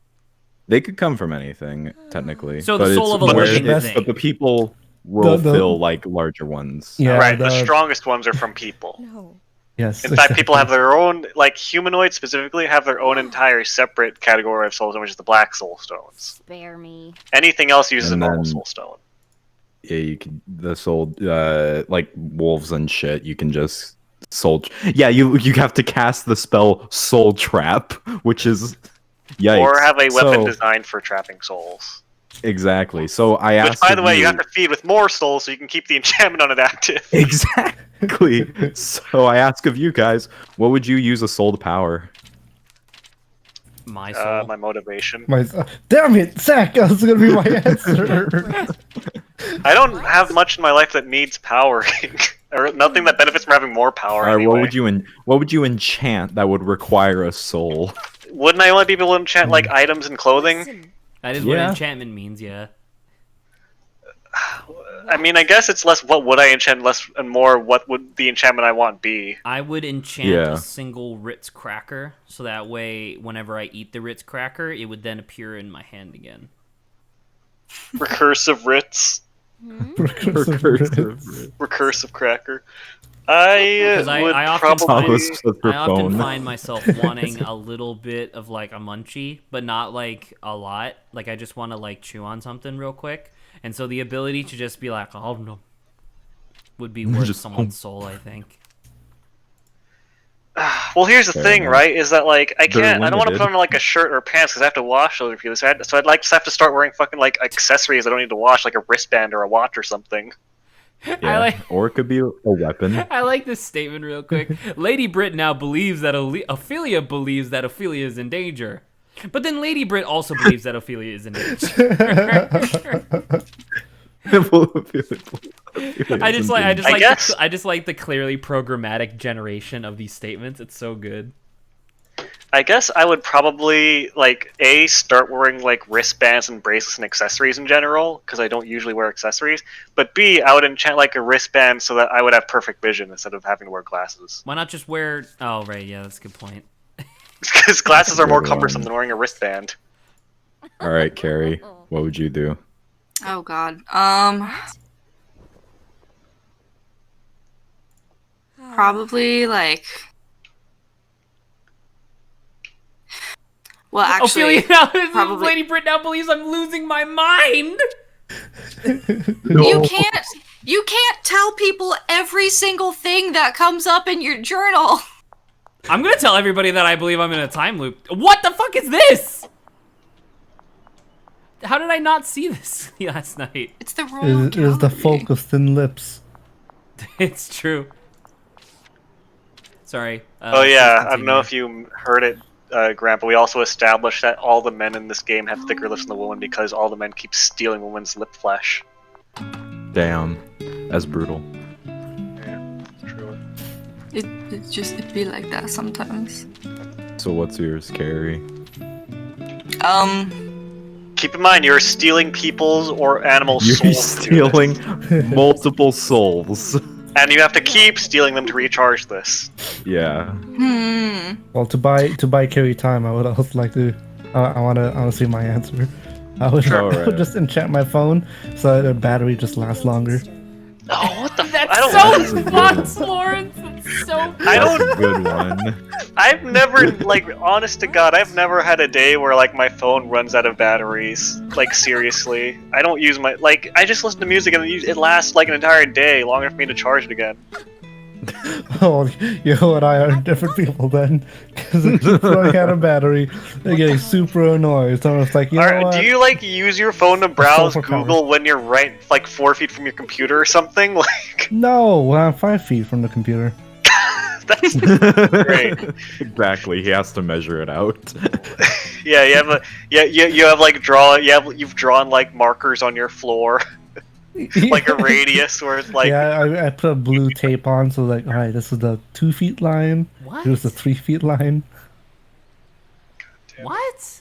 They could come from anything, technically. So the but soul it's of a where living the- thing. But the people will The- fill like larger ones. Yeah, right, the strongest ones are from people. No. Yes. In fact, people exactly. have their own, like humanoids specifically, have their own entire separate category of souls, which is the black soul stones. Spare me. Anything else uses And a normal then- soul stone. Yeah, you can the soul like wolves and shit. You can just soul. Yeah, you have to cast the spell Soul Trap, which is yikes. Or have a weapon So- designed for trapping souls. Exactly. So I asked. Which, by the of way, you have to feed with more souls so you can keep the enchantment on it active. Exactly. So I ask of you guys, what would you use a soul to power? My soul. My motivation. Damn it, Zach! That was gonna be my answer. I don't have much in my life that needs powering, or nothing that benefits from having more power. All right, anyway. what would you enchant that would require a soul? Wouldn't I only be able to enchant like items and clothing? Listen. That is what Yeah. enchantment means, yeah. I mean, I guess it's less what would I enchant, less and more what would the enchantment I want be. I would enchant Yeah. a single Ritz cracker, so that way, whenever I eat the Ritz cracker, it would then appear in my hand again. Recursive Ritz, Recursive. recursive cracker. I 'Cause I would often probably. Thomas with her I often phone. find myself wanting a little bit of like a munchie, but not like a lot. Like I just want to like chew on something real quick, and so the ability to just be like, oh no, would be worth Just- someone's soul, I think. Well, here's the Fair thing, enough. right? Is that like I They're can't. I don't want to limited. put on like a shirt or pants because I have to wash those repeatedly. So I'd like to have to start wearing fucking like accessories I don't need to wash, like a wristband or a watch or something. Yeah. like- Or it could be a weapon. I like this statement real quick. Lady Brit now believes that Ophelia believes that Ophelia is in danger. But then Lady Brit also believes that Ophelia is in danger. I just guess- like the clearly programmatic generation of these statements. It's so good. I guess I would probably like start wearing like wristbands and bracelets and accessories in general because I don't usually wear accessories. But B, I would enchant like a wristband so that I would have perfect vision instead of having to wear glasses. Why not just wear? Oh right, yeah, that's a good point. Because glasses are more Good cumbersome one. than wearing a wristband. All right, Keri, what would you do? Oh god. Probably like. Well, actually, Ophelia now, probably- Lady Brit now believes I'm losing my mind. you can't tell people every single thing that comes up in your journal. I'm gonna tell everybody that I believe I'm in a time loop. What the fuck is this? How did I not see this last night? It's the royal It is the gallery. folk of thin lips. It's true. Sorry. Oh please yeah, I don't know continue. if you heard it, Grant, but we also established that all the men in this game have thicker lips than the women because all the men keep stealing women's lip flesh. Damn, that's brutal. Yeah, true. It'd be like that sometimes. So what's yours, Keri? Keep in mind, you're stealing people's or animals' You're souls. to do this. stealing multiple souls. And you have to keep stealing them to recharge this. Yeah. Well, to buy Keri time, I would also like to. I wanna see my answer. I would, I Alright. would just enchant my phone so that the battery just lasts longer. Oh, what the That's I don't so know. fucked, Lawrence. That's so. I That's don't. a good one. I've never, like, honest to God, I've never had a day where, like, my phone runs out of batteries. Like, seriously. I don't use my, like, I just listen to music and it lasts, like, an entire day, long enough for me to charge it again. Oh, you and I are different people then, because it keeps running out of battery. They're getting super annoyed. So it's like, you know Alright, what? do you, like, use your phone to browse for power. Google when you're right, like, 4 feet from your computer or something? Like, No, well, I'm 5 feet from the computer. That's great. Exactly. He has to measure it out. Yeah, you have like you've drawn like markers on your floor, like a radius where it's like yeah, I put a blue tape on, so like, all right, this is the 2 feet line. What? Here's the 3 feet line. What?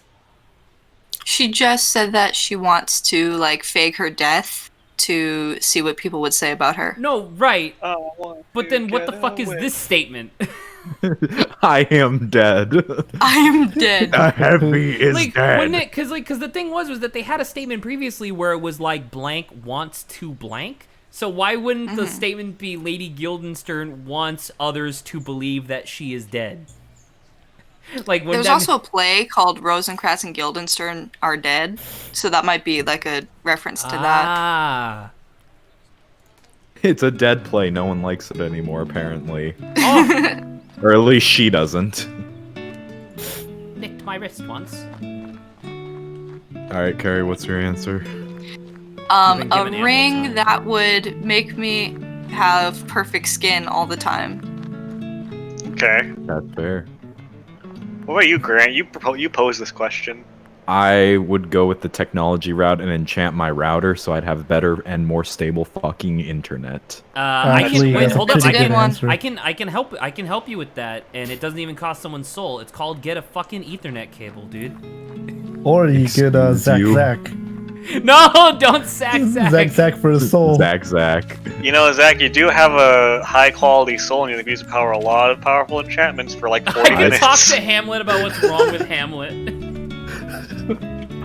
She just said that she wants to like fake her death to see what people would say about her. No, right. oh, But then what the fuck is this statement? I am dead. I am dead. The heavy is Like, dead. wouldn't it? Because the thing was that they had a statement previously where it was like blank wants to blank. So why wouldn't the statement be Lady Guildenstern wants others to believe that she is dead? Like when There's also a play called Rosencrantz and Guildenstern Are Dead, so that might be like a reference to that. Ah. It's a dead play. No one likes it anymore, apparently. Oh, Or at least she doesn't. nicked my wrist once. Alright, Keri, what's your answer? You've been A given ample ring time. that would make me have perfect skin all the time. okay. That's fair. What about you, Grant? You posed this question. I would go with the technology route and enchant my router so I'd have better and more stable fucking internet. Actually, wait, that's hold a up. pretty good one. answer. I can help you with that, and it doesn't even cost someone's soul. It's called get a fucking Ethernet cable, dude. Or you could Excuse Zack you. Zack. No, don't sack Zack Zack for his soul. Zack. You know, Zach, you do have a high quality soul, and you can use to power a lot of powerful enchantments for like 40 I can minutes. talk to Hamlet about what's wrong with Hamlet.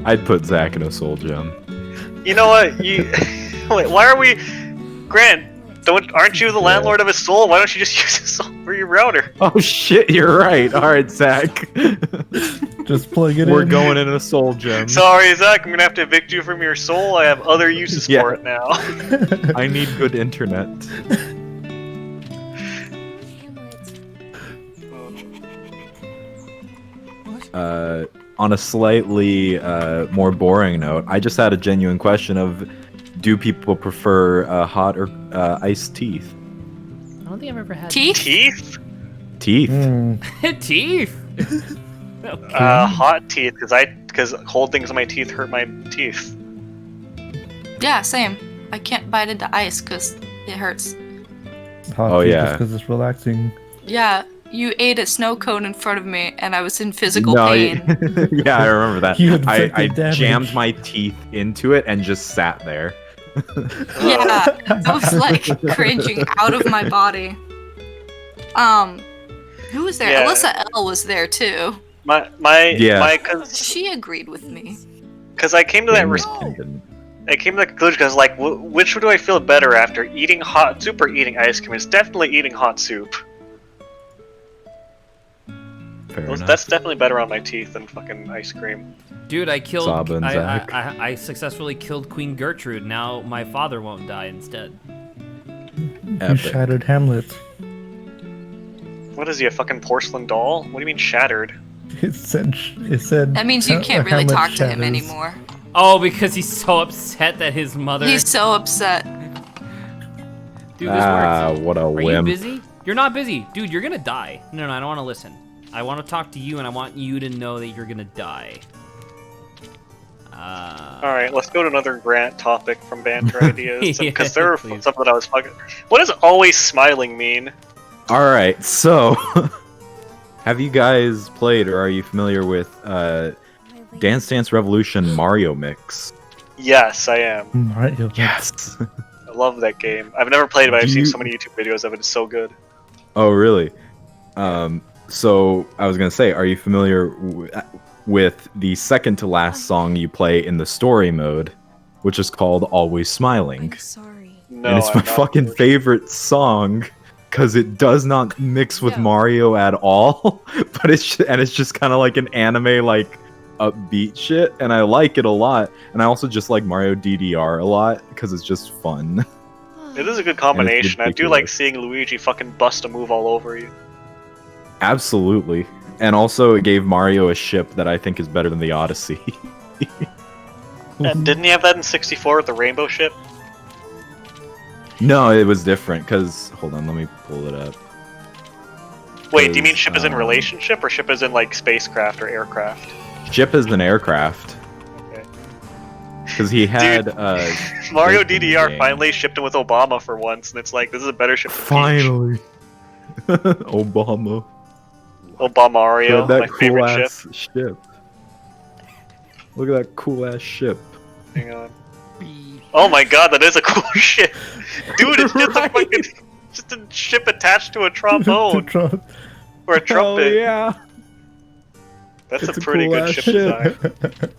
I'd put Zack in a soul gem. You know what? You wait. Why are we, Grant? Aren't you the landlord of a soul? Why don't you just use a soul for your router? Oh shit, you're right. Alright, Zack. Just plug it We're in. going in a soul gem. Sorry, Zach. I'm gonna have to evict you from your soul. I have other uses Yeah. for it now. I need good internet. On a slightly more boring note, I just had a genuine question of, do people prefer hot or iced teeth? I don't think I've ever had Teeth? Teeth? Teeth. teeth. Hot teeth, because cold things in my teeth hurt my teeth. Yeah, same. I can't bite into ice because it hurts. Hot Oh, teeth yeah. because it's relaxing. Yeah, you ate a snow cone in front of me, and I was in physical No, pain. yeah, I remember that. You I inflicted damage. jammed my teeth into it and just sat there. Yeah, I was like cringing out of my body. Who was there? Yeah. Alyssa L was there too. My Yeah. She agreed with me. because I came to that I came to the conclusion because like which do I feel better after, eating hot soup or eating ice cream? It's definitely eating hot soup. Fair enough. That's definitely better on my teeth than fucking ice cream. Dude, I killed. Saba and Zach. I successfully killed Queen Gertrude. Now my father won't die instead. You Epic. shattered Hamlet. What is he, a fucking porcelain doll? What do you mean shattered? It said. That means you can't really Hamlet talk to him shatters. anymore. Oh, because he's so upset that his mother. He's so upset. Dude, this works. What a Are you whim. busy? You're not busy, dude. You're gonna die. No, I don't want to listen. I want to talk to you, and I want you to know that you're gonna die. Alright, let's go to another Grant topic from Banter Ideas. Yeah, Because there were please. something that I was fucking. What does always smiling mean? Alright, so have you guys played or are you familiar with Dance Dance Revolution Mario Mix? Yes, I am. Mario. Yes. I love that game. I've never played it, but I've Do seen you- so many YouTube videos of it. It's so good. Oh, really? So I was gonna say, are you familiar with the second to last song you play in the story mode, which is called Always Smiling? No, And it's I'm my not fucking familiar. favorite song because it does not mix with Mario at all, but it's just kind of like an anime like upbeat shit, and I like it a lot. And I also just like Mario DDR a lot because it's just fun. It is a good combination. I do like ridiculous. seeing Luigi fucking bust a move all over you. Absolutely. And also it gave Mario a ship that I think is better than the Odyssey. Didn't he have that in 64 with the rainbow ship? No, it was different because hold on, let me pull it up. Wait, do you mean ship as in 'cause, relationship or ship as in like spacecraft or aircraft? Ship is an aircraft. Okay. Because he had Mario ship in the DDR game. finally shipped in with Obama for once, and it's like this is a better ship than Peach. Finally. Obama. Obamario, Had that my cool favorite ship. ass ship. Look at that cool ass ship. Hang on. Oh my god, that is a cool ship. Dude, it's just Right? a fucking just a ship attached to a trombone or a Oh trumpet. yeah. That's It's a a pretty cool good ass ship ship. design.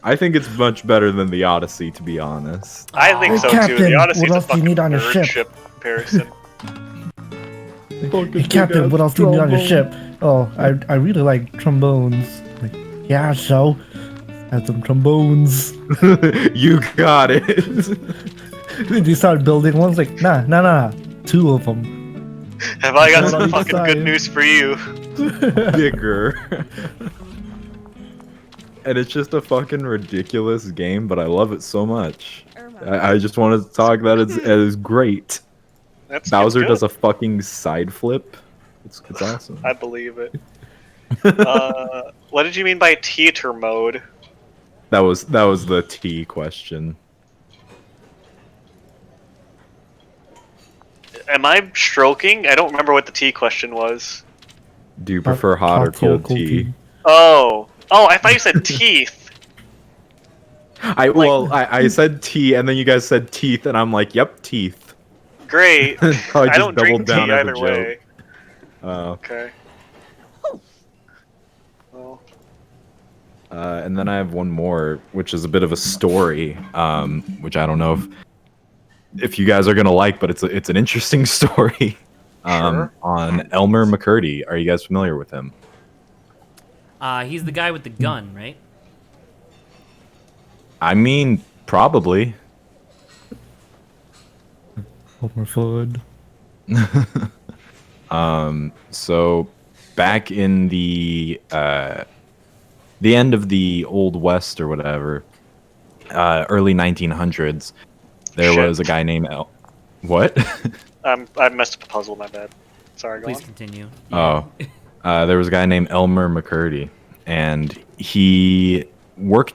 I think it's much better than the Odyssey, to be honest. I think Hey, so too. Captain, The Odyssey's what a else do you fucking need on your nerd ship? comparison. Hey, Captain, what else do you need on your ship? Oh, I really like trombones. Like, yeah, so had some trombones. You got it. Then you start building ones like, nah, 2 of them. Have I got One on some each fucking side. good news for you? Bigger. And it's just a fucking ridiculous game, but I love it so much. I just want to talk that it's great. That's Bowser good. does a fucking side flip. It's awesome. I believe it. What did you mean by theater mode? That was the T question. Am I stroking? I don't remember what the T question was. Do you prefer hot or cold tea? Oh, I thought you said teeth. I said tea, and then you guys said teeth, and I'm like, yep, teeth. Great. Probably I just don't drink doubled down tea as a either joke. way. Oh. Okay. Well, And then I have one more, which is a bit of a story, which I don't know if you guys are gonna like, but it's an interesting story. Sure. On Elmer McCurdy. Are you guys familiar with him? He's the guy with the gun, right? I mean, probably. Homer Flood. So back in the end of the Old West or whatever, early 1900s, there Shit. was a guy named What? I messed up a puzzle. My bad. Sorry. Go Please on. continue. Oh, there was a guy named Elmer McCurdy, and he worked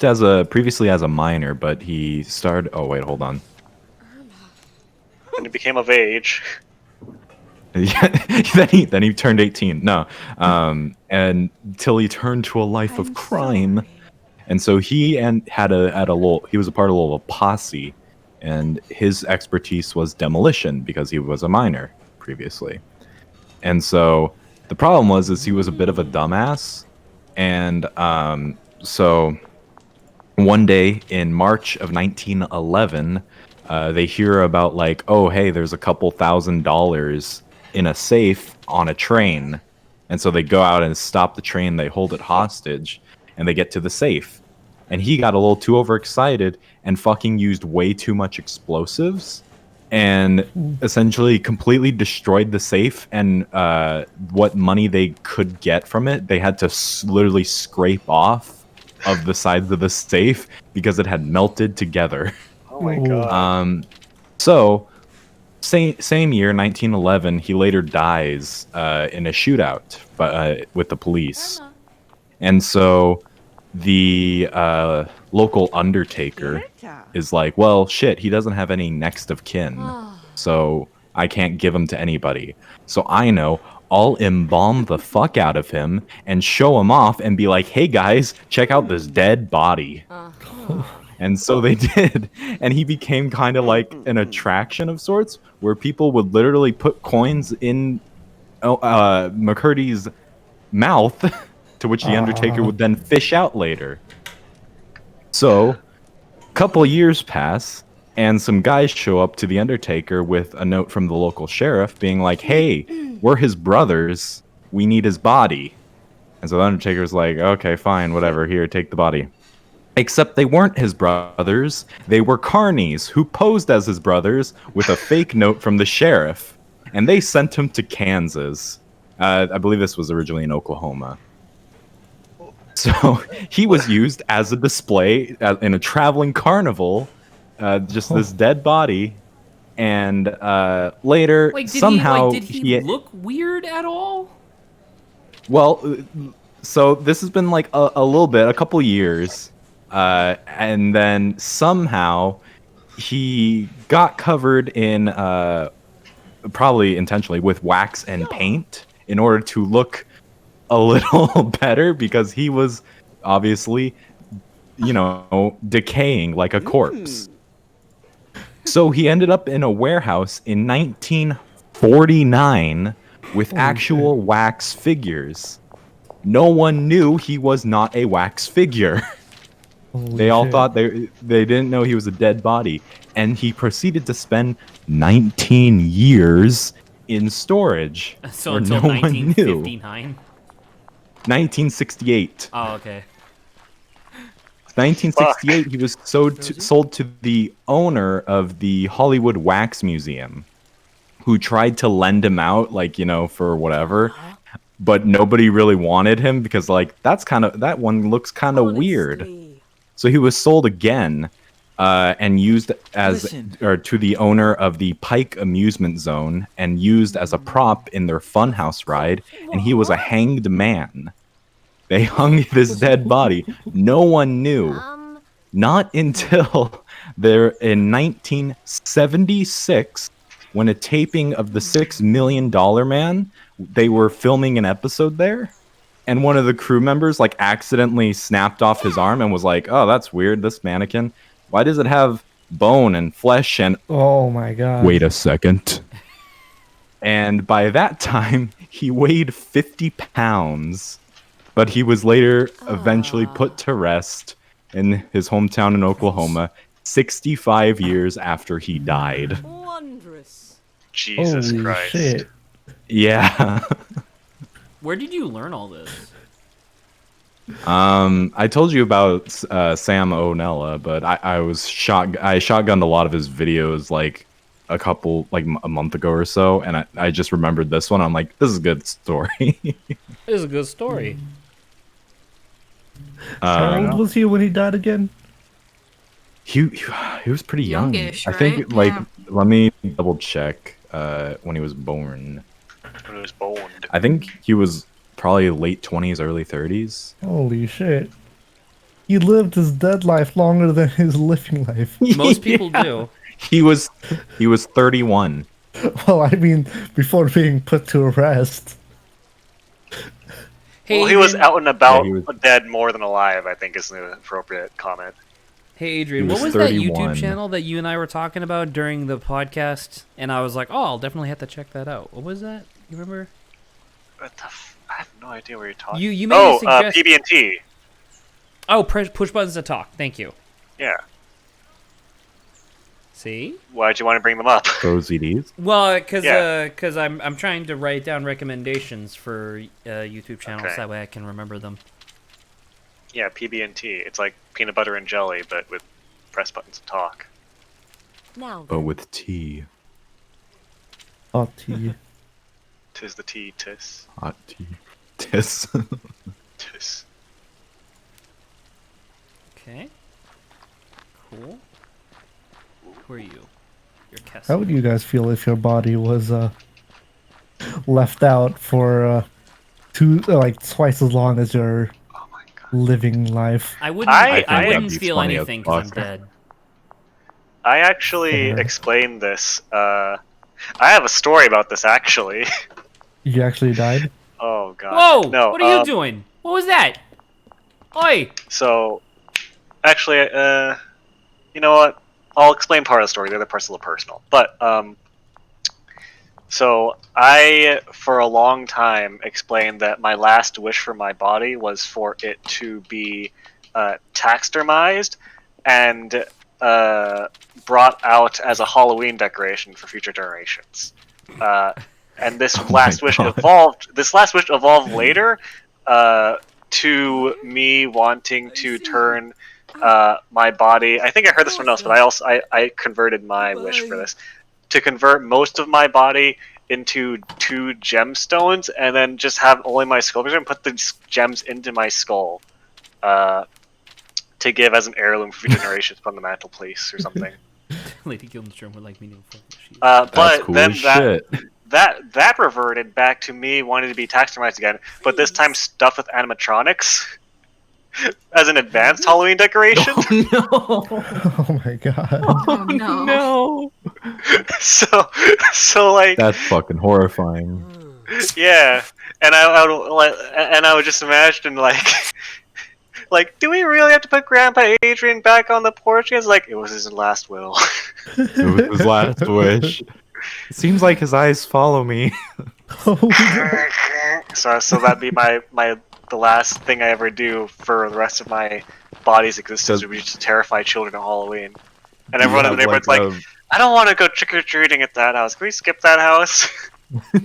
previously as a miner, but he started. Oh wait, hold on. And he became of age. then he turned 18. No, and until he turned to a life of crime, and so he he was a part of a little posse, and his expertise was demolition because he was a miner previously, and so the problem is he was a bit of a dumbass, and so one day in March of 1911, they hear about like, oh hey, there's a couple $1,000s in a safe on a train, and so they go out and stop the train. They hold it hostage, and they get to the safe, and he got a little too overexcited and fucking used way too much explosives, and essentially completely destroyed the safe. And what money they could get from it, they had to literally scrape off of the sides of the safe because it had melted together. Oh my god. So, same year, 1911, he later dies in a shootout with the police. And so the local undertaker is like, well, shit, he doesn't have any next of kin, so I can't give him to anybody. So I know I'll embalm the fuck out of him and show him off and be like, hey guys, check out this dead body. And so they did, and he became kind of like an attraction of sorts, where people would literally put coins in McCurdy's mouth, to which the Undertaker would then fish out later. So, a couple years pass, and some guys show up to the Undertaker with a note from the local sheriff being like, hey, we're his brothers, we need his body. And so the Undertaker's like, okay, fine, whatever, here, take the body. Except they weren't his brothers, they were carnies who posed as his brothers with a fake note from the sheriff, and they sent him to Kansas. I believe this was originally in Oklahoma. So he was used as a display in a traveling carnival, just this dead body, and later Like, somehow did he look weird at all? Well, so this has been like a little bit, a couple years, and then somehow he got covered in, probably intentionally, with wax and paint in order to look a little better because he was obviously, decaying like a corpse. So he ended up in a warehouse in 1949 with Holy actual wax figures. No one knew he was not a wax figure. Holy They all shit. thought they didn't know he was a dead body, and he proceeded to spend 19 years in storage So where until no one knew. 1959. 1968. Oh, okay. 1968, he was sold to the owner of the Hollywood Wax Museum, who tried to lend him out, for whatever. But nobody really wanted him because, that one looks kind of weird. So he was sold again, and used to the owner of the Pike Amusement Zone and used as a prop in their funhouse ride. And he was a hanged man. They hung this dead body. No one knew. Not until in 1976, when a taping of the $6 Million Man, they were filming an episode there, and one of the crew members accidentally snapped off his arm and was like, "Oh, that's weird. This mannequin, why does it have bone and flesh and?" Oh my god. Wait a second. And by that time, he weighed 50 pounds, but he was later eventually put to rest in his hometown in Oklahoma, 65 years after he died. Jesus Holy Christ. shit. Yeah. Where did you learn all this? I told you about Sam O'Nella, but I shotgunned a lot of his videos a month ago or so, and I just remembered this one. I'm like, this is a good story. This is a good story. How old was he when he died again? He was pretty young. Youngish, I think right? Yeah. let me double check when he was born. When he was boned. I think he was probably late 20s, early 30s. Holy shit. He lived his dead life longer than his living life. Most people do. He was 31. Well, I mean, before being put to rest. Hey, Well, he was Adrian- out and about, Yeah, he dead more than alive, I think is the appropriate comment. Hey, Adrian, He what was was that 31. YouTube channel that you and I were talking about during the podcast? And I was like, oh, I'll definitely have to check that out. What was that? You remember? What the I have no idea what you're talking You made a suggestion. PB&T. Oh, push buttons to talk. Thank you. Yeah. See? Why'd you want to bring them up? Those CDs. Well, because Yeah. I'm trying to write down recommendations for YouTube channels. Okay. That way I can remember them. Yeah, PB&T. It's like peanut butter and jelly, but with press buttons to talk. But with tea. Hot tea. Tis the tea, tis. Hot tea. Tis. Tis. Okay. Cool. Who are you? You're Kessie. How would you guys feel if your body was left out for twice as long as your Oh my god. living life? I wouldn't. I I, think that'd wouldn't be feel funny as anything because I'm fuck. dead. I actually Fair. explained this. I have a story about this, actually. You actually died? Oh god. Whoa! No, What are you doing? What was that? Oi! So, actually, you know what? I'll explain part of the story. The other part's a little personal. But, so I, for a long time, explained that my last wish for my body was for it to be taxidermized and brought out as a Halloween decoration for future generations. And this Oh my last wish God. evolved. This last wish evolved later to me wanting to turn my body. I think I heard this from else, but I converted my wish for this to convert most of my body into 2 gemstones, and then just have only my sculpture and put the gems into my skull to give as an heirloom for future generations on the mantelpiece or something. Lady Gildenstern would like me to inform you. But That's cool then as shit. that reverted back to me wanting to be taxidermized again, but this time stuffed with animatronics as an advanced Halloween decoration. Oh, Oh my god. Oh no. no. So like That's fucking horrifying. yeah, and I would just imagine like, do we really have to put Grandpa Adrian back on the porch? He's like, it was his last will. It was his last wish. It seems like his eyes follow me. Oh, So that'd be the last thing I ever do for the rest of my body's existence would be to terrify children at Halloween. And everyone in the neighborhood's like, I don't want to go trick or treating at that house. Can we skip that house?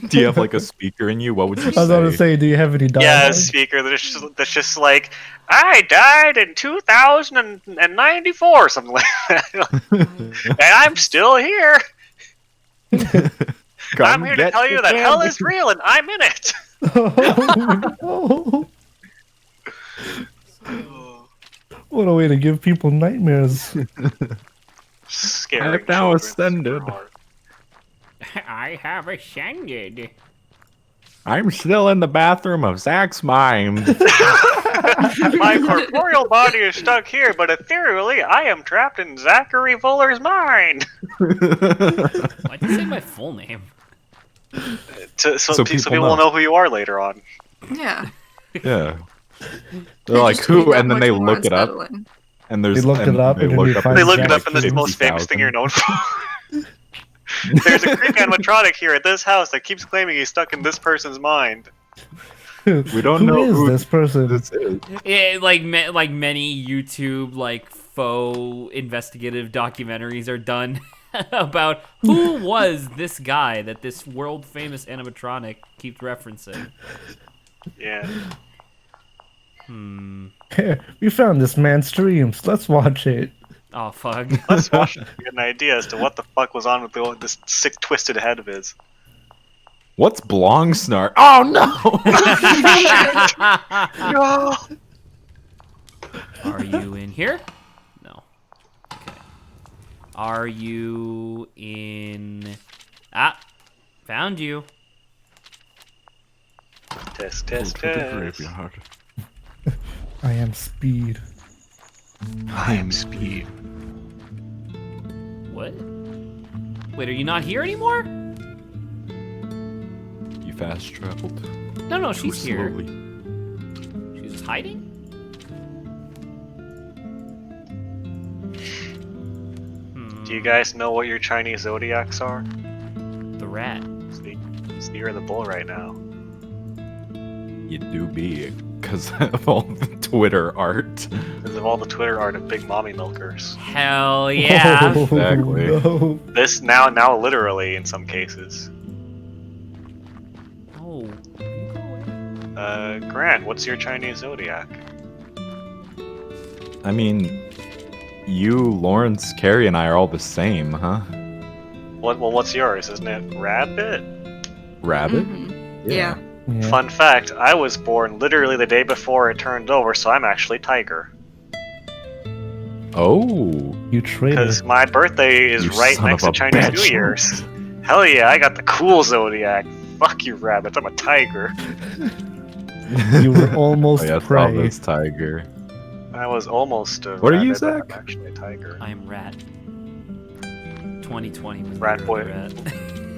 do you have like a speaker in you? What would you I was about to say? say, do you have any Yeah, a dialogue? speaker that's just like, I died in 2094, something like that. And I'm still here. I'm here to tell you that hell is real and I'm in it. Oh, no. What a way to give people nightmares. Scary. I've now ascended. I have ascended. I'm still in the bathroom of Zach's mind. My corporeal body is stuck here, but ethereally, I am trapped in Zachary Fuller's mind. Why'd you say my full name? So people will know who you are later on. Yeah. Yeah. They're like, who? And then they look it up. Unsettling. And there's They look it up and then they find They look it Zach up, and this is the most famous thing you're known for. 50,000. There's a creepy animatronic here at this house that keeps claiming he's stuck in this person's mind. We don't know Who is who this person. this is. Yeah, like many YouTube like faux investigative documentaries are done about who was this guy that this world famous animatronic keeps referencing. Yeah. We found this man's streams. Let's watch it. Oh fuck. Let's watch it to get an idea as to what the fuck was on with this sick twisted head of his. What's Blong Snark? Oh no! No! Are you in here? No. Okay. Are you in... Ah! Found you. Test, Go test, to the test. graveyard. I am Speed. I am Speed. What? Wait, are you not here anymore? You fast traveled. No, Too she's here. slowly. She's just hiding? Do you guys know what your Chinese zodiacs are? The rat. So you're in the bull right now. You do be, because of all the Twitter art. Because of all the Twitter art of big mommy milkers. Hell yeah. Oh, Exactly. no. This now literally in some cases. Oh. You go away. Grant, what's your Chinese zodiac? I mean, you, Lawrence, Keri, and I are all the same, huh? What's yours? Isn't it Rabbit? Rabbit? Mhm. Yeah. Yeah. Fun fact, I was born literally the day before it turned over, so I'm actually Tiger. Oh. You traitor. Because my birthday is You right son next of to a Chinese bitch. New Year's. Hell yeah, I got the cool zodiac. Fuck you, rabbits, I'm a tiger. You were almost Oh, yeah, prey. this tiger. I was almost a What are you, rabbit, but Zach? I'm actually a tiger. I am rat. 2020 was Rat the boy. year of the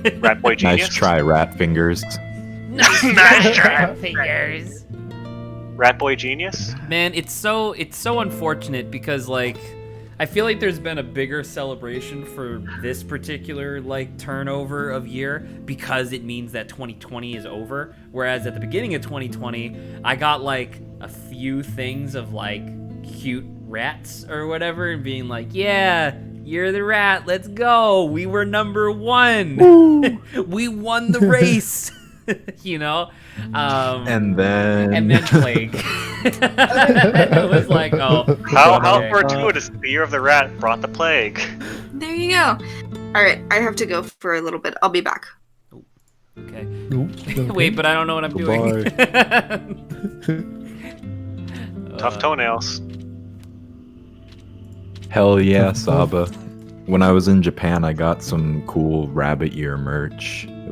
rat. Rat boy genius? Nice try, rat fingers. Nice try. fingers. Rat boy genius? Man, it's so unfortunate because like I feel like there's been a bigger celebration for this particular like turnover of year because it means that 2020 is over. Whereas at the beginning of 2020, I got like a few things of like cute rats or whatever and being like, yeah, you're the rat, let's go. We were number 1. We won the race. You know? And then Plague. It was like, oh. How okay. fortuitous the year of the rat brought the plague. There you go. All right, I have to go for a little bit. I'll be back. Okay. Oops, okay. Wait, but I don't know what I'm doing. Tough toenails. hell yeah, Saba. When I was in Japan, I got some cool rabbit ear merch. It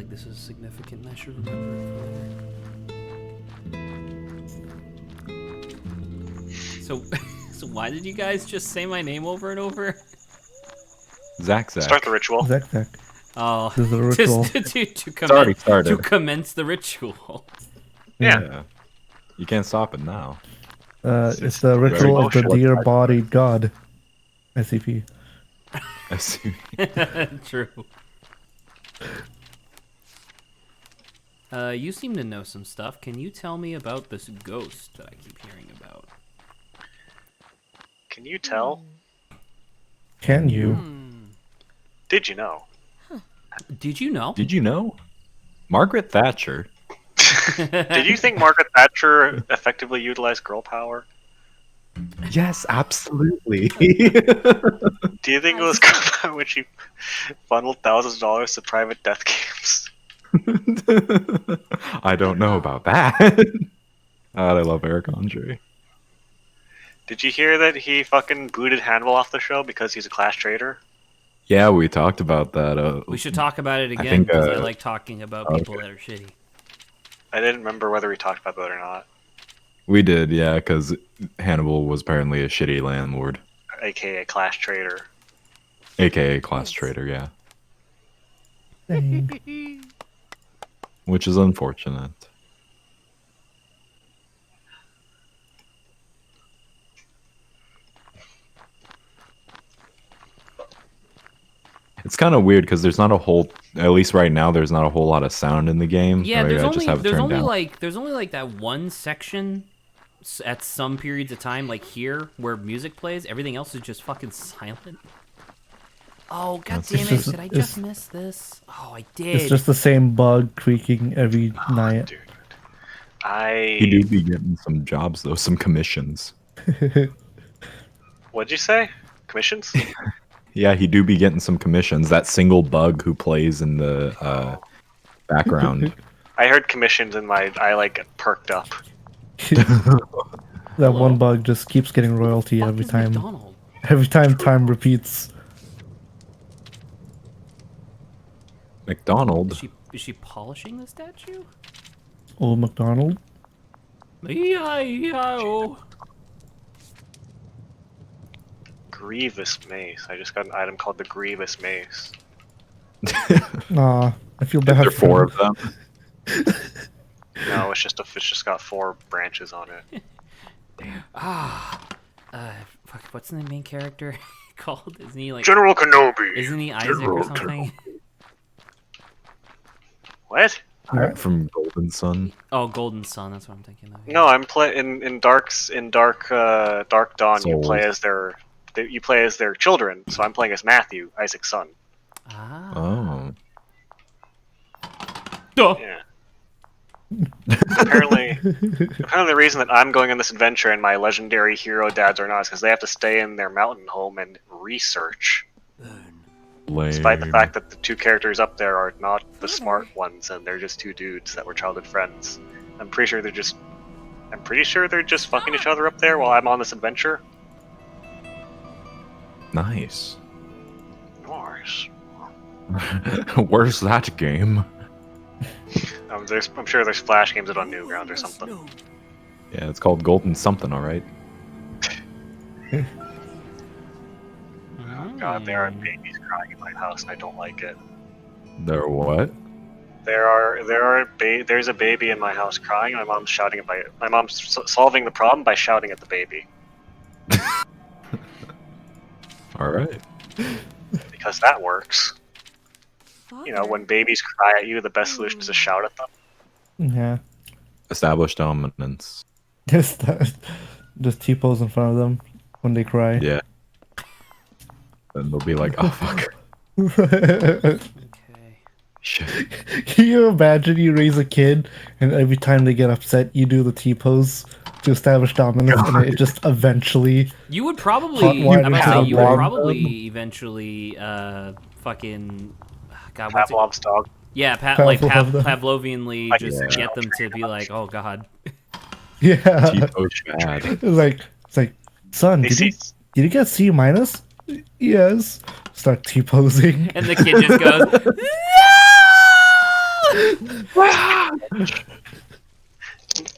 like this is significant and I should remember it for later. So, so why did you guys just say my name over and over? Zach. Start the ritual. Zach. Oh, This is a ritual. already started. to commence the ritual. Yeah. You can't stop it now. It's the ritual of the dear-bodied god. SCP. I see. True. You seem to know some stuff. Can you tell me about this ghost that I keep hearing about? Can you tell? Can you? Did you know? Did you know? Did you know? Margaret Thatcher. Did you think Margaret Thatcher effectively utilized girl power? Yes, absolutely. Do you think it was girl power when she funneled thousands of dollars to private death camps? I don't know about that. God, I love Eric Andre. Did you hear that he fucking booted Hannibal off the show because he's a class traitor? Yeah, we talked about that. We should talk about it again think, because I like talking about people okay. that are shitty. I didn't remember whether we talked about that or not. We did, yeah, because Hannibal was apparently a shitty landlord. AKA class traitor. AKA class traitor, yeah. Dang. Which is unfortunate. It's kind of weird because there's not a whole, at least right now, there's not a whole lot of sound in the game. Yeah, Right? there's I just have it only turned down. like that one section at some periods of time, like here, where music plays. Everything else is just fucking silent. Oh, god damn it! Did I just miss this? Oh, I did. It's just the same bug creaking every night. Dude. You do be getting some jobs though, some commissions. What'd you say? Commissions? Yeah, he do be getting some commissions. That single bug who plays in the background. I heard commissions and I like perked up. That one bug just keeps getting royalty every time. McDonald? Every time repeats. McDonald. Is she polishing the statue? Old McDonald. E-I-E-I-O. Grievous mace. I just got an item called the Grievous mace. Aw, I feel bad. There are four of them. No, it's just got 4 branches on it. Fuck, what's the main character called? Isn't he like General Kenobi. Isn't he Isaac or something? What? From Golden Sun. Oh, Golden Sun. That's what I'm thinking of. No, I'm in Dark Dawn. You play as their children. So I'm playing as Matthew, Isaac's son. Ah. Oh. Duh. Yeah. Apparently, the reason that I'm going on this adventure and my legendary hero dads are not is because they have to stay in their mountain home and research. Despite the fact that the 2 characters up there are not the smart ones and they're just 2 dudes that were childhood friends. I'm pretty sure they're just fucking each other up there while I'm on this adventure. Nice. Nice. Where's that game? I'm sure there's Flash games out on Newgrounds or something. Yeah, it's called Golden something, alright. God, there are babies crying in my house and I don't like it. There what? There's a baby in my house crying. My mom's shouting my mom's solving the problem by shouting at the baby. Alright. Because that works. You know, when babies cry at you, the best solution is to shout at them. Yeah. Established dominance. Just T-pose in front of them when they cry. Yeah. And they'll be like, oh fuck. Okay. Shit. Can you imagine you raise a kid and every time they get upset you do the T-pose to establish dominance and it just eventually... You would probably. Hotwire I'm gonna into say the you would wall. probably eventually fucking. God, what's it? Pavlov's dog. Yeah, Pavlov. Pavlovianly Like, just yeah. get them to be like, oh god. Yeah. T-pose bad. It's like, son, They did see, you get C minus? Yes. Start T-posing. And the kid just goes,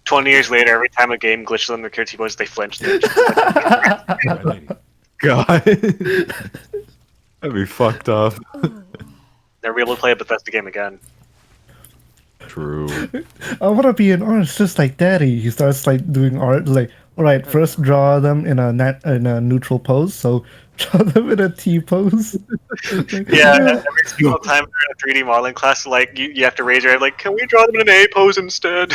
20 years later, every time a game glitches on their character boys, they flinch. God. That'd be fucked up. Never be able to play a Bethesda game again. True. I want to be an artist just like Daddy. He starts like doing art. Like, all right, first draw them in a neutral pose. So draw them in a T pose. Yeah, every single time we're in a 3D modeling class, like you have to raise your hand, like, can we draw them in an A pose instead?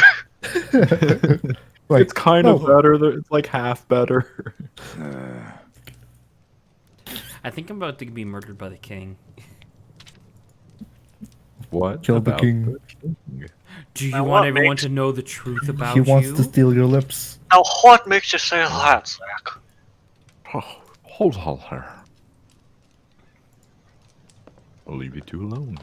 Like, It's kind of better. It's like half better. I think I'm about to be murdered by the king. What? Kill the about king. the king? Do you Now want what everyone makes- to know the truth about he wants you? to steal your lips. Now, what makes you say that, Zach? Oh, hold on there. I'll leave you two alone.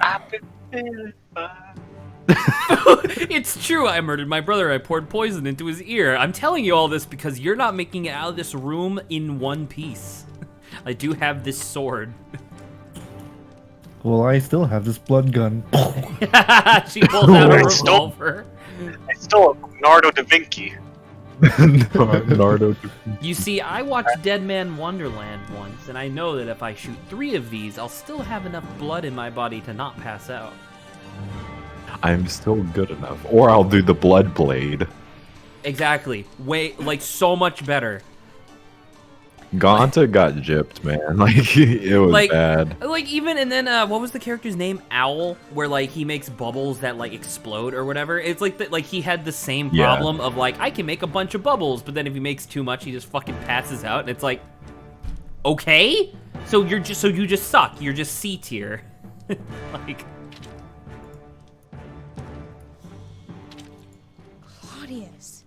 I've been feeling fine. It's true, I murdered my brother. I poured poison into his ear. I'm telling you all this because you're not making it out of this room in one piece. I do have this sword. Well, I still have this blood gun. She pulls out a I stole- revolver. I stole Leonardo da Vinci. Nardo. You see, I watched Dead Man Wonderland once, and I know that if I shoot 3 of these, I'll still have enough blood in my body to not pass out. I'm still good enough. Or I'll do the blood blade. Exactly. Like, so much better. Ganta got gypped, man. Like, it was Like, bad. Like, even, and then, what was the character's name? Owl, where, like, he makes bubbles that, like, explode or whatever. It's like, like he had the same Yeah. problem of, like, I can make a bunch of bubbles, but then if he makes too much, he just fucking passes out, and it's like, okay? So you just suck. You're just C tier. Like... Claudius.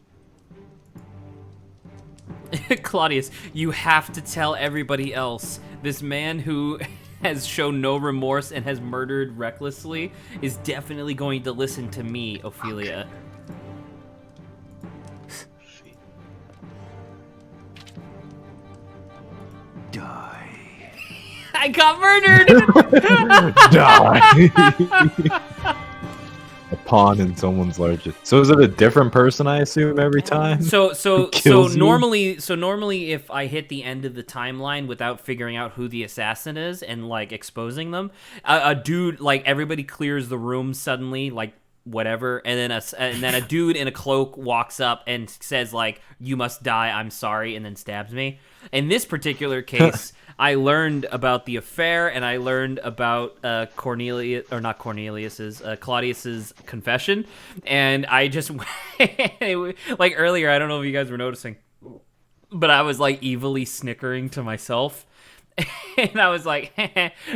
Claudius, you have to tell everybody else. This man who has shown no remorse and has murdered recklessly is definitely going to listen to me, Ophelia. Die. I got murdered! Die. A pawn in someone's largest. So is it a different person, I assume, every time? So Kills you? normally if I hit the end of the timeline without figuring out who the assassin is and like exposing them, a dude, like, everybody clears the room suddenly, like, whatever, and then a dude in a cloak walks up and says, like, you must die, I'm sorry, and then stabs me. In this particular case, I learned about the affair, and I learned about Claudius's confession, and I just like earlier, I don't know if you guys were noticing, but I was like evilly snickering to myself. And I was like,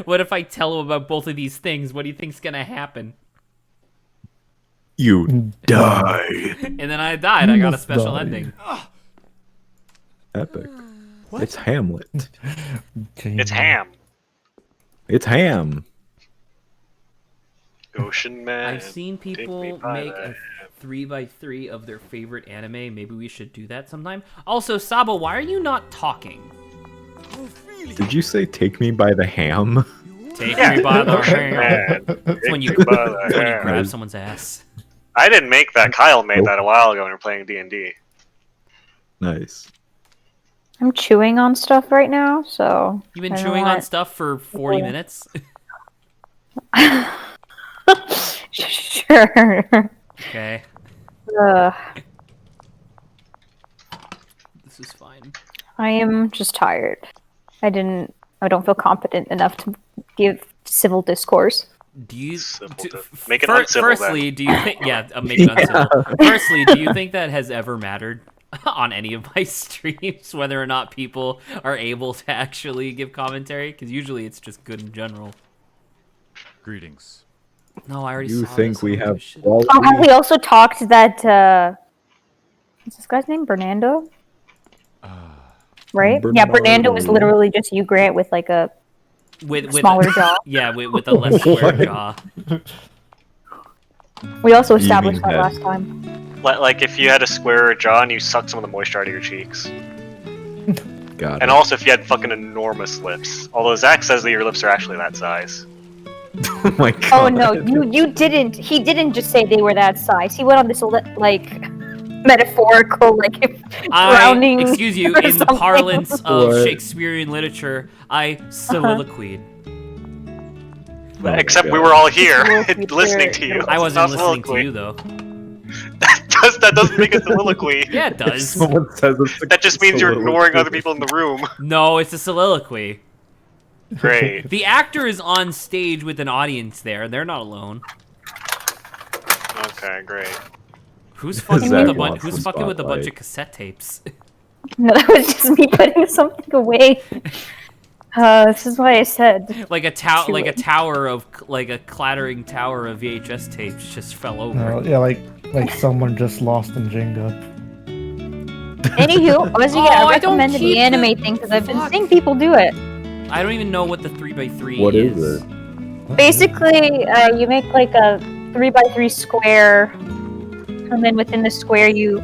what if I tell him about both of these things? What do you think's gonna happen? You die. And then I died. I got a special die. ending. Epic. It's Hamlet. It's Ham. It's Ham. Ocean Man. I've seen take me people by make the a 3x3 of their favorite anime. Maybe we should do that sometime. Also, Sabo, why are you not talking? Did you say take me by the ham? Take me by the hand. Man, That's when you, take me by the that's when you hand. grab someone's ass. I didn't make that. Kyle made that a while ago when we were playing D&D. Nice. I'm chewing on stuff right now, so. You've been I don't chewing know on what- stuff for 40 minutes? Sure. Okay, Ugh. this is fine. I am just tired. I don't feel competent enough to give civil discourse. Do you Make it uncivil, firstly, do you think make it uncivil. Firstly, do you think that has ever mattered on any of my streams, whether or not people are able to actually give commentary? Because usually it's just good in general. Greetings. No, I already You saw think this. we I don't have give a shit. quality? Oh, have we also talked that, what's this guy's name? Bernardo? Right? Yeah, Bernardo was Bernardo. literally just you, Grant, with like a with smaller jaw. Yeah, with a less square jaw. We also You established mean that head. last time. Like if you had a square jaw and you sucked some of the moisture out of your cheeks. Got And it. also if you had fucking enormous lips. Although Zach says that your lips are actually that size. Oh my god. Oh no, you didn't. He didn't just say they were that size. He went on this like metaphorical like rounding. Excuse you, or in the something. parlance of What? Shakespearean literature, I soliloquied. Oh my Except we God. were all here Soliloquy, listening to you. I It's wasn't not listening to soliloquy. you though. That doesn't make a soliloquy. Yeah, it If does. someone says it's a That just means you're ignoring soliloquy. other people in the room. No, it's a soliloquy. Great. The actor is on stage with an audience there. They're not alone. Okay, great. Who's fucking Zach with a bunch? wants Who's the fucking with a bunch spotlight. of cassette tapes? No, that was just me putting something away. This is why I said. like a Chewing. tower of like a clattering tower of VHS tapes just fell over. No, yeah, like someone just lost in Jenga. Anywho, Ozzy, Oh, I I don't recommended keep the anime the- thing because I've been fuck. seeing people do it. I don't even know what the 3x3 What is. is it? Basically, you make like a 3x3 square, and then within the square you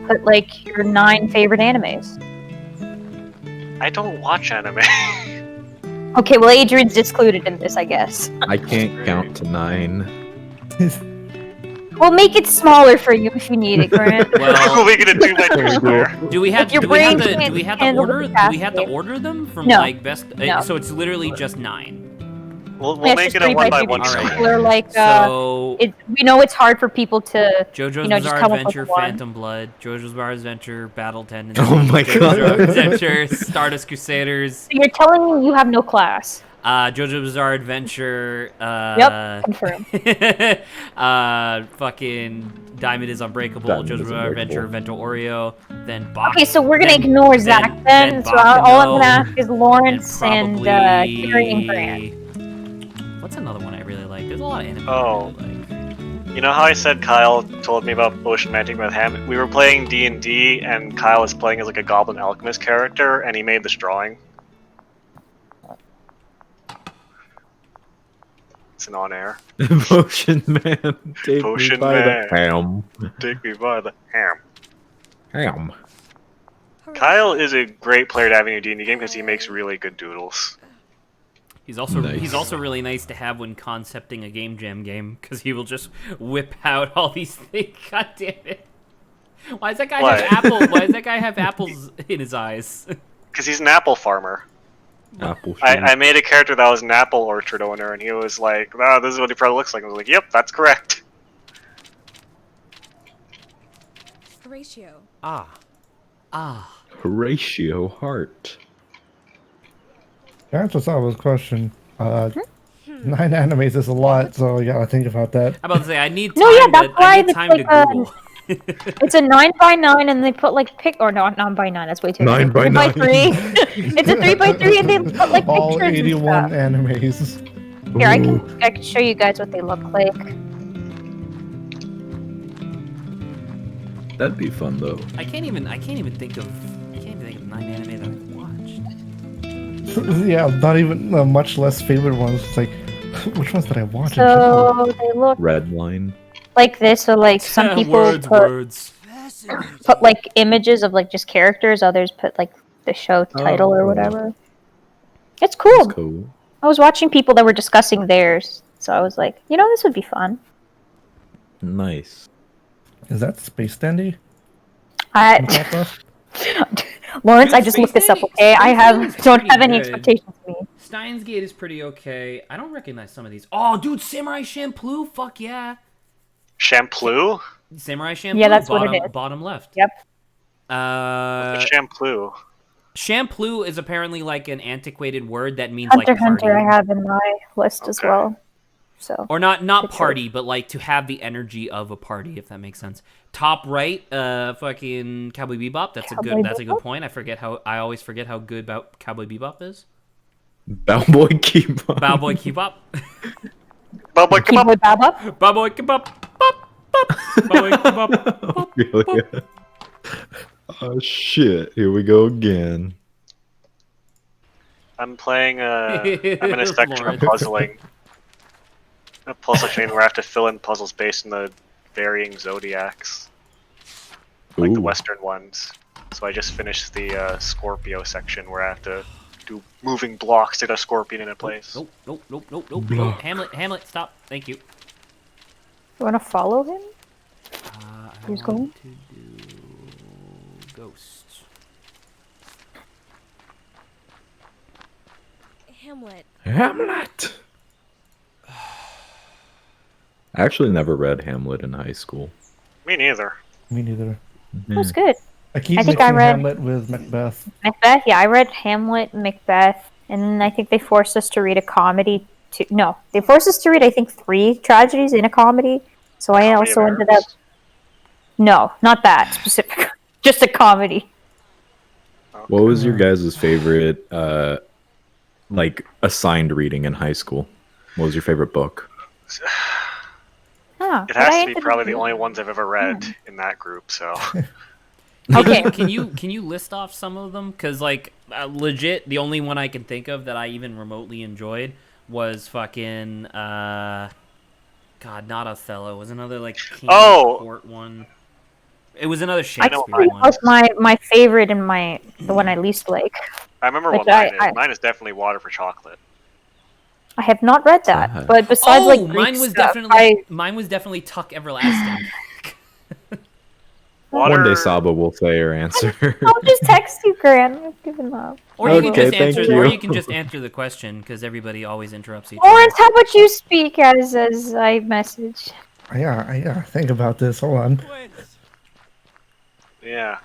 put like your 9 favorite animes. I don't watch anime. Okay, well Adrian's excluded in this, I guess. I can't count to 9. We'll make it smaller for you if you need it, Grant. Well, we get a 2x2 square. do we have If your do we have brain to can't do we have to handle order the do we have to capacity. order them from No. like best? No. So it's literally just 9. We'll Yeah, it's make just it a 1 by 3x3 1 All right. square. They're like, So we know it's hard for people to. JoJo's you know, just Bizarre come up with Adventure, one. Phantom Blood, JoJo's Bizarre Adventure, Battle Tendency, Oh my JoJo's God. Bizarre Adventure, Stardust Crusaders, So you're telling me you have no class? JoJo's Bizarre Adventure, Yep, confirmed. fucking Diamond is Unbreakable, Diamond JoJo's is Bizarre Adventure, Vento Oreo, then Bach. Okay, so we're gonna then- ignore Zach then. So all I'm gonna ask is Lawrence and probably... Keri and Grant. What's another one I really like? There's a lot of anime Oh. I really like. You know how I said Kyle told me about Ocean Magic with him? We were playing D&D, and Kyle was playing as like a Goblin Alchemist character, and he made this drawing. It's an on-air. Potion Man, take Potion me by Man. the ham. Take me by the ham. Ham. Kyle is a great player to have in your D&D game because he makes really good doodles. He's also Nice. really nice to have when concepting a game jam game because he will just whip out all these things. God damn it! Why does that guy What? have apple? Why does that guy have apples in his eyes? Because he's an apple farmer. Apple I made a character that was an apple orchard owner, and he was like, "Oh, this is what he probably looks like." I was like, "Yep, that's correct." Horatio. Ah. Horatio Hart. The answer to was question. 9 animes is a lot, so you gotta think about that. I'm about to say I need time. No, yeah, that's why I need it's time like, to Google. It's a 9x9, and they put like or no, 9x9. That's way too. 9 by 9. 3x3. It's a 3x3, and they put like All pictures and 81 stuff. animes. Here, I can show you guys what they look like. That'd be fun though. I can't even think of 9 anime that I've watched. Yeah, not even much less favorite ones. It's like, which ones did I watch? So they look Red line. like this. So like some people words. put like images of like just characters. Others put like the show title or Oh. whatever. It's cool. That's cool. I was watching people that were discussing theirs, so I was like, you know, this would be fun. Nice. Is that Space Dandy? Lawrence, I Dude, just Space looked this up, Dandy- okay? I Space Dandy's don't pretty have any good. expectations for me. Steins Gate is pretty okay. I don't recognize some of these. Oh, dude, Samurai Champloo. Fuck yeah. Shampoo? Samurai Champloo. Yeah, that's what bottom, it is. Bottom left. Yep. Shampoo. Shampoo is apparently like an antiquated word that means Hunter like party. Hunter I have in my list as Okay. well. So Or not It's party, but like to have the energy of a party, if that makes sense. Top right, fucking Cowboy Bebop. That's a Cowboy good Bebop? point. I always forget how good Cowboy Bebop is. Bowboy keep on. Cowboy Bebop. Bubba, come Keyboard up. Baba. Cowboy Bebop. Bop, bop. Cowboy Bebop. Really? Oh shit! Here we go again. I'm playing I'm in a section of Lawrence. puzzling. A puzzle section where I have to fill in puzzles based on the varying zodiacs. Like the Ooh. Western ones. So I just finished the Scorpio section where I have to do moving blocks to get a scorpion in a place. Nope. Block. Hamlet, stop. Thank you. You want to follow him? I Who's want going? to do ghosts. Hamlet. Hamlet. I actually never read Hamlet in high school. Me neither. Me neither. That was good. I keep I think I mixing read- Hamlet with Macbeth. Macbeth, yeah, I read Hamlet, Macbeth, and then I think they forced us to read a comedy. No, they forced us to read, I think, 3 tragedies in a comedy. So I Comedy also of ended up. Errors? No, not that specific. Just a comedy. What was your guys' favorite, like, assigned reading in high school? What was your favorite book? Huh, It but I has to be ended up- probably the only ones I've ever read in that group. So Okay. Can you list off some of them? Because like legit, the only one I can think of that I even remotely enjoyed was fucking God, not Othello. It was another like King Court one. It was another Shakespeare It one. was my favorite and the one I least like. I remember Like, what mine is. I- Mine is definitely Water for Chocolate. I have not read that, that? but besides like Greek mine was stuff, definitely Tuck Everlasting. Water... One day Saba will say her answer. I'll just text you, Grant. I've given up. Or you can Okay, just thank answer, you. or you can just answer the question because everybody always interrupts each other. Lawrence, how about you speak as I message? Yeah. Think about this. Hold on. Yeah.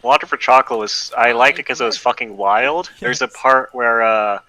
Water for Chocolate was... I liked it because it was fucking wild. There's a part where a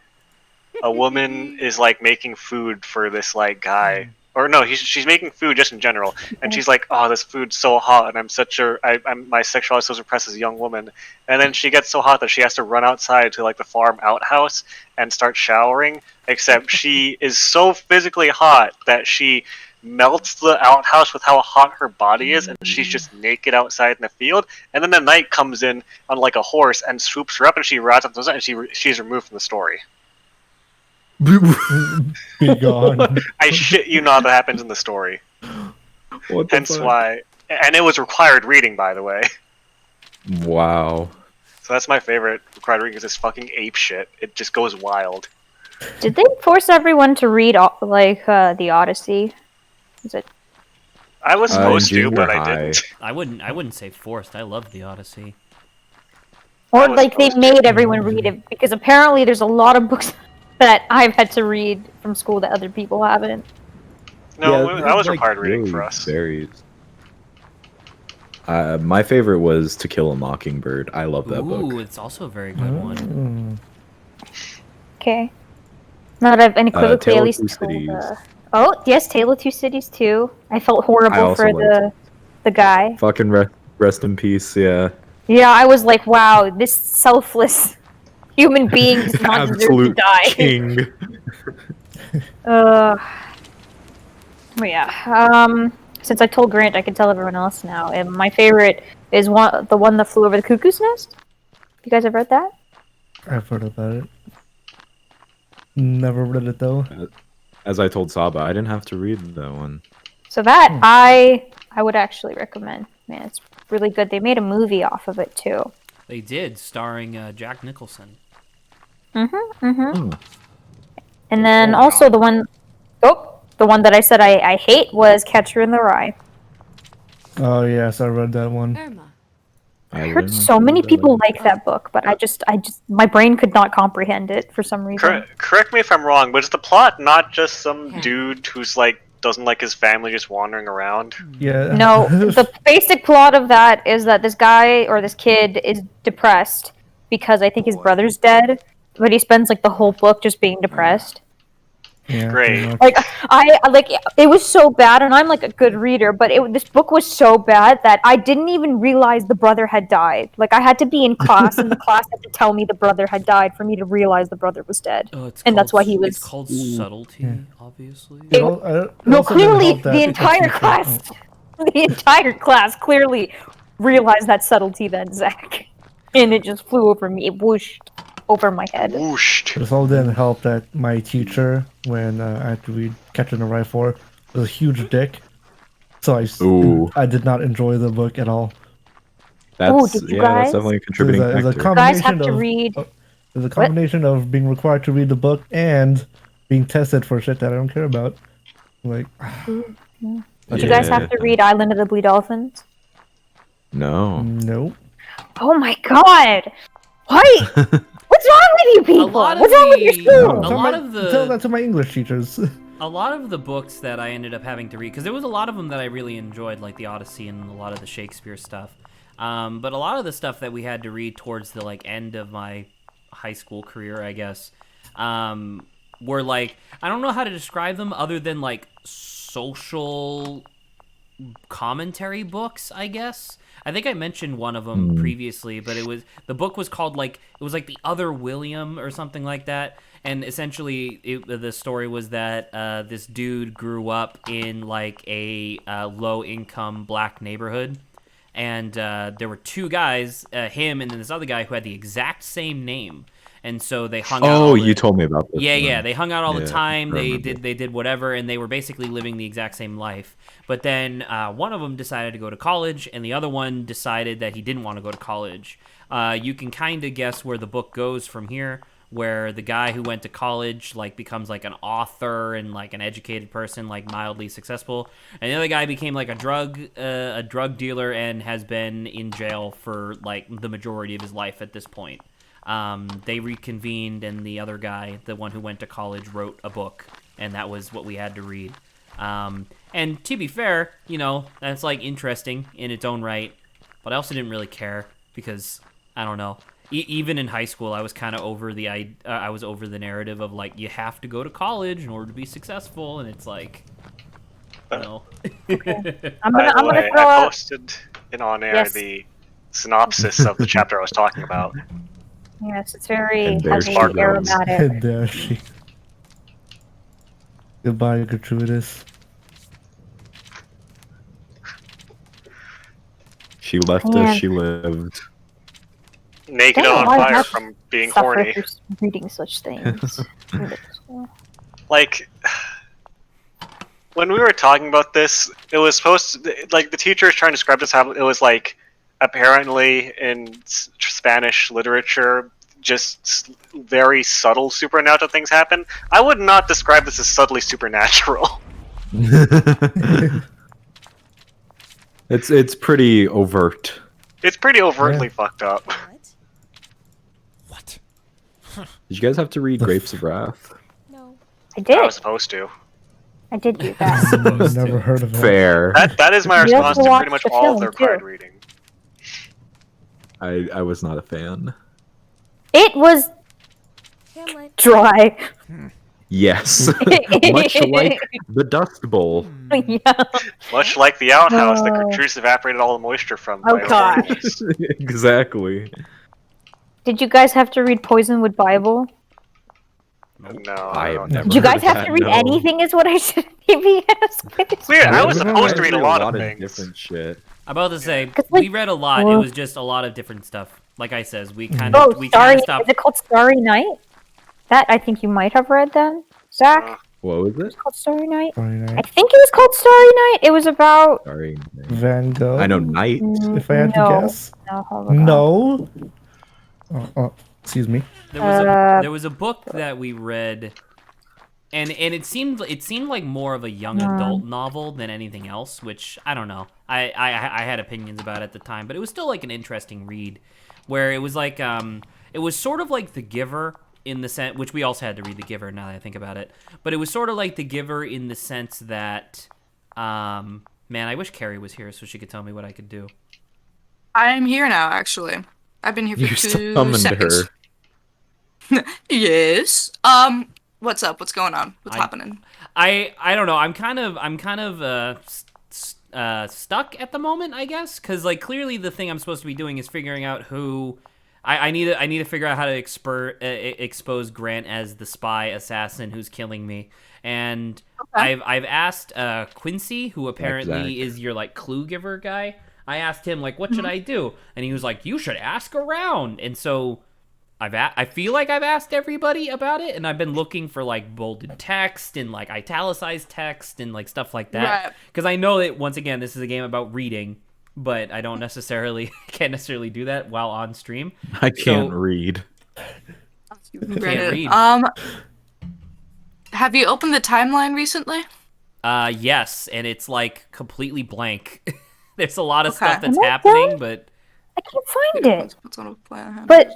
woman is like making food for this like guy. Or no, she's making food just in general, and she's like, "Oh, this food's so hot, and I'm my sexuality is so suppressed as a young woman." And then she gets so hot that she has to run outside to like the farm outhouse and start showering. Except she is so physically hot that she melts the outhouse with how hot her body is, and she's just naked outside in the field. And then the knight comes in on like a horse and swoops her up, and she rides up to the and she's removed from the story. Be gone. I shit you not, that happens in the story. What the Hence fuck? why, and it was required reading, by the way. Wow. So that's my favorite required reading, because it's fucking ape shit. It just goes wild. Did they force everyone to read the Odyssey? Is it? I was supposed to, junior but I high. didn't. I wouldn't say forced. I love the Odyssey. Or I was like they supposed to. made everyone read it because apparently there's a lot of books that I've had to read from school that other people haven't. No, Yeah, that was like, required reading really for us. varies. My favorite was To Kill a Mockingbird. I love that Ooh, book. it's also a very good one. Okay. Not I've unequivocally Tale at of least Two told, Cities. Oh yes, Tale of Two Cities too. I felt I horrible also for liked the guy. Fucking rest in peace, yeah. Yeah, I was like, wow, this selfless human being does not deserve to Absolute die. king. But yeah. Since I told Grant, I can tell everyone else now. And my favorite is the one that flew over the cuckoo's nest. You guys have read that? I've heard about it. Never read it though. As I told Saba, I didn't have to read that one. So that I would actually recommend. Man, it's really good. They made a movie off of it too. They did, starring Jack Nicholson. Hmm. And then also the one that I said I hate was Catcher in the Rye. Oh yes, I read that one. Irma. I heard so many people like that book, but I just my brain could not comprehend it for some reason. Correct me if I'm wrong, but is the plot not just some dude who's like doesn't like his family just wandering around? Yeah. No, the basic plot of that is that this guy or this kid is depressed because I think his brother's dead, but he spends like the whole book just being depressed. Yeah, Great. pretty much. Like I like it was so bad, and I'm like a good reader, but this book was so bad that I didn't even realize the brother had died. Like I had to be in class, and the class had to tell me the brother had died for me to realize the brother was dead. Oh, it's And that's called- why he was- It's called subtlety, obviously. It al- it No, also didn't clearly help that the entire teacher- class, the entire class clearly realized that subtlety then, Zach, and it just flew over me. It whooshed over my head. Whooshed. It also didn't help that my teacher, when I had to read Catcher in the Rye for, was a huge dick. So Ooh. I did not enjoy the book at all. That's did you that's guys? definitely a contributing There's a factor. You guys have combination to of read. there's a combination of being required to read the book and being tested for shit that I don't care about. Like, Did you okay. guys have to read Island of the Blue Dolphins? No. Nope. Oh my god! What? What's wrong with you people? lot of What's wrong with your the- school? a Tell lot my- of the- tell that to my English teachers. A lot of the books that I ended up having to read, because there was a lot of them that I really enjoyed, like the Odyssey and a lot of the Shakespeare stuff. But a lot of the stuff that we had to read towards the like end of my high school career, I guess, were like, I don't know how to describe them other than like social commentary books, I guess. I think I mentioned one of them previously, but the book was called like, it was like The Other William or something like that. And essentially, the story was that this dude grew up in like a low-income black neighborhood, and there were two guys, him and then this other guy who had the exact same name, and so they hung out. Oh, you told me about this. Yeah, one. they hung out all the Yeah, time. I They remember. did whatever, and they were basically living the exact same life. But then one of them decided to go to college, and the other one decided that he didn't want to go to college. You can kind of guess where the book goes from here, where the guy who went to college like becomes like an author and like an educated person, like mildly successful, and the other guy became like a drug dealer and has been in jail for like the majority of his life at this point. They reconvened, and the other guy, the one who went to college, wrote a book, and that was what we had to read. And to be fair, you know, that's like interesting in its own right, but I also didn't really care because I don't know. Even in high school, I was kind of over I was over the narrative of like you have to go to college in order to be successful, and it's like, you know. I'm By the gonna way, throw I out. posted in on air Yes. the synopsis of the chapter I was talking about. Yes, it's very And there heavy, she goes. aromatic. And there she. Goodbye, gratuitous. She left Man. as she lived. Naked Damn, and on why fire not from being Suffer horny. for reading such things. Like, when we were talking about this, it was supposed to, like, the teacher is trying to describe this how it was like, apparently in Spanish literature, just very subtle supernatural things happen. I would not describe this as subtly supernatural. It's pretty overt. It's pretty overtly fucked up. What? Did you guys have to read The Grapes of Wrath? No. I did. I was supposed to. I did do that. Never heard of it. Fair. That is my You response also to pretty watched much the all of film, their too. Pride reading. I was not a fan. It was Hamlet. dry. Yes. Much like the Dust Bowl. Yeah. Much like the outhouse, the Oh. juice evaporated all the moisture from. Oh, by God. horniness. Exactly. Did you guys have to read Poisonwood Bible? No, I have don't never Did you heard guys of have that, to read no. anything? Is what I should maybe ask. Weird, I was We've supposed to read read a lot of things. different shit. I'm about to say 'Cause, like, we read a lot. It well- was just a lot of different stuff. Like I says, we kind Oh, of we Starry. kind of Is stopped. it called Starry Night? That I think you might have read then, Zach. Uh, What was it? It's called Starry Night. Sorry, I Night. think it was called Starry Night. It was about. Sorry. Van Gogh. I know Night. If I had no. to guess. No. hold on. No. Excuse me. There was a book that we read, and it seemed like more of a young adult novel than anything else, which I don't know. I had opinions about it at the time, but it was still like an interesting read, where it was like it was sort of like The Giver in the sense, which we also had to read The Giver now that I think about it, but it was sort of like The Giver in the sense that man, I wish Keri was here so she could tell me what I could do. I'm here now, actually. I've been here for You 2 summoned seconds. her. Yes. What's up? What's going on? What's happening? I don't know. I'm kind of stuck at the moment, I guess, because like clearly the thing I'm supposed to be doing is figuring out who. I need to figure out how to expose Grant as the spy assassin who's killing me, and I've asked Quincy, who apparently Zach. is your like clue giver guy. I asked him like, what should I do, and he was like, you should ask around, and so. I feel like I've asked everybody about it, and I've been looking for like bolded text and like italicized text and like stuff like that. Right. Because I know that once again, this is a game about reading, but I don't necessarily can't necessarily do that while on stream. I can't So- read. Can't read. Have you opened the timeline recently? Yes, and it's like completely blank. There's a lot of Okay. stuff that's Am I happening, done? but I can't find it. What's on a plan? But-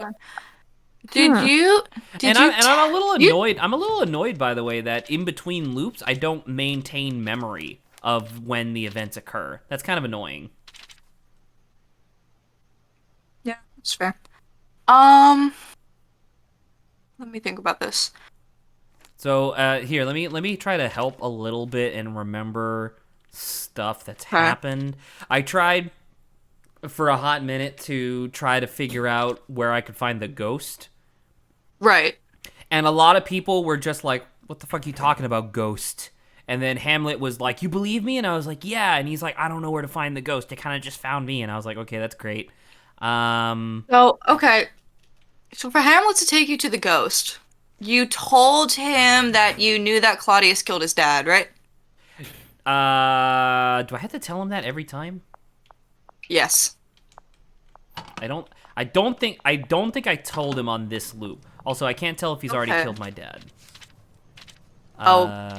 Did you? I'm a little you- annoyed. I'm a little annoyed, by the way, that in between loops, I don't maintain memory of when the events occur. That's kind of annoying. Yeah, that's fair. Let me think about this. So here, let me try to help a little bit and remember stuff that's Okay. happened. I tried for a hot minute to try to figure out where I could find the ghost, Right. and a lot of people were just like, "What the fuck are you talking about, ghost?" And then Hamlet was like, "You believe me?" And I was like, "Yeah." And he's like, "I don't know where to find the ghost. It kind of just found me." And I was like, "Okay, that's great." So, okay. So for Hamlet to take you to the ghost, you told him that you knew that Claudius killed his dad, right? Do I have to tell him that every time? Yes. I don't think I told him on this loop. Also, I can't tell if he's already Okay. killed my dad.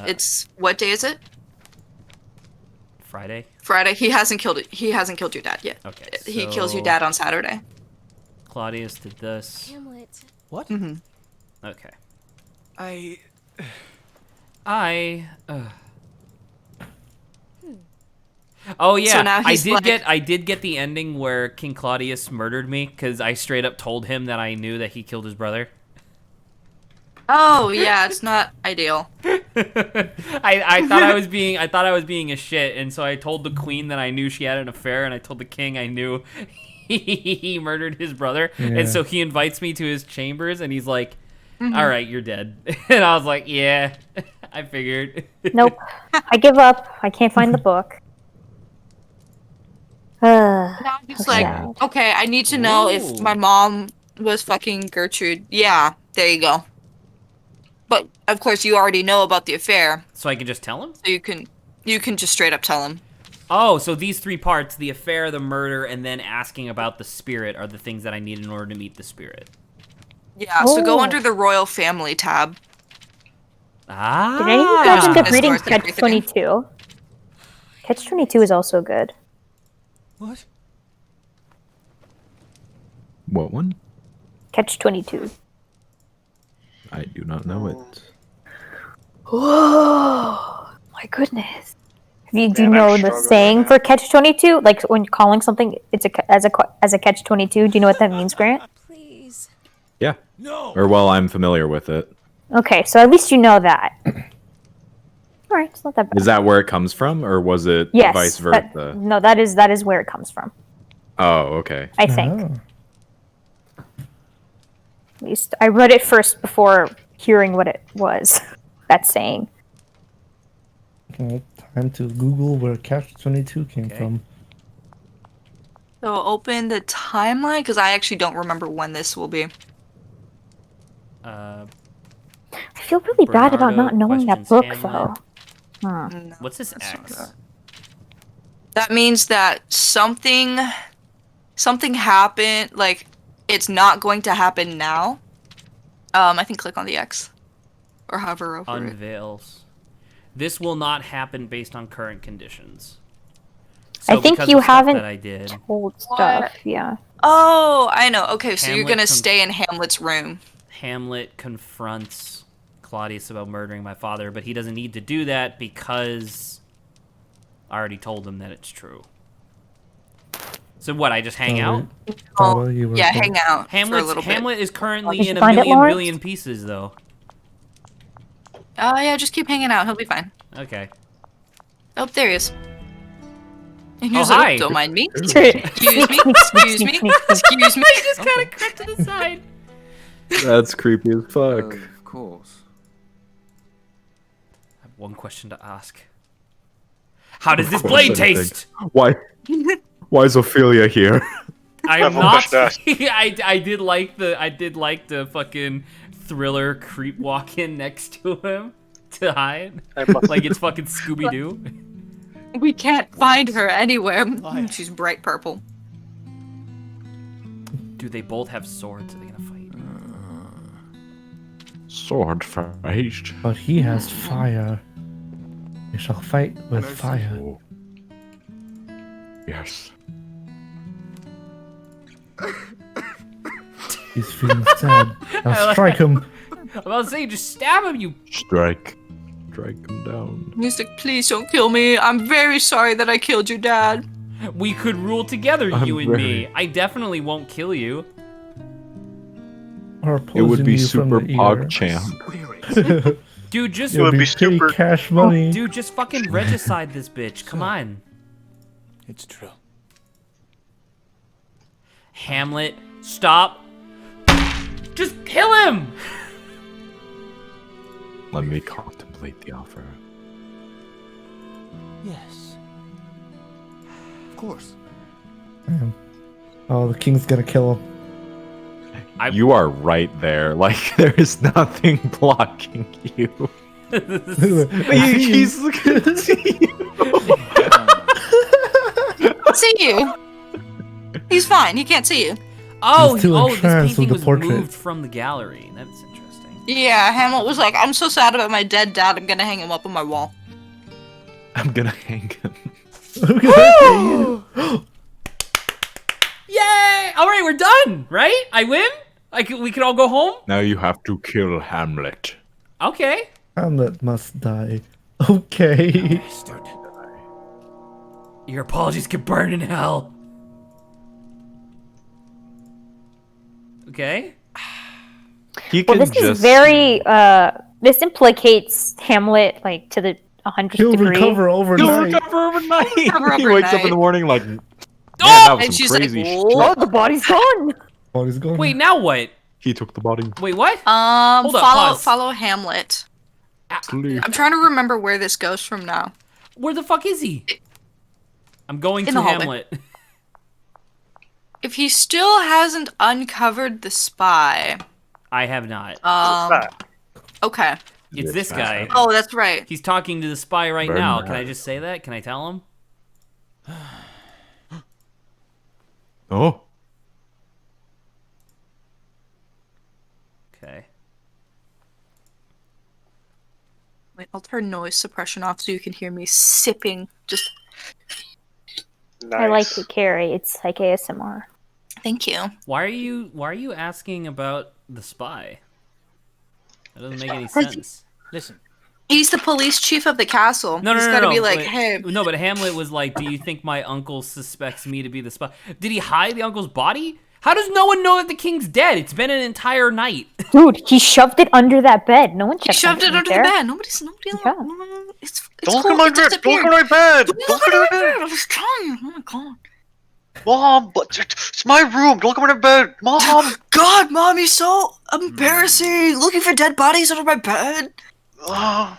It's what day is it? Friday. Friday. He hasn't killed it. He hasn't killed your dad yet. Okay. He kills your so dad on Saturday. Claudius did this. Hamlet. What? Mm-hmm. Okay. I. Oh yeah, So now he's I did get the ending where King Claudius murdered me because I straight up told him that I knew that he killed his brother. Oh yeah, it's not ideal. I thought I was being a shit, and so I told the queen that I knew she had an affair, and I told the king I knew he murdered his brother, Yeah. and so he invites me to his chambers, and he's like, "All right, you're dead," and I was like, "Yeah, I figured." Nope. I give up. I can't find the book. Now I'm just like, sad. okay, I need to know Ooh. if my mom was fucking Gertrude. Yeah, there you go. But of course, you already know about the affair, So I can just tell him. so you can just straight up tell him. Oh, so these three parts, the affair, the murder, and then asking about the spirit are the things that I need in order to meet the spirit. Yeah, so go Oh. under the royal family tab. Ah. Did any of you guys end up This reading door's like Catch 22? Catch 22 is also good. What? What one? Catch 22. I do not know it. Whoa! My goodness. Do you Man, I'm know the struggling saying right now. for Catch 22? Like when calling something, it's as a Catch 22. Do you know what that means, Grant? Please. Yeah. No. Or well, I'm familiar with it. Okay, so at least you know that. All right, it's not that bad. Is that where it comes from, or was it Yes. vice that- versa? no, that is where it comes from. Oh, okay. I think. Oh. At least I read it first before hearing what it was. That saying. Well, time to Google where Catch 22 came Okay. from. So open the timeline because I actually don't remember when this will be. I feel really bad about not Bernardo knowing that questions book, Hamlet. though. Huh. No, What's this that's not X? good. That means that something happened. Like it's not going to happen now. I think click on the X, or hover over it. Unveils. This will not happen based on current conditions. I So think because you of stuff haven't that I did. told stuff. Yeah. Oh, I know. Okay, so you're Hamlet gonna comes- stay in Hamlet's room. Hamlet confronts Claudius about murdering my father, but he doesn't need to do that because I already told him that it's true. So what? I just hang out? Baba, you were Yeah, saying- hang out for a Hamlet little bit. Hamlet is currently Did you in a find it, million Lawrence? billion pieces, though. Oh yeah, just keep hanging out. He'll be fine. Okay. Oh, there he is. And Oh, he's like, hi. don't mind me. Excuse Excuse me. Excuse me. Excuse me. I just kind of crept to the side. That's creepy as fuck. Of course. I have one question to ask. How does this Of course, blade anything. taste? Why? Why is Ophelia here? I am I've not. watched that. I did like the fucking thriller creep walk in next to him to hide, I must- like it's fucking Scooby Doo. We can't find her anywhere. Liar. She's bright purple. Do they both have swords? Are they gonna fight? Sword fight. But he has fire. We shall fight with Mercy. fire. Oh. Yes. He's feeling sad. I Now like- strike him. I'm about to say, just stab him, you. Strike him down. He's like, please don't kill me. I'm very sorry that I killed your dad. We could rule together, I'm you and me. very- I definitely won't kill you. Or It would poison be you from super the ear. PogChamp. Dude, just It would be super- petty cash money. dude, just fucking regicide this bitch. Come on. It's true. Hamlet, stop. Just kill him! Let me contemplate the offer. Yes. Of course. Oh, the king's gonna kill him. You are right there. Like there is nothing blocking you. He's looking at you. See you. He's fine. He can't see you. Oh, He's too this entranced painting with was the portrait. moved from the gallery. That's interesting. Yeah, Hamlet was like, I'm so sad about my dead dad. I'm gonna hang him up on my wall. I'm gonna hang him. Yay! All right, we're done, right? I win? We can all go home? Now you have to kill Hamlet. Okay. Hamlet must die. Okay. Your apologies can burn in hell. Okay. He Well, can this just is very. This implicates Hamlet like to the 100th He'll degree. recover He'll overnight. recover overnight. Recover He wakes up in overnight. the morning like, man, Oh! that was And some she's like, crazy shit. Oh, the body's gone. Oh, he's going. Wait, now what? He took the body. Wait, what? Hold up, pause. Follow Hamlet. Sleep. I'm trying to remember where this goes from now. Where the fuck is he? I'm going In to the hallway. Hamlet. If he still hasn't uncovered the spy, I have not. okay. It's this guy. Oh, that's right. He's talking to the spy right now. Can I Bernard. just say that? Can I tell him? Oh. Okay. Wait, I'll turn noise suppression off so you can hear me sipping. Just Nice. I like it, Keri. It's like ASMR. thank you. Why are you asking about the spy? That doesn't make any Like- sense. Listen. He's the police chief of the castle. No, He's no, gotta no. be like, Wait. hey, No, but Hamlet was like, "Do you think my uncle suspects me to be the spy?" Did he hide the uncle's body? How does no one know that the king's dead? It's been an entire night. Dude, he shoved it under that bed. No one he checked shoved it under there. the bed. Nobody. Yeah. It's Don't look cool. at my It bed! Don't disappeared. look at my bed! Don't Don't look look at at my my bed! bed. I was telling you. Oh my god. Mom, but it's my room! Don't look at my bed! Mom! God, Mom, you're so embarrassing. Looking for dead bodies under my bed. Oh.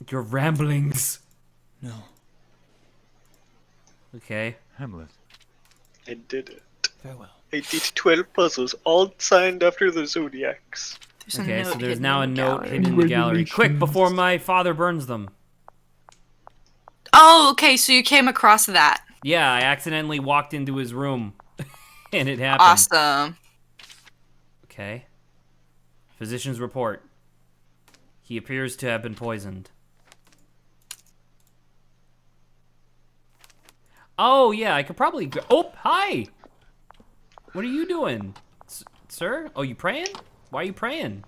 Your ramblings. No. Okay. Hamlet. I did it. Farewell. I did 12 puzzles, all signed after the Zodiacs. There's a Okay, note so there's hidden now a in the note gallery. hidden in the gallery. Quick, before my father burns them. Oh, okay. So you came across that. Yeah, I accidentally walked into his room, and it happened. Awesome. Okay. Physician's report. He appears to have been poisoned. Oh, yeah, I could probably... Oh, hi! What are you doing? Sir? Oh, you praying? Why are you praying?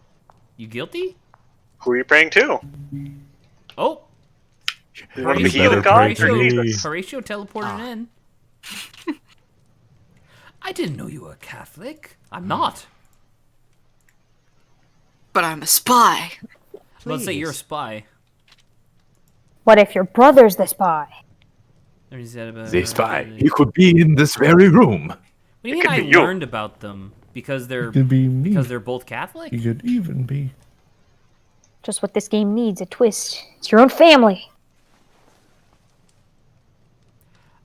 You guilty? Who are you praying to? Oh! You want to You be healed, better God? pray for Or me. Jesus? Horatio teleported in. I didn't know you were Catholic. I'm not. But I'm a spy. Let's say you're a spy. What if your brother's the spy? The spy. He could be in this very room. What do you mean could I be you. learned about them? Because they're It could be me. both Catholic? He could even be. Just what this game needs, a twist. It's your own family.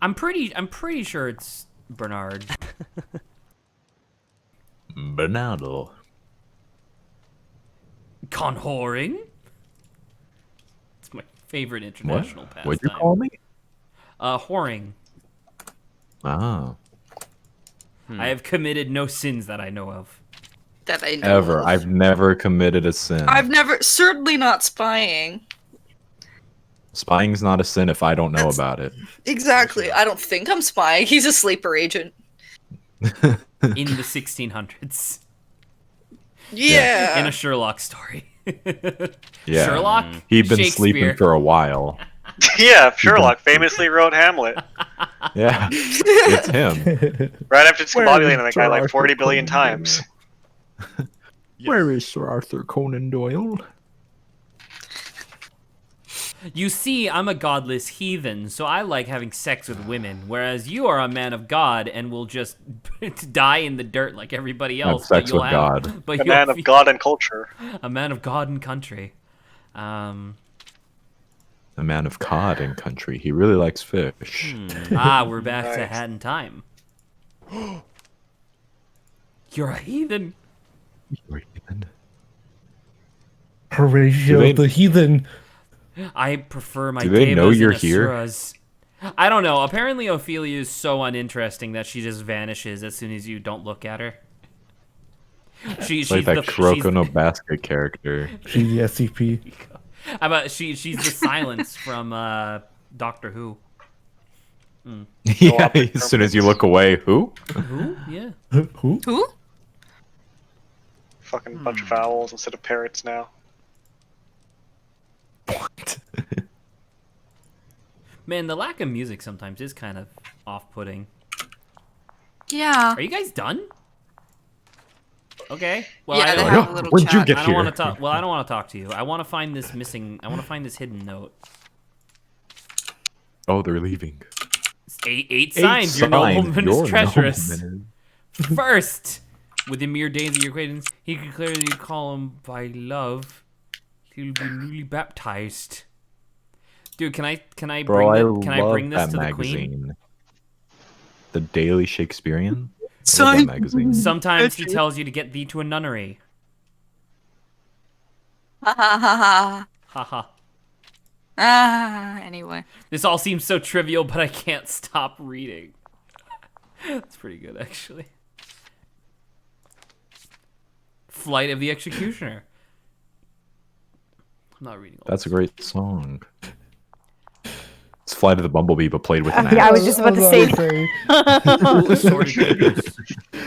I'm pretty sure it's Bernard. Bernardo. Conhoring? It's my favorite What? international pastime. What'd you call me? Whoring. Oh. I have committed no sins that I know of. That I know Ever. of. I've never committed a sin. I've never, certainly not spying. Spying's not a sin if I don't know That's- about it. Exactly. I don't think I'm spying. He's a sleeper agent. In the 1600s. Yeah. In a Sherlock story. Yeah. Sherlock? He'd been Shakespeare. sleeping for a while. Yeah, Sherlock famously wrote Hamlet. Yeah. It's him. Right after Where discombobulating is that guy like Arthur 40 billion Conan times. Where is Sir Arthur Conan Doyle? You see, I'm a godless heathen, so I like having sex with women, whereas you are a man of God and will just die in the dirt like everybody Have else. sex with God. But A man of God and culture. A man of God and country. A man of cod and country. He really likes fish. We're back to Nice. hat in time. You're a heathen. You're heathen. Horatio Do they- the heathen. I prefer my Do they know devas you're and here? asuras. I don't know. Apparently Ophelia is so uninteresting that she just vanishes as soon as you don't look at her. She's Like that the Kuroko no Basket character. She's the SCP. How about she's the silence from Doctor Who. Yeah, as soon as you look away, who? Who? Yeah. Who? Who? Fucking bunch of owls instead of parrots now. What? Man, the lack of music sometimes is kind of off-putting. Yeah. Are you guys done? Okay. Well, Yeah, I, they I, have a little When'd you chat. get don't here? want to talk. Well, I don't want to talk to you. I want to find this missing. I want to find this hidden note. Oh, they're leaving. It's eight signs. Your nobleman is Your treacherous. nobleman First, within mere days of your acquaintance, he could clearly call him by love. He'll be newly baptized. Dude, can I Bro, bring I love bring this that to the magazine. queen? The Daily Shakespearean? I love Son- that magazine. Sometimes he tells you to get thee to a nunnery. Ha ha ha ha. Haha. Anyway. This all seems so trivial, but I can't stop reading. That's pretty good, actually. Flight of the Executioner. I'm not reading all That's a this. great song. It's Flight of the Bumblebee, but played with an Yeah, I axe. was just about to say Sword and Dagers.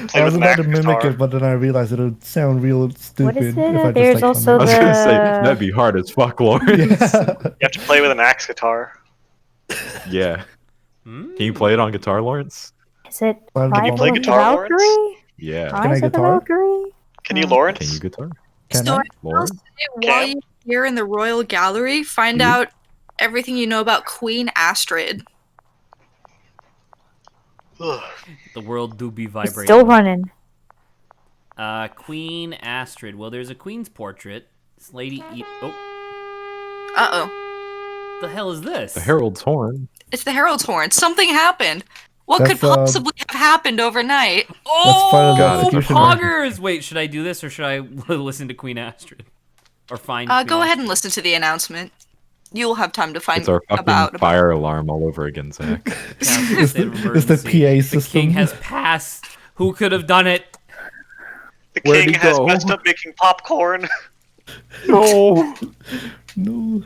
Play I with was an about to axe mimic guitar. it, but then I realized it would sound real stupid. What is if it? I just, There's like, also I was gonna say, the- that'd be hard as fuck, Lawrence. Yeah. You have to play with an axe guitar. Yeah. Can you play it on guitar, Lawrence? Is it Can you Rival play of the guitar, Lawrence? Valkyrie? Yeah. Can I Rise of the guitar? Valkyrie? Can you, Lawrence? Can you guitar? Can I? Story Lawrence? while Cam? you're here in the Royal Gallery, find out everything you know about Queen Astrid. Ugh. The world do be It's vibrating. still running. Queen Astrid. Well, there's a queen's portrait. This lady. Oh, Uh-oh. the hell is this? The Herald's Horn. It's the Herald's Horn. Something happened. What That's, could possibly have happened overnight? Oh, part of the executioner. poggers! Wait, should I do this or should I listen to Queen Astrid? Or find? Queen Go ahead Astrid? and listen to the announcement. You'll have time to find It's our fucking about fire alarm all over again, Zach. It's the Emergency. PA The system. king has passed. Who could have done it? The Where'd king he has go? messed up making popcorn. No. No.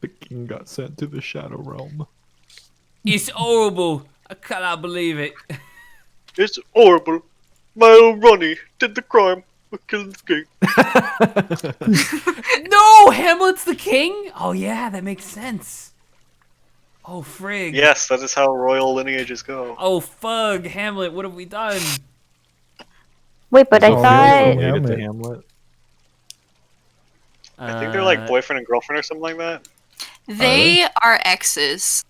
The king got sent to the Shadow Realm. It's horrible. I cannot believe it. It's horrible. My old Ronnie did the crime of killing the king. No, Hamlet's the king. Oh yeah, that makes sense. Oh frig. Yes, that is how royal lineages go. Oh fug, Hamlet. What have we done? Wait, but I Oh, thought Related to Hamlet. Hamlet. I think they're like boyfriend and girlfriend or something like that. They are exes.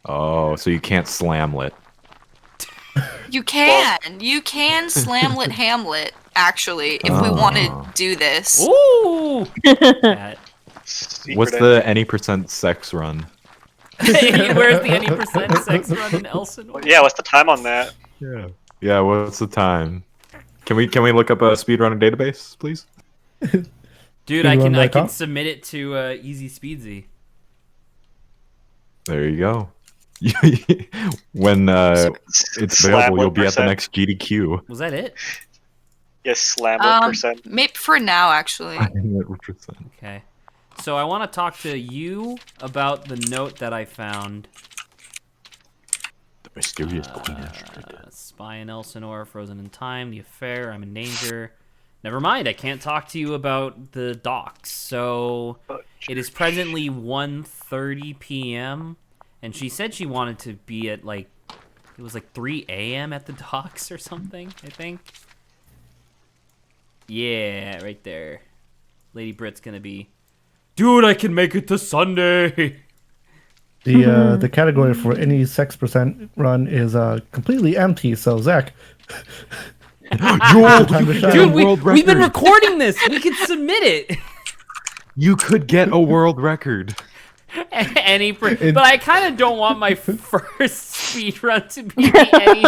Oh, so you can't slamlet. You can. You can slamlet Hamlet, actually, if we want to Oh. do this. Ooh. That. Secret What's the any percent sex run? Where's the any percent sex run in Elsinore? Yeah, what's the time on that? Yeah. Yeah, what's the time? Can we look up a speedrunner database, please? Dude, Can I you run can that comp? submit it to Easy Speedsy. There you go. When it's available, you'll be at the next GDQ. Was that it? Yes, slamlet percent. Maybe for now, actually. 100%. Okay. So I want to talk to you about the note that I found. The mysterious Queen Spy in Elsinore, frozen in time, the affair, I'm in danger. Never mind, I can't talk to you about the docks. So it is presently 1:30 p.m. and she said she wanted to be at like, it was like 3 a.m. at the docks or something, I think. Yeah, right there. Lady Brit's gonna be, dude, I can make it to Sunday. The category for any sex percent run is completely empty. So Zach, Joel, time to shine. Dude, world we've been record. recording this. We can submit it. You could get a world record. But I kind of don't want my first speed run to be any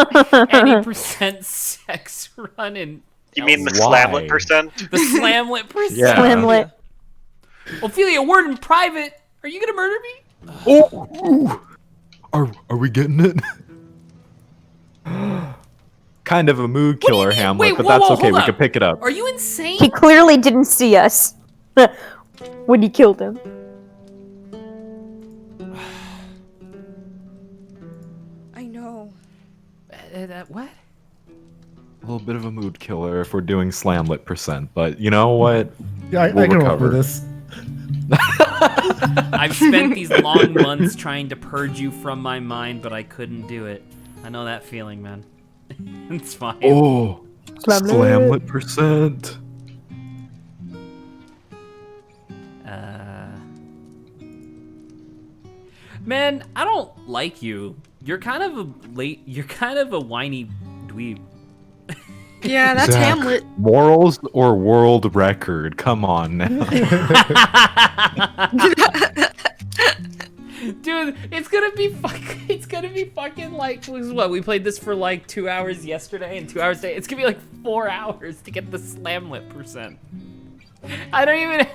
percent sex run in. You mean the Why? slamlet percent? The slamlet percent? Yeah. Slamlet. Ophelia, a word in private. Are you gonna murder me? Oh, are we getting it? Kind of a mood What do you killer, mean? Hamlet, Wait, but whoa, that's whoa, okay. hold We up. can pick it up. Are you insane? He clearly didn't see us when he killed him. I know. What? A little bit of a mood killer if we're doing slamlet percent, but you know what? yeah, I We'll can roll recover. with this. I've spent these long months trying to purge you from my mind, but I couldn't do it. I know that feeling, man. It's fine. Oh, Slamlet. slamlet percent. Man, I don't like you. You're kind of a whiny dweeb. Yeah, that's Zach, Hamlet. Morals or world record? Come on now. Dude, it's gonna be fucking like, what, we played this for like 2 hours yesterday and 2 hours today. It's gonna be like 4 hours to get the slamlet percent. I don't even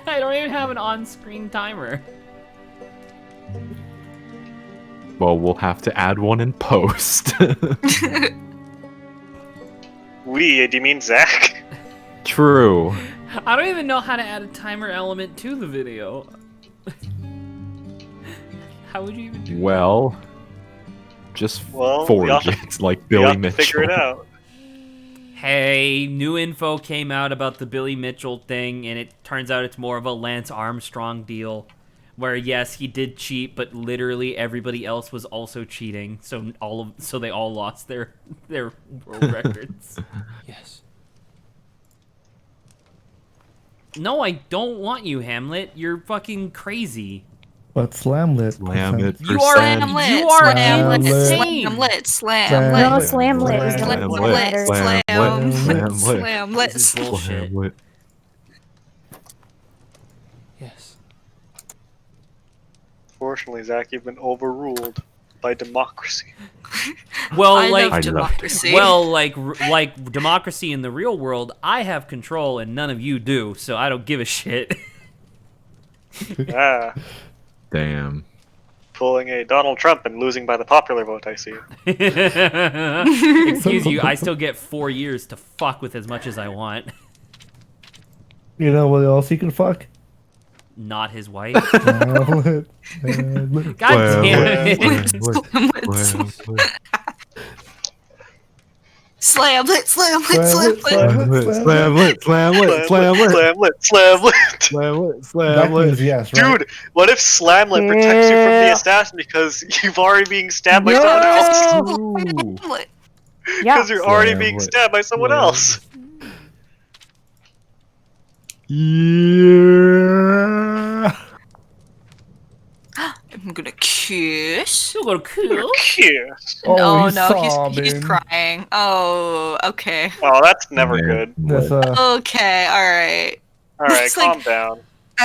have an on-screen timer. Well, we'll have to add one in post. We? Do you mean Zach? True. I don't even know how to add a timer element to the video. How would you even do Well, just Well, forge we have to- it like We Billy have to Mitchell. figure it out. Hey, new info came out about the Billy Mitchell thing, and it turns out it's more of a Lance Armstrong deal. Where yes, he did cheat, but literally everybody else was also cheating, so they all lost their world records. Yes. No, I don't want you, Hamlet. You're fucking crazy. But slamlet. Slamlet percent. You are Slamlet. you are Slamlet. insane. Slamlet. No, Slamlet. Slamlet is the Slamlet. one that matters. Slamlet. This is bullshit. Slamlet. Yes. Fortunately, Zach, you've been overruled by democracy. Well, I like love democracy. well, like democracy in the real world, I have control and none of you do, so I don't give a shit. Ah, Damn. pulling a Donald Trump and losing by the popular vote, I see. Excuse you, I still get 4 years to fuck with as much as I want. You know what else he can fuck? Not his wife. Slamlet. Slamlet. God damn it. Slamlet. Slamlet. Slamlet. Slamlet. Slamlet. Slamlet. That means yes, right? Dude, what if Slamlet protects you from the assassin because you've already being stabbed by someone else? Ooh. Yeah. Because you're already being Slamlet. stabbed by someone else. Yeah. I'm gonna kiss. You go cool. Yes. Oh, Oh he's no, he's sobbing. crying. Oh, okay. Oh, that's never Man. good. That's, Okay, alright. Alright, It's calm like- down.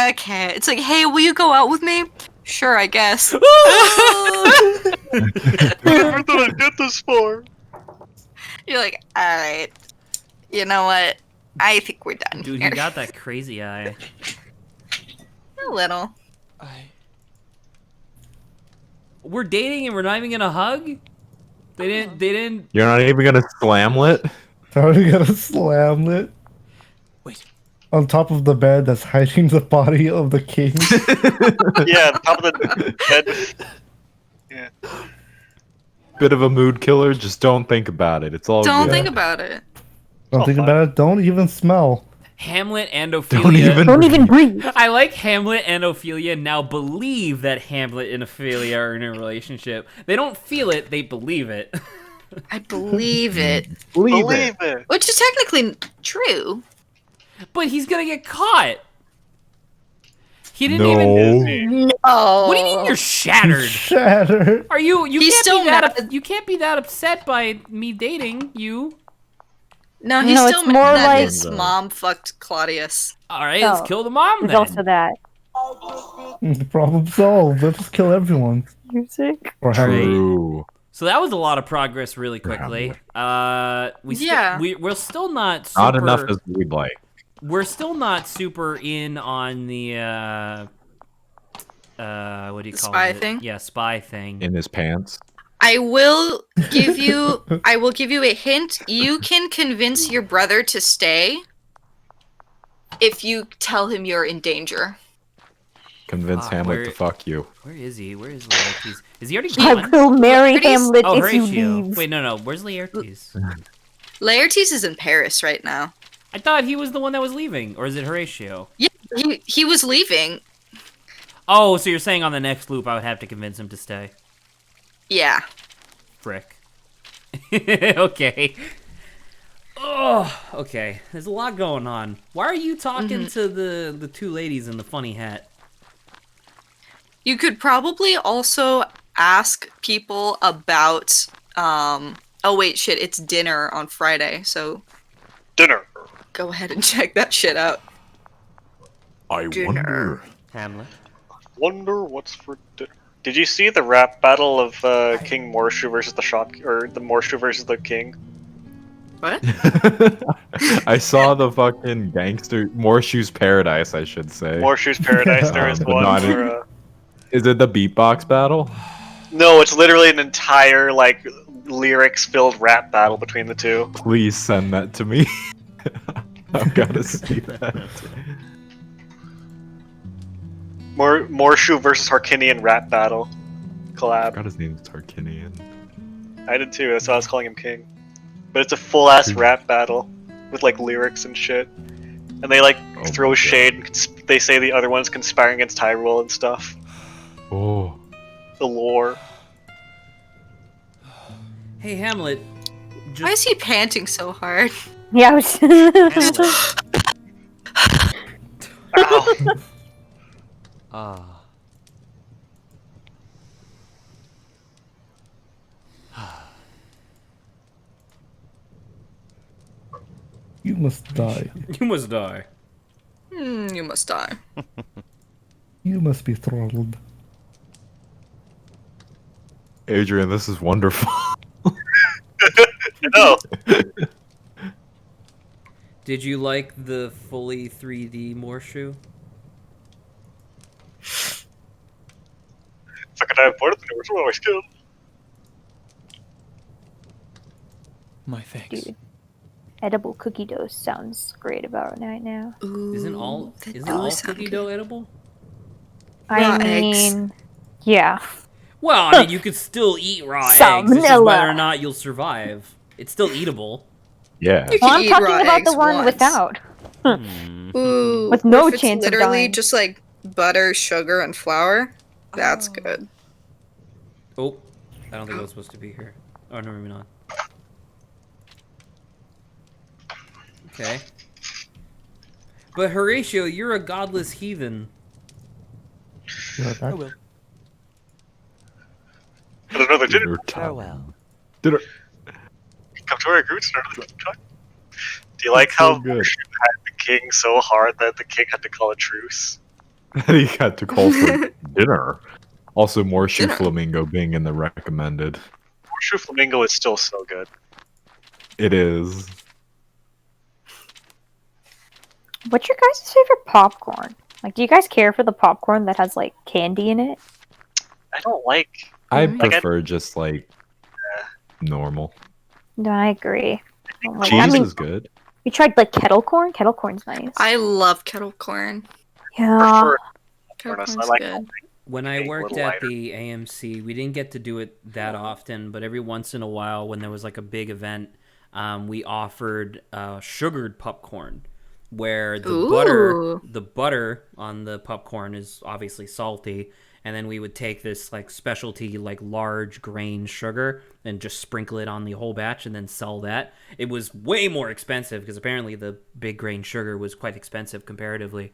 Okay. It's like, hey, will you go out with me? Sure, I guess. Never thought I'd get this far. You're like, alright. You know what? I think we're done Dude, here. he got that crazy eye. A little. We're dating and we're not even gonna hug? They didn't You're not even gonna slamlet? Already got a slamlet Wait. on top of the bed that's hiding the body of the king. Yeah, the top of the bed. Yeah. Bit of a mood killer, just don't think about it. It's all Don't good. think about it. Don't Oh, think fine. about it. Don't even smell. Hamlet and Don't Ophelia. even Don't even breathe. I like Hamlet and Ophelia now believe that Hamlet and Ophelia are in a relationship. They don't feel it, they believe it. I believe it. Believe it. Which is technically true. But he's gonna get caught. He didn't No. even. No. What do you mean you're shattered? Shattered. Are you? You He's can't still be that. mad. You can't be that upset by me dating you. No, he's No, still it's mad more that like- his mom fucked Claudius. All right, let's Oh, kill the mom There's then. also that. Problem solved. Let's just kill everyone. Music. Or Hamlet. True. So that was a lot of progress really quickly. Yeah. We're still not super. Not enough as we'd like. We're still not super in on the what do you call Spy it? thing? Yeah, spy thing. In his pants. I will give you a hint. You can convince your brother to stay if you tell him you're in danger. Convince Ah, Hamlet where- to fuck you. Where is he? Where is Laertes? Is he already I gone? will marry Pretty- Hamlet Oh, if you Horatio. leave. Wait, no. Where's Laertes? Laertes is in Paris right now. I thought he was the one that was leaving, or is it Horatio? Yeah, he was leaving. Oh, so you're saying on the next loop I would have to convince him to stay? Yeah. Frick. Okay. Oh, okay. There's a lot going on. Why are you talking to the two ladies in the funny hat? You could probably also ask people about oh wait, shit, it's dinner on Friday, so Dinner. go ahead and check that shit out. I Dinner. Hamlet. Wonder what's for dinner. Did you see the rap battle of King Morshu versus the shop, or the Morshu versus the king? What? I saw the fucking gangster Morshu's Paradise, I should say. Morshu's Paradise. There is But one not where. Is it the beatbox battle? No, it's literally an entire like lyrics-filled rap battle between the two. Please send that to me. I've got to see that. Morshu versus Harkinian rap battle I collab. forgot his name's Tarkinian. I did too. That's why I was calling him king. But it's a full-ass rap battle with like lyrics and shit. And they like Oh throw my shade. And they say the other one's conspiring against Hyrule and stuff. Oh. The lore. Hey, Hamlet. Why is he panting so hard? Yeah. I was- Ow. Ah. You must die. You must die. You must die. You must be throttled. Adrian, this is wonderful. No. Did you like the fully 3D Morshu? Fucking I have ported the doors. What always killed. My thanks. Dude. Edible cookie dough sounds great about right now. Isn't all cookie dough edible? I Raw eggs. mean, yeah. Well, I mean, you could still eat raw eggs. It's just Salmonella. whether or not you'll survive. It's still eatable. Yeah. You Well, can I'm eat talking raw about the eggs one once. without. Ooh, With no if it's chance of literally dying. just like butter, sugar, and flour. That's Oh. good. Oh, I don't think I was supposed to be here. Oh, no, maybe not. Okay. But Horatio, you're a godless heathen. Yeah, that- I will. And another dinner. Dinner time. Farewell. Dinner. Come to our roots and another time. Do you like That's how so good. Morshu had the king so hard that the king had to call a truce? He got to call for dinner. Also, Morshu Dinner. Flamingo being in the recommended. Morshu Flamingo is still so good. It is. What's your guys' favorite popcorn? Like, do you guys care for the popcorn that has like candy in it? I don't like. I Like, prefer just like normal. No, I agree. Like, Cheese I mean, is good. you tried like kettle corn. Kettle corn's nice. I love kettle corn. Yeah. Prefer Kettle corn. I corn's like good. When I Make a worked little at lighter. the AMC, we didn't get to do it that often, but every once in a while, when there was like a big event, we offered sugared popcorn, where Ooh. the butter on the popcorn is obviously salty, and then we would take this like specialty like large grain sugar and just sprinkle it on the whole batch and then sell that. It was way more expensive because apparently the big grain sugar was quite expensive comparatively.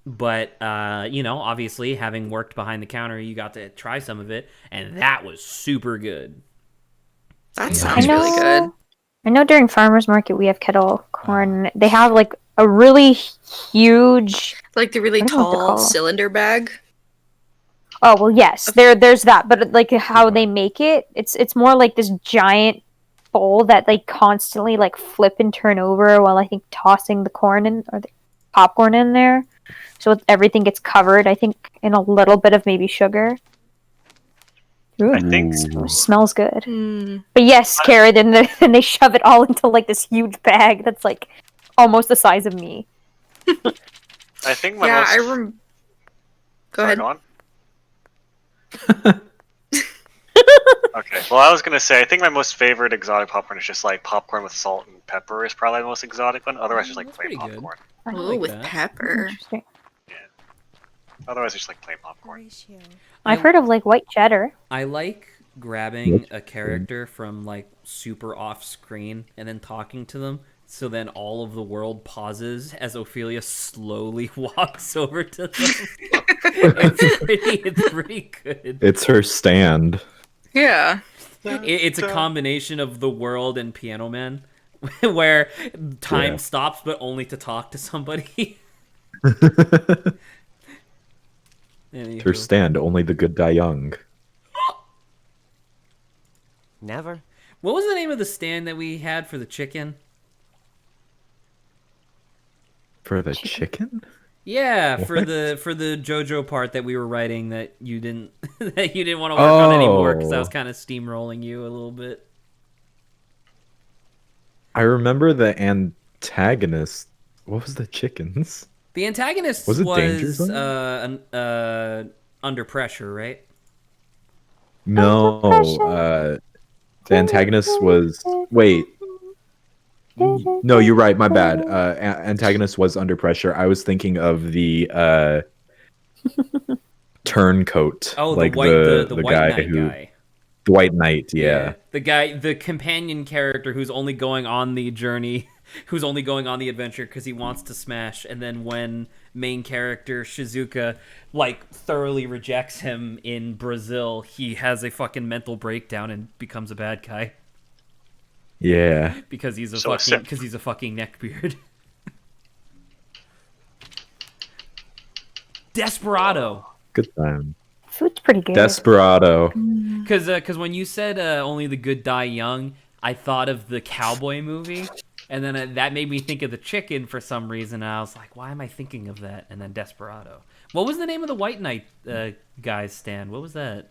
But obviously, having worked behind the counter, you got to try some of it, and that was super good. That Yeah. sounds really good. I know during farmers market we have kettle corn. They have like a really huge. Like the really I don't know what they're tall called. cylinder bag. Oh well, yes. There's that, but like how they make it, it's more like this giant bowl that they constantly like flip and turn over while I think tossing the corn in or the popcorn in there. So everything gets covered, I think, in a little bit of maybe sugar. Ooh, I think it smells good. Hmm. But yes, Kara, then they shove it all into like this huge bag that's like almost the size of me. I think my Yeah, most. Go Sorry, ahead. go on. Okay. Well, I was gonna say I think my most favorite exotic popcorn is just like popcorn with salt and pepper is probably the most exotic one. Otherwise, just like That's plain pretty good. popcorn. I Ooh, like with that. pepper. Interesting. Otherwise, just like plain popcorn. Horatio. I've heard of like white cheddar. I like grabbing a character from like super off screen and then talking to them. So then all of the world pauses as Ophelia slowly walks over to them. It's pretty good. It's her stand. Yeah. It's a combination of the world and Piano Man, where time Yeah. stops but only to talk to somebody. It's her stand. Only the good die young. Never. What was the name of the stand that we had for the chicken? For the chicken? Yeah, for What? the JoJo part that we were writing that you didn't that you didn't want to work on anymore because I was Oh. kind of steamrolling you a little bit. I remember the antagonist. What was the chickens? The antagonist Was it Danger was Zone? Under Pressure, right? No, the antagonist was. Wait. No, you're right. My bad. Antagonist was Under Pressure. I was thinking of the turncoat. Oh, like the white the white guy knight who guy. the White Knight. Yeah. The companion character who's only going on the journey, who's only going on the adventure because he wants to smash, and then when main character Shizuka like thoroughly rejects him in Brazil, he has a fucking mental breakdown and becomes a bad guy Yeah. because he's a So fucking simp. because he's a fucking neckbeard. Desperado. Good time. Food's pretty good. Desperado. Because when you said only the good die young, I thought of the cowboy movie, and then that made me think of the chicken for some reason. And I was like, why am I thinking of that? And then Desperado. What was the name of the White Knight guy's stand? What was that?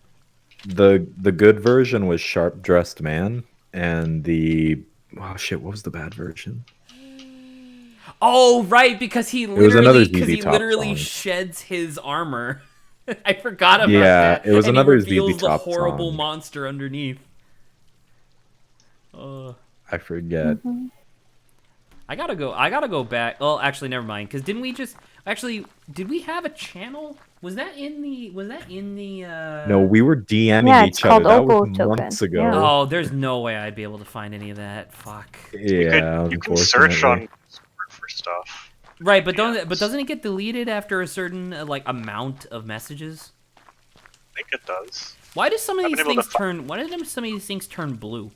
The good version was Sharp Dressed Man, and the what was the bad version? Oh, right, because he was another literally ZZ Top song. sheds his armor. I forgot about Yeah, that. it was and another he reveals ZZ the Top horrible song. monster underneath. I forget. I gotta go back. Well, actually, never mind. Because didn't we just did we have a channel? Was that in the? No, we were DMing Yeah, it's each other. called That was Opal Token. months ago. Yeah. Oh, there's no way I'd be able to find any of that. Fuck. Yeah, You can search on unfortunately. for stuff. Right, but doesn't it get deleted after a certain like amount of messages? I think it does. Why do some of I've these been able to things turn? Why do some of these things turn blue?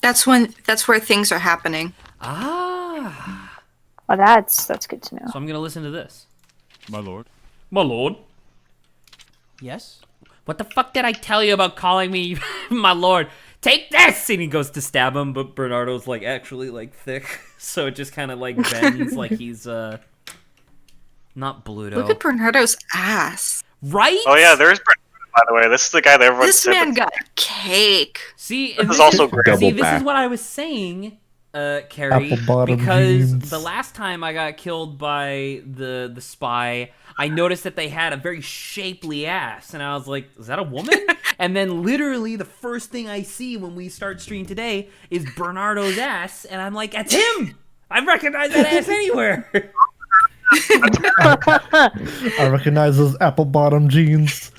That's where things are happening. Ah. Well, that's good to know. So I'm gonna listen to this. My lord. My lord. Yes? What the fuck did I tell you about calling me my lord? Take this! And he goes to stab him, but Bernardo's like actually like thick, so it just kind of like bends like he's Not Bluto. Look at Bernardo's ass. Right? Oh yeah, there's Brent, by the way. This is the guy that everyone This said man that- got cake. See, This is also great. Double See, this back. is what I was saying, Keri, Apple bottom because jeans. the last time I got killed by the spy, I noticed that they had a very shapely ass, and I was like, is that a woman? And then literally the first thing I see when we start stream today is Bernardo's ass, and I'm like, that's him! I recognize that ass anywhere! I recognize those apple bottom jeans.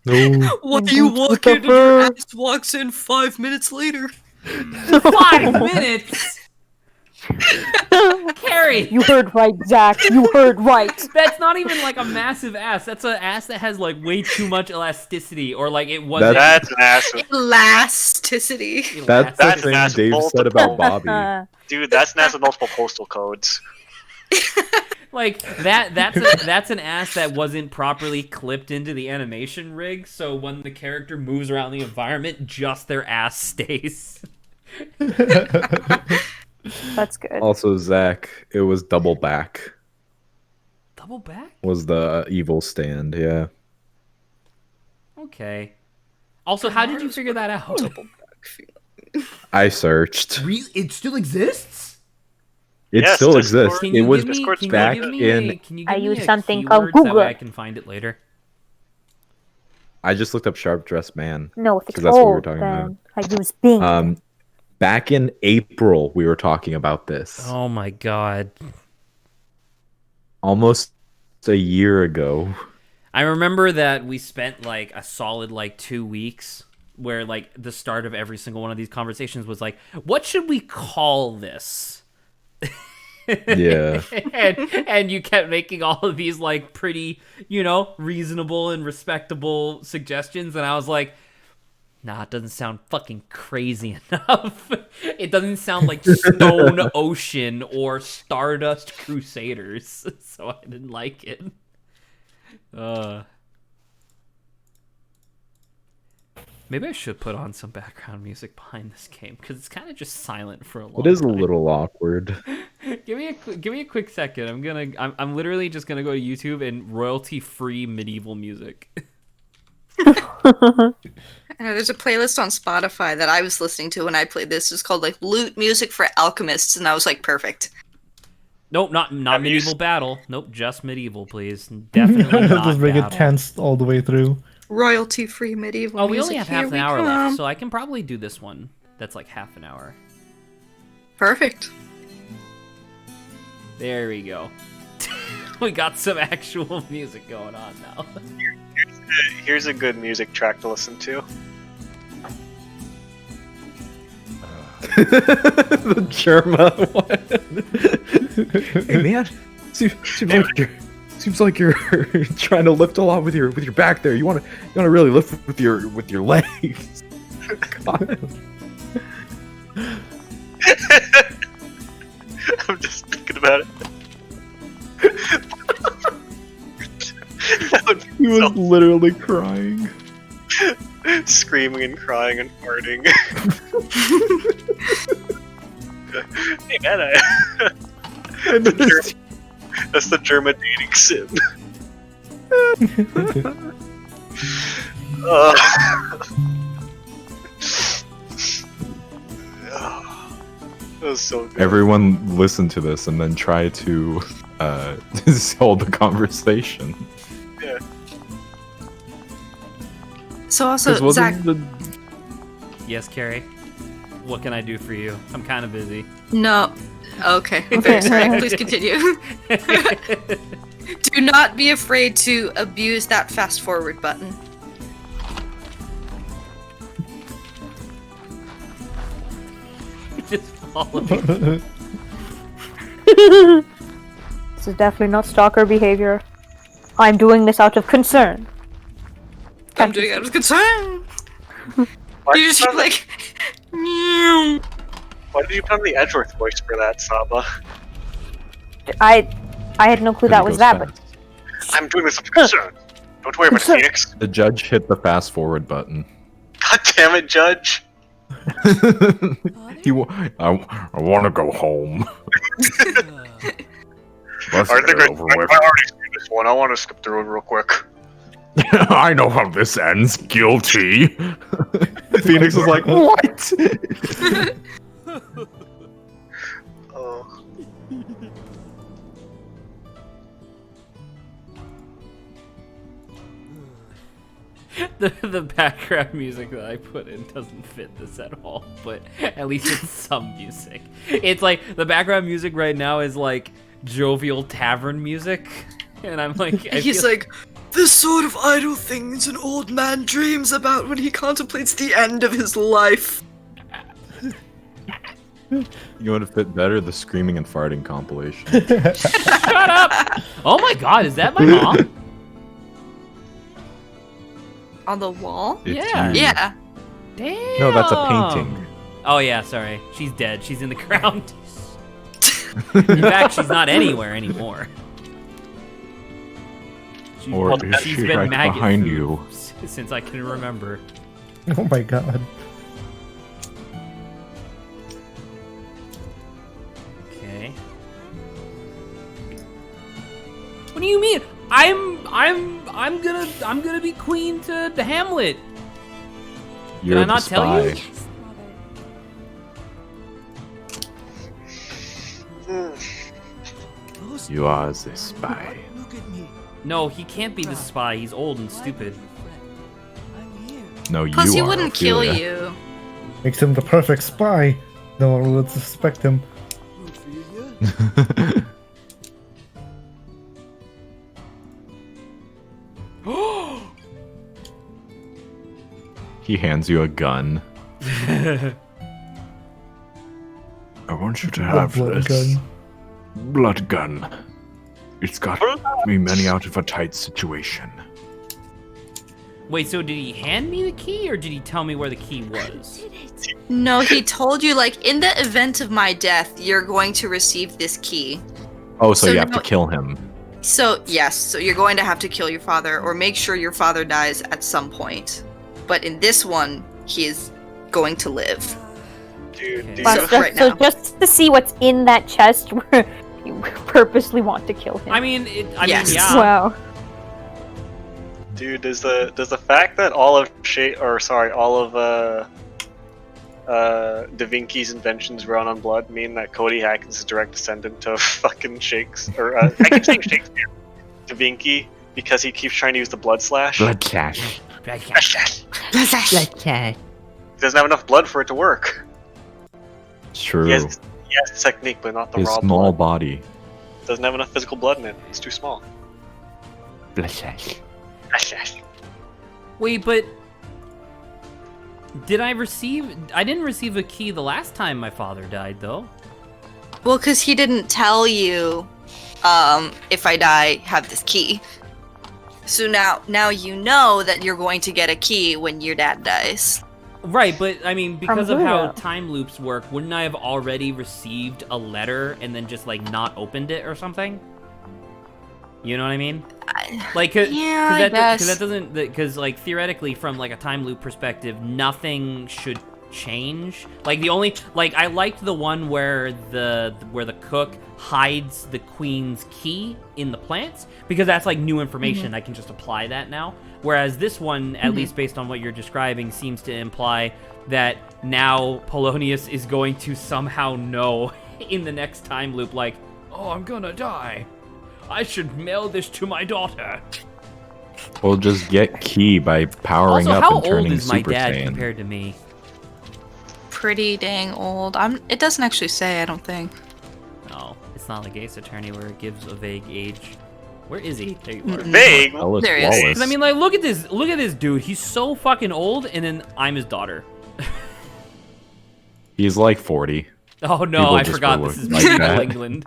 No. What do you walk in and your ass walks in 5 minutes later? 5 minutes? Keri! You heard right, Zach. You heard right. That's not even like a massive ass. That's an ass that has like way too much elasticity, or like it wasn't. That's an ass. Elasticity. That's the That's thing massive Dave bolt. said about Bobby. Dude, that's an ass with multiple postal codes. Like that's an ass that wasn't properly clipped into the animation rig, so when the character moves around the environment, just their ass stays. That's good. Also, Zach, it was double back. Double back? Was the evil stand? Yeah. Okay. Also, how did you figure that out? I searched. It still exists? It Yes, still Discord. exists. Can It you was give me, Discord's can you back give me in. a, can you I give me use a something called keyword so that Google. way I can find it later? I just looked up sharp dressed man. No, if it's 'Cause that's what we were old, talking then I use Bing. Back in April, we were talking about this. Oh my god. Almost a year ago. I remember that we spent like a solid like 2 weeks where like the start of every single one of these conversations was like, what should we call this? Yeah. and you kept making all of these like pretty, reasonable and respectable suggestions, and I was like, nah, it doesn't sound fucking crazy enough. It doesn't sound like Stone Ocean or Stardust Crusaders, so I didn't like it. Maybe I should put on some background music behind this game because it's kind of just silent for a long It is a time. little awkward. Give me a quick second. I'm literally just gonna go to YouTube and royalty free medieval music. There's a playlist on Spotify that I was listening to when I played this. It's called like Lute Music for Alchemists, and I was like, perfect. Nope, not medieval battle. Nope, just medieval, please. Definitely not Just make it battle. tense all the way through. Royalty-free medieval Oh, we music. only have Here half an we hour come. left, so I can probably do this one. That's like half an hour. Perfect. There we go. We got some actual music going on now. Here's a good music track to listen to. The Germa one. Hey man, seems like you're trying to lift a lot with your back there. You want to really lift with your legs. God. I'm just thinking about it. That would be He was literally crying. screaming and crying and farting. Hey man, And this- that's the German dating sim. That was so good. Everyone listen to this and then try to hold the conversation. Yeah. So also, 'Cause wasn't Zach, the- Yes, Keri. What can I do for you? I'm kind of busy. no. Okay, very sorry. Please continue. Do not be afraid to abuse that fast forward button. Just follow me. This is definitely not stalker behavior. I'm doing this out of concern. I'm doing it out of concern. Why You just did like, meow. why did you put on the Edgeworth voice for that, Saba? I had no clue that It was goes that, but I'm doing this out of concern. Don't worry about it, Concern. Phoenix. The judge hit the fast forward button. God damn it, Judge. I want to go home. Let's Are get they it good? over I with. already seen this one. I want to skip through it real quick. I know how this ends. Guilty. Phoenix is like, what? Oh. The background music that I put in doesn't fit this at all, but at least it's some music. It's like the background music right now is like jovial tavern music, and I'm like, He's like, this sort of idle things an old man dreams about when he contemplates the end of his life. You want to fit better? The screaming and farting compilation. shut up! Oh my god, is that my mom? On the wall? It's Yeah. you. Yeah. Damn. No, that's a painting. Oh yeah, sorry. She's dead. She's in the ground. In fact, she's not anywhere anymore. Or is she's she been right maggot behind food you? since I can remember. Oh my god. Okay. What do you mean? I'm gonna be queen to Hamlet. You're I the not tell you? spy. You are the spy. Look at me. No, he can't be the spy. He's old and stupid. I'm here. No, you Plus, he are. wouldn't kill Ophelia. you. Makes him the perfect spy. No one would suspect him. Ophelia? He hands you a gun. I want you to have blood this gun. blood gun. It's got me many out of a tight situation. Wait, so did he hand me the key, or did he tell me where the key was? No, he told you, like, in the event of my death, you're going to receive this key. Oh, so So you have no- to kill him. So, yes, so you're going to have to kill your father, or make sure your father dies at some point. But in this one, he is going to live. Dude, Okay. do But you, So- right so now. just to see what's in that chest, where you purposely want to kill him. I mean, Yes. yeah. Wow. dude, does the fact that all of Da Vinci's inventions run on blood mean that Cody Hackins is a direct descendant of fucking Shakespeare? I keep saying Shakespeare. Da Vinci, because he keeps trying to use the blood slash. Blood cash. He doesn't have enough blood for it to work. It's true. He has the technique, but not the His raw small blood. body. Doesn't have enough physical blood in it. It's too small. Blood cash. Wait, but did I receive? I didn't receive a key the last time my father died, though. Well, because he didn't tell you, if I die, have this key. So now you know that you're going to get a key when your dad dies. Right, but I mean, because of how who? time loops work, wouldn't I have already received a letter and then just like not opened it or something? You know what I mean? Like, Yeah, I guess. because that doesn't, because like theoretically, from like a time loop perspective, nothing should change. Like the only, like I liked the one where the cook hides the queen's key in the plants, because that's like new information. I can just apply that now. Whereas this one, at least based on what you're describing, seems to imply that now Polonius is going to somehow know in the next time loop, like, oh, I'm gonna die. I should mail this to my daughter. We'll just get key by powering Also, up how and old turning is my Super dad Saiyan. compared to me? Pretty dang old. It doesn't actually say, I don't think. No, it's not like Ace Attorney where it gives a vague age. Where is he? There you are. Vague. Ellis There he is. Wallace. 'Cause I mean, like, look at this dude. He's so fucking old, and then I'm his daughter. He's like 40. Oh no, People I just forgot will this is look like medieval that. England.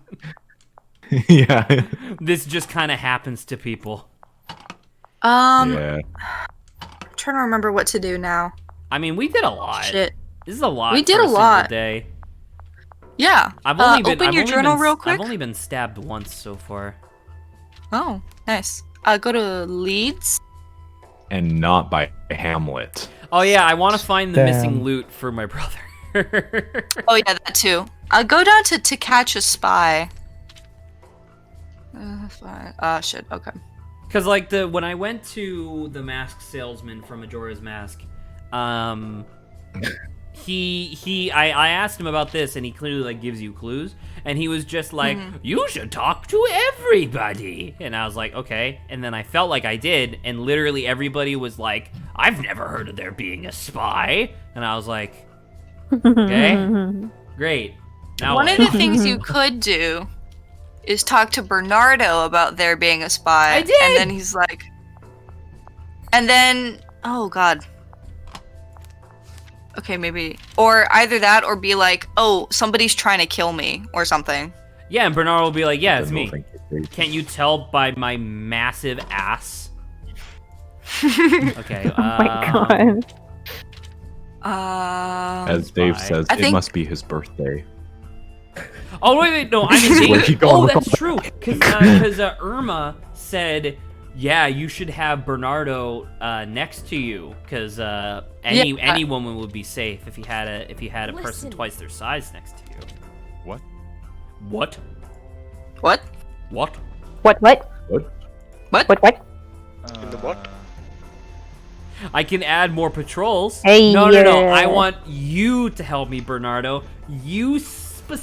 Yeah. This just kind of happens to people. Yeah. I'm trying to remember what to do now. I mean, we did a lot. Shit. This is a lot. We did for a single lot. Day. Yeah. I've only been. Open I've your only journal been- real quick. I've only been stabbed once so far. Oh, nice. Go to Leeds. And not by Hamlet. Oh yeah, I want to find the missing Damn. loot for my brother. Oh yeah, that too. Go down to catch a spy. Fine. Shit. Okay. Because like when I went to the mask salesman from Majora's Mask, I asked him about this, and he clearly like gives you clues, and he was just like, you should talk to everybody, and I was like, okay, and then I felt like I did, and literally everybody was like, I've never heard of there being a spy, and I was like, okay, great. Now One what? of the things you could do is talk to Bernardo about there being a spy. I did! And then he's like... And then... Oh, God. Okay, maybe... Or either that, or be like, oh, somebody's trying to kill me, or something. Yeah, and Bernard will be like, yeah, it's me. Thank you. Can't you tell by my massive ass? Okay. Oh my god. As Dave Spy. says, I it think- must be his birthday. Oh wait, no, I'm Where'd in he go? Oh, that's true. Because Irma said, yeah, you should have Bernardo next to you, because any woman would be safe if he had a person twice their size next to you. What? What? What? What? What? What? What? In the what? I can add more patrols. Hey, no. yeah. I want you to help me, Bernardo. You specifically.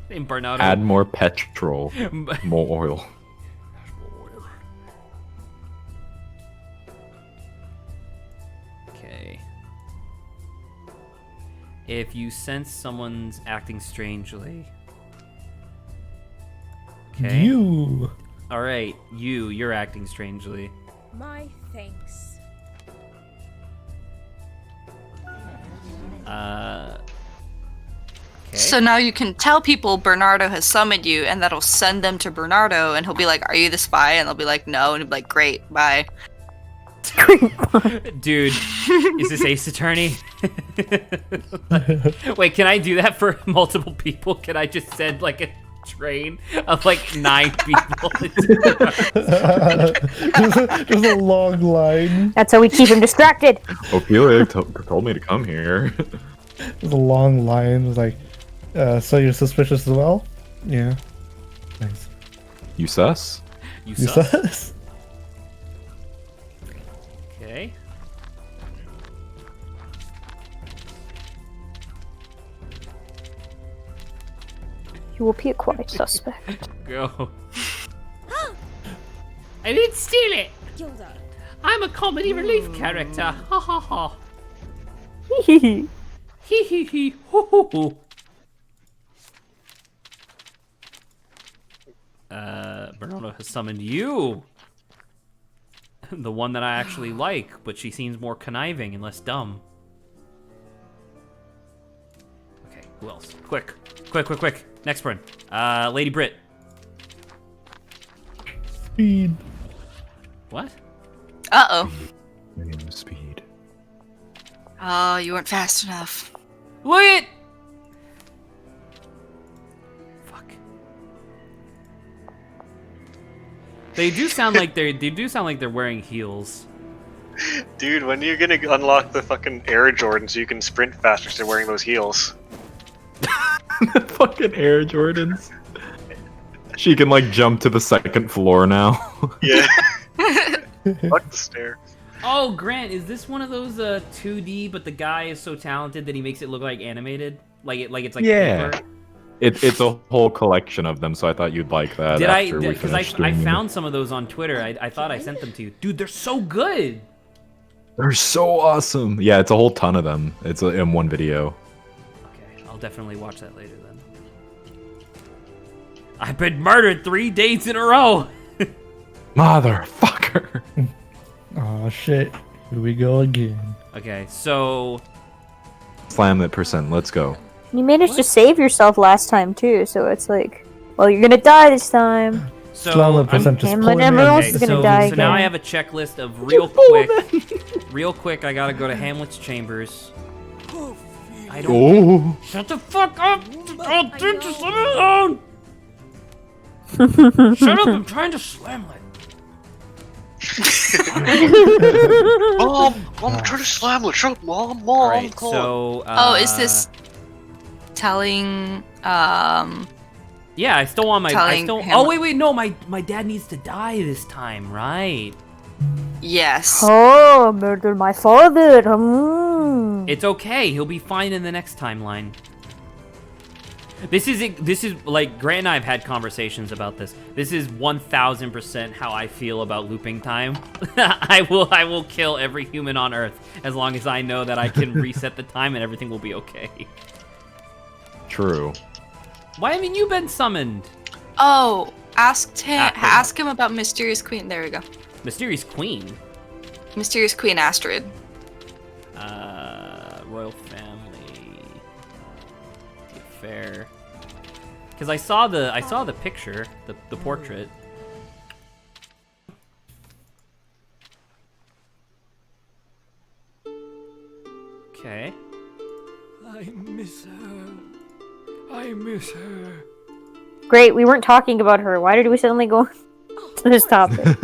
And Bernardo. Add more petrol, more oil. Okay. If you sense someone's acting strangely. Okay. You. All right, you're acting strangely. My thanks. Okay. So now you can tell people Bernardo has summoned you, and that'll send them to Bernardo, and he'll be like, are you the spy? And they'll be like, no. And he'll be like, great, bye. Dude, is this Ace Attorney? Wait, can I do that for multiple people? Can I just send like a train of like 9 people? Just a long line. That's how we keep him distracted. Ophelia told me to come here. There's a long line. It's like, so you're suspicious as well? Yeah. Thanks. You sus? You You sus. sus? Okay. You will be a quiet suspect. Go. I didn't steal it. Gilda. I'm a comedy relief character. Ha ha ha. Hehehe. Hee hee hee. Hoo hoo hoo. Bernardo has summoned you. The one that I actually like, but she seems more conniving and less dumb. Okay, who else? Quick. Next one. Lady Brit. Speed. What? Uh-oh. Speed. Oh, you weren't fast enough. Look it! Fuck. They do sound like they're wearing heels. Dude, when are you gonna unlock the fucking Air Jordan so you can sprint faster because they're wearing those heels? Fucking Air Jordans. She can like jump to the second floor now. Yeah. Fuck the stair. Oh, Grant, is this one of those 2D, but the guy is so talented that he makes it look like animated? Like it's like Yeah. paper? It's a whole collection of them, so I thought you'd like that. Because I found some of those on Twitter. I thought I sent them to you. Dude, they're so good! They're so awesome. Yeah, it's a whole ton of them. It's in one video. Okay, I'll definitely watch that later then. I've been murdered 3 days in a row! Motherfucker. Oh shit. Here we go again. Okay, so... Slam that percent. Let's go. You managed to save yourself last time too, so it's like, well, you're gonna die this time. So, Slam the I'm- percent, just And pull him when in. everyone else Okay, is gonna so, die so now I again. have a checklist of real quick, I gotta go to Hamlet's chambers. I don't... Oh. Shut the fuck up! Oh, dude, just let me alone! Shut up, I'm trying to slam it. Mom, I'm trying to slam it. Shut up, Mom. Alright, come on. so... Oh, is this telling Yeah, I still want my. Telling Oh Hamlet- wait, no, my dad needs to die this time, right? Yes. Oh, murder my father. It's okay. He'll be fine in the next timeline. This is like Grant and I have had conversations about this. This is 1000% how I feel about looping time. I will kill every human on Earth as long as I know that I can reset the time and everything will be okay. True. Why haven't you been summoned? Oh, ask After. him about Mysterious Queen. There we go. Mysterious Queen. Mysterious Queen Astrid. Royal family. Fair. Because I saw the picture, the portrait. Okay. I miss her. I miss her. Great, we weren't talking about her. Why did we suddenly go to this topic?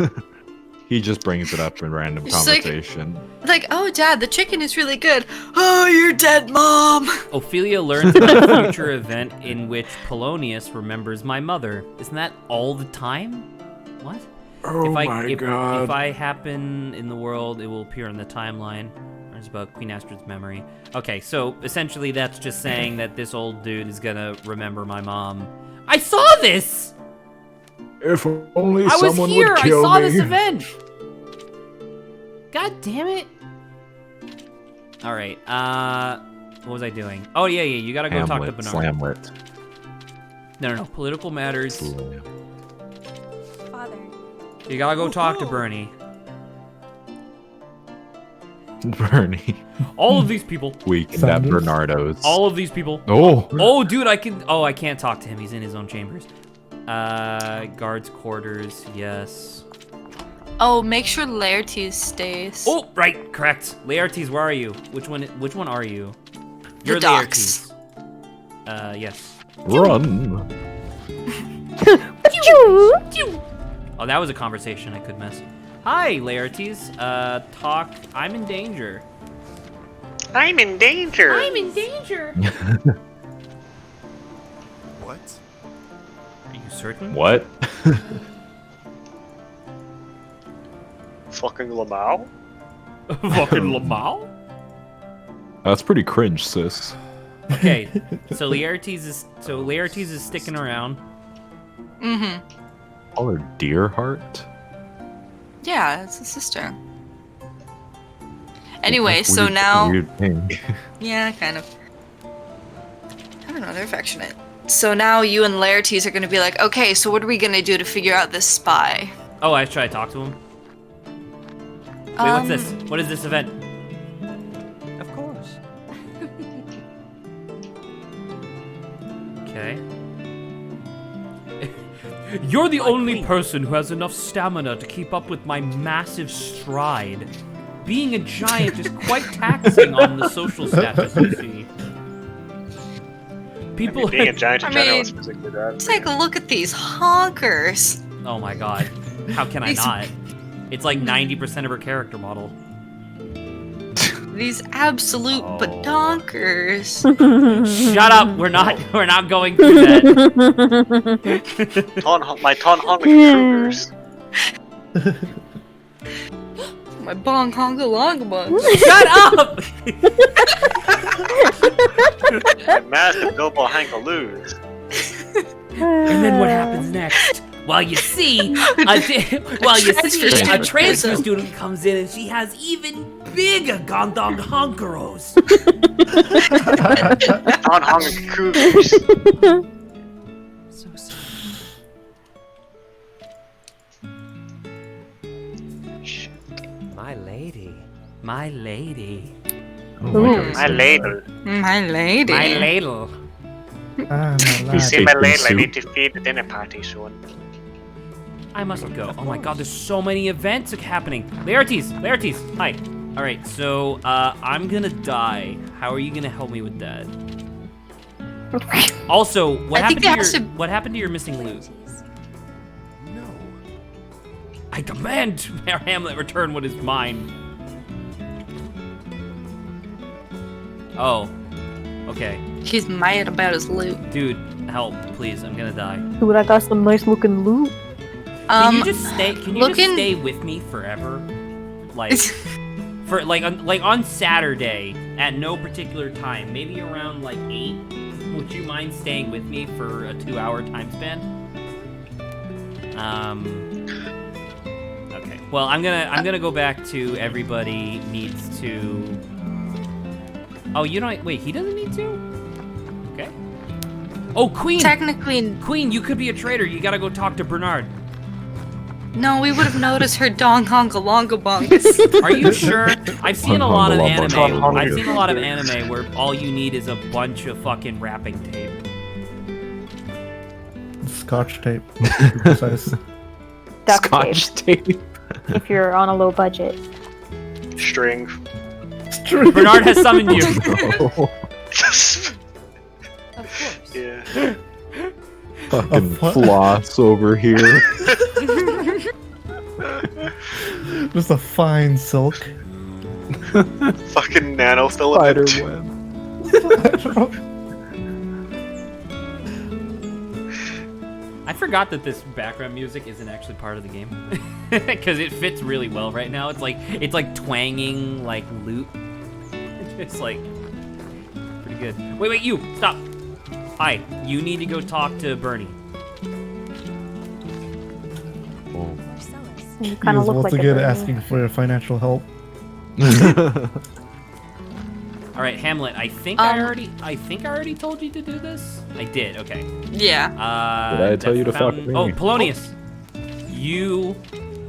He just brings it up in random It's like- conversation. Like, oh, Dad, the chicken is really good. Oh, you're dead, Mom. Ophelia learns about a future event in which Polonius remembers my mother. Isn't that all the time? What? Oh If I happen in the world, it will appear in the timeline. Learns about Queen Astrid's memory. Okay, so essentially that's just saying that this old dude is gonna remember my mom. I saw this! If only I was someone here! would I kill saw me. this event! God damn it! Alright, what was I doing? Oh, yeah, you gotta go talk to Bernard. Slamlet. No, political matters. Father. You gotta go talk to Bernie. Bernie. All of these people. Weekend at Sanders? Bernardo's. All of these people. Oh. Oh, dude, I can't talk to him. He's in his own chambers. Guards' quarters, yes. Oh, make sure Laertes stays. Oh, right, correct. Laertes, where are you? Which one are you? You're docks. Laertes. Yes. Run. Oh, that was a conversation I could miss. Hi, Laertes. Talk. I'm in danger. I'm in danger. I'm in danger. What? Are you certain? What? Fucking Lamau? Fucking Lamau? That's pretty cringe, sis. Okay, so Laertes is sticking around. Mm-hmm. Call her Deerheart? Yeah, it's a sister. Anyway, That's so weird- now... Weird thing. Yeah, kind of. I don't know, they're affectionate. So now you and Laertes are gonna be like, okay, so what are we gonna do to figure out this spy? Oh, I should I talk to him? Wait, what's this? What is this event? Of course. Okay. You're the only person who has enough stamina to keep up with my massive stride. Being a giant is quite taxing on the social status, you see. People Being a giant in I general mean, is physically bad. Take a look at these honkers. Oh my god. How can I These- not? It's like 90% of her character model. These absolute Oh. badonkers. Shut up! We're not going through that. My Ton Cougars. My bong honga longa buns. Shut up! Massive double Hankaloos. And then what happens next? Well, you see, a transfer student comes in and she has even bigger Gondong Honkeros. Ton Cougars. So sad. My lady. My lady. Oh my God, My ladle. My lady. My ladle. Ah, my You lad. see my Bacon ladle, I soup. need to feed the dinner party soon. I must go. Oh my god, there's so many events happening. Laertes, hi. All right, so I'm gonna die. How are you gonna help me with that? Also, what I think happened there has to- what happened to your missing loot? No. I demand Hamlet return what is mine. Oh, okay, He's mad about his loot. dude. help, please. I'm gonna die. Dude, I got some nice looking loot. Can you just stay? Can you just looking- stay with me forever? Like, for like on Saturday at no particular time, maybe around like 8. Would you mind staying with me for a 2-hour time span? Okay. Well, I'm gonna go back to everybody needs to. Oh, you don't. Wait, he doesn't need to. Okay. Oh, Queen. Technically, Queen, you could be a traitor. You gotta go talk to Bernard. no, we would have noticed her dong honga longa bunks. Are you sure? I've seen a lot of anime. Hung-hung-a-lump. I've seen a lot of anime where all you need is a bunch of fucking wrapping tape. Scotch tape. To be precise. Duct Scotch tape, tape. if you're on a low budget. String. Bernard has summoned you. Of course. Yeah. Fucking what? floss over here. Just a fine silk. Fucking Spider nanofilament. web. I forgot that this background music isn't actually part of the game because it fits really well right now. It's like twanging like lute. It's like pretty good. Wait, you stop. Hi, you need to go talk to Bernie. Marcellus. You He kind of was look once like again a asking for financial help. All right, Hamlet. I think I already told you to do this. I did. Okay. Yeah. Did I tell that's you to the fuck fountain- me? Oh, Polonius.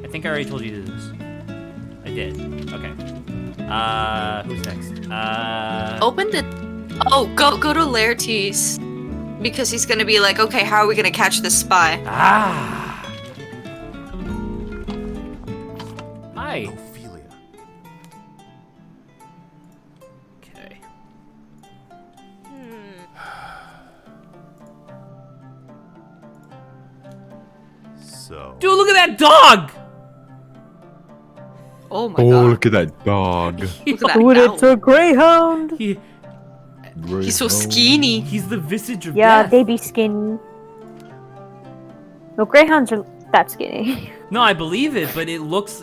I think I already told you to do this. I did. Okay. Who's next? Open the. Oh, go to Laertes, because he's gonna be like, okay, how are we gonna catch this spy? Ah. Hi. Ophelia. Okay. So. Dude, look at that dog. Oh my Oh, god. look at that dog. Look at that Dude, cow. it's a greyhound. He's so skinny. He's the visage of Yeah, death. they be skinny. No, greyhounds are that skinny. No, I believe it, but it looks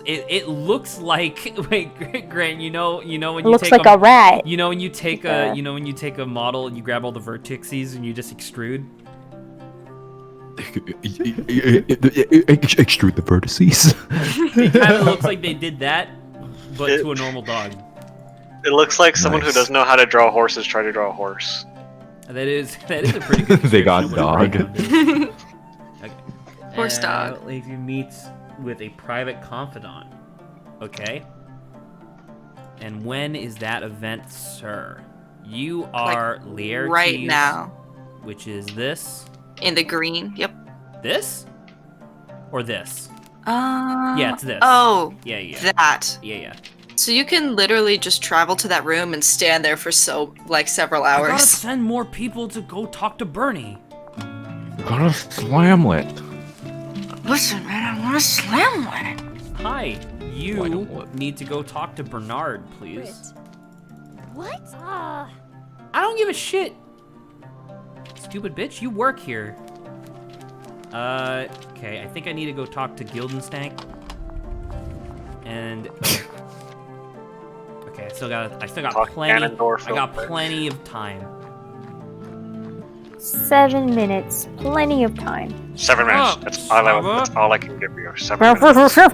like wait, Grant, you know when It you looks take like a rat. you know when you take Yeah. when you take a model and you grab all the vertices and you just extrude. Extrude the vertices. It kind of looks like they did that, but to a normal dog. It looks like someone who Nice. doesn't know how to draw horses try to draw a horse. That is a pretty good. They got description of what a greyhound is. Okay. Horse dog. If you meet with a private confidant. Okay. And when is that event, sir? You are Laertes, Right now. which is this, In the green. Yep. this, or this. Yeah, it's this. Oh, Yeah. that. Yeah. So you can literally just travel to that room and stand there for several I gotta hours. send more people to go talk to Bernie. Got a slamlet. Listen, man, I want to slam one. Hi, Why you don't- need to go talk to Bernard, please. What? I don't give a shit. Stupid bitch, you work here. Okay, I think I need to go talk to Guildenstank. And okay, I still got Talk plenty. Ganondorf I got real quick. plenty of time. 7 minutes. Plenty of time. 7 minutes. Oh, That's Saba. all I can give you. 7 minutes. I'm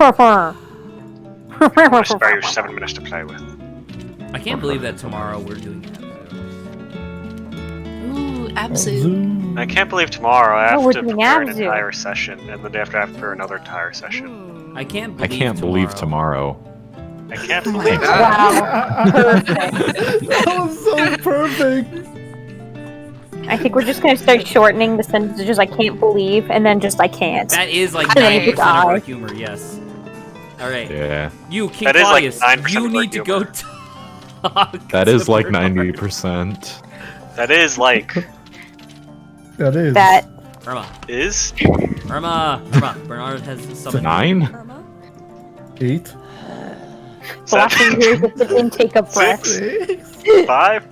gonna spare you 7 minutes to play with. I can't believe that tomorrow we're doing an Ooh, Oh, Abzu. Zoom. I can't believe tomorrow I Oh, have we're to doing prepare an Abzu. entire session, and the day after I have to prepare another entire session. episode. I I can't believe tomorrow. I can't believe it. Wow. That was so perfect. I think we're just gonna start shortening the sentences. I can't believe, and then just I can't. That is like I don't 90% need of to our die. humor, yes. Alright. Yeah. You, King That is like Claudius, 9% you of our need to go humor. talk. That to is like Bernard. 90%. That is like That is. That Irma. is Irma. Bernard has summoned. 9? Irma? 8. flashing years of the intake of breath. 6, 6. 5.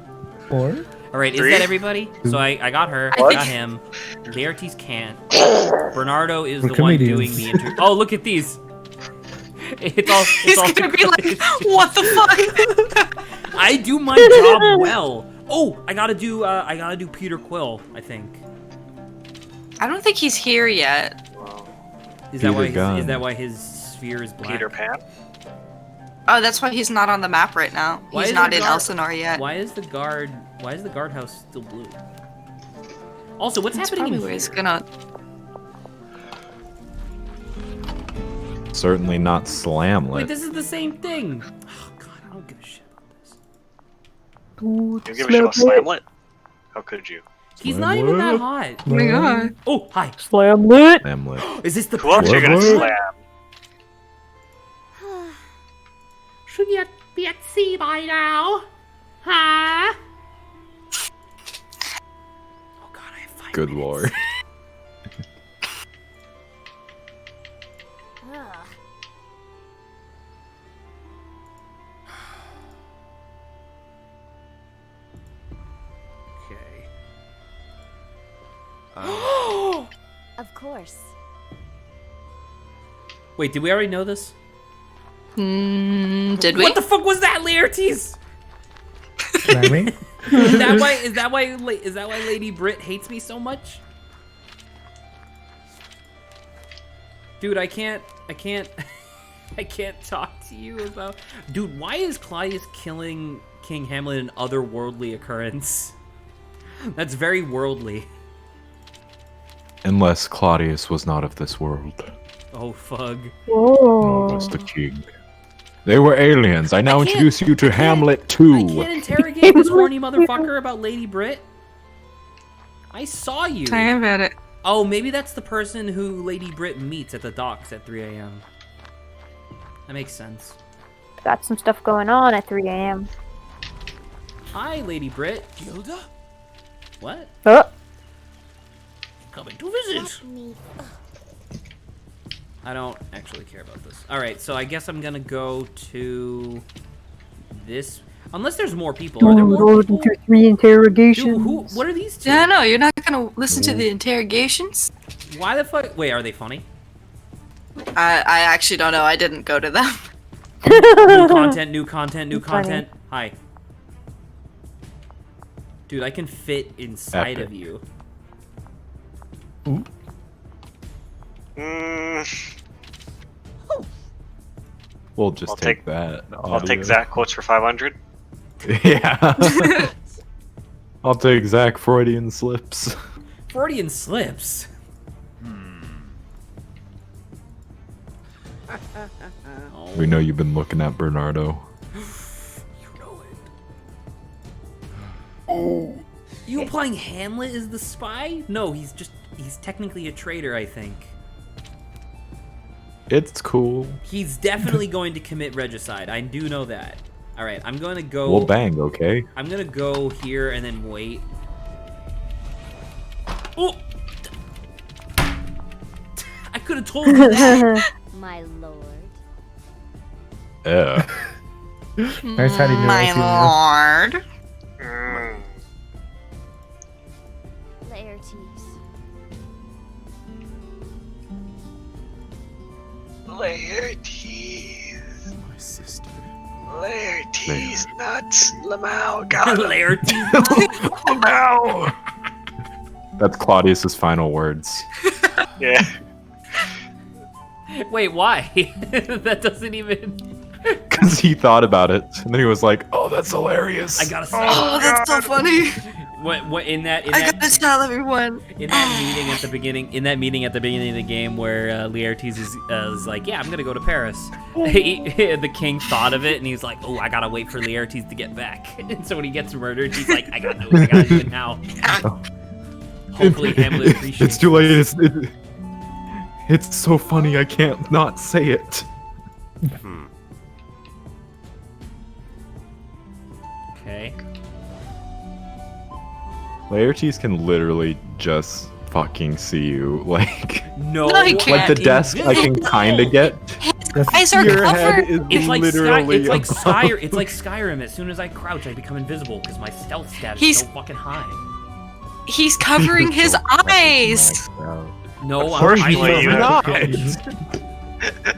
4. All right, is Three? that everybody? So I got her. I What? got him. Laertes can't. Bernardo is We're the one comedians. doing the inter. Oh, look at these. He's gonna be like, what the fuck? I do my job well. Oh, I gotta do Peter Quill. I think. I don't think he's here yet. Is that Peter Gunn. why his sphere is black? Peter Pan? Oh, that's why he's not on the map right now. Why He's is not the in guard- Elsinore yet. Why is the guardhouse still blue? Also, what's That's happening probably in where here? he's gonna. Certainly not Wait, Slamlet. this is the same thing. Oh god, I don't give a shit about this. You give a shit about Slamlet? How could you? He's not even that hot. Oh my god. Oh, hi. Slamlet. Slamlet. Is this the Who else are you gonna What? slam? Should you be at sea by now? Huh? Oh god, I have 5 Good minutes. lord. Ugh. Okay. Of course. Wait, did we already know this? Did we? What the fuck was that, Laertes? Slamming? Is that why Lady Brit hates me so much? Dude, I can't I can't talk to you about. Dude, why is Claudius killing King Hamlet an otherworldly occurrence? That's very worldly. Unless Claudius was not of this world. Oh, fug. Nor was the king. They were aliens. I now can't- introduce you to I can't- Hamlet I 2. can't interrogate this horny motherfucker about Lady Brit. I saw you. Tell me about it. Oh, maybe that's the person who Lady Brit meets at the docks at 3 a.m. That makes sense. Got some stuff going on at 3 a.m. Hi, Lady Brit. Gilda? What? Oh, Coming to visit. Let me. I don't actually care about this. Alright, so I guess I'm gonna go to this. Unless there's more people. Are there more people? 3 interrogations. Dude, who? What are these two? Yeah, no, you're not gonna listen to the interrogations? Why the fuck? Wait, are they funny? I actually don't know. I didn't go to them. New content, new content, new Funny. content. Hi. Dude, I can fit inside Epic. of you. We'll just I'll take take- that. I'll take audio. Zach quotes for 500. Yeah. I'll take Zach Freudian slips. Freudian slips. Oh, We know you've been looking at Bernardo. you know it. Oh. You implying Hamlet is the spy? No, he's technically a traitor, I think. It's cool. He's definitely going to commit regicide. I do know that. All right, I'm going to go. We'll bang, okay? I'm going to go here and then wait. Oh! I could have told you that. My lord. Yeah. Nice having you, My Elsinore. lord. Laertes. Laertes. My sister. Laertes nuts. Lamau. God. Laertes. Lamau. That's Claudius's final words. Yeah. Wait, why? That doesn't even. Because he thought about it, and then he was like, "Oh, that's hilarious." I gotta say. Oh, that's so funny. What in that I gotta tell everyone. in that meeting at the beginning of the game where Laertes is like, yeah, I'm gonna go to Paris. The king thought of it and he's like, oh, I gotta wait for Laertes to get back. And so when he gets murdered, he's like, I gotta do it now. Hopefully Hamlet appreciates. It's too late. It's so funny. I can't not say it. Okay. Laertes can literally just fucking see you, like No. No, he like can't. the desk. I can kind of get. His Eyes are Your head covered. is It's like literally it's like above. It's like Skyrim. As soon as I crouch, I become invisible because my stealth stat is He's- so fucking high. He's covering his So fucking eyes. maxed out. No, Unfortunately, you not.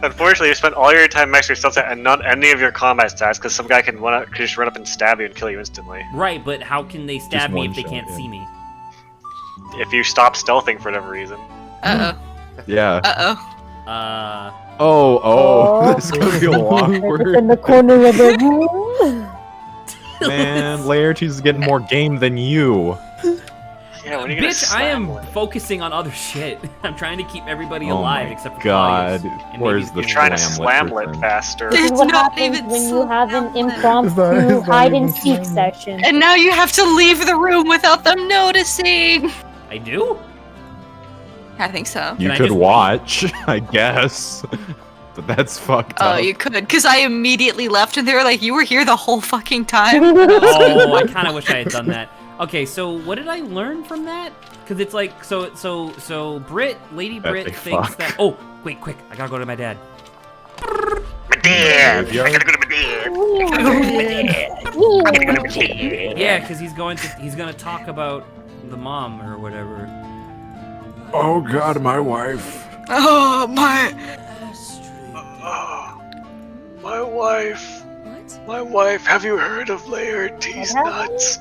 Unfortunately, you spent all your time maxing your stealth stat and not any of your combat stats because some guy can just run up and stab you and kill you instantly. Right, but how can they stab me one if they shot, can't yeah. see me? If you stop stealthing for whatever reason. Uh Yeah. oh. Oh, this could feel awkward. In the corner of the room. Man, Laertes is getting more game than you. Yeah, when are you gonna Bitch, I slam am one? focusing on other shit. I'm trying to keep everybody Oh alive my except for God, Claudius. And where's maybe the You're trying to Slamlet slamlet person? faster. This is It's what not happens even when you have an slamlet. impromptu It's not even hide and seek slamlet. session. And now you have to leave the room without them noticing. I do? I think so. You Can I could just- watch, I guess. But that's fucked Oh, up. you could, because I immediately left and they were like, you were here the whole fucking time. Oh, I kind of wish I had done that. Okay, so what did I learn from that? Because it's like, so Lady That Brit they thinks fuck. that. Oh, wait, quick! I gotta go to my dad. My dad! I gotta go to my dad! Yeah, because he's gonna talk about the mom or whatever. Oh God, my wife. Oh, my. Oh, my wife. My wife. Have you heard of Laertes nuts?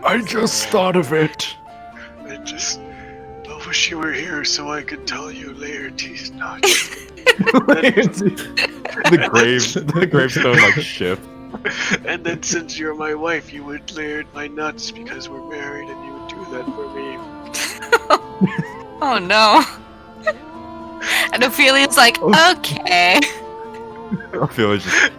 I just thought of it. I wish you were here so I could tell you Laertes nuts. the gravestone like shift. And then since you're my wife, you would laird my nuts because we're married and you would do that for me. Oh no. And Ophelia's like, okay. I feel just.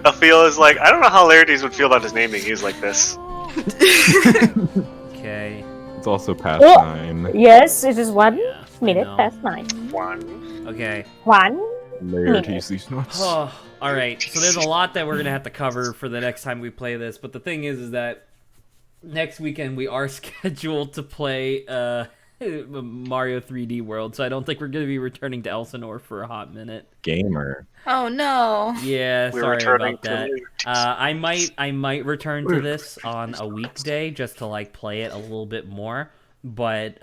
Ophelia is like, I don't know how Laertes would feel about his naming. He's like this. Okay. It's also past Oh. 9. Yes, it is 1 Yeah. minute no. past 9. One. Okay. 1. Laertes these nuts. Oh, all right. So there's a lot that we're gonna have to cover for the next time we play this. But the thing is that next weekend we are scheduled to play Mario 3D World. So I don't think we're gonna be returning to Elsinore for a hot minute. Gamer. Oh no. Yeah, We're sorry returning about that. to I might return to this on a weekday just to like play it a little bit more. But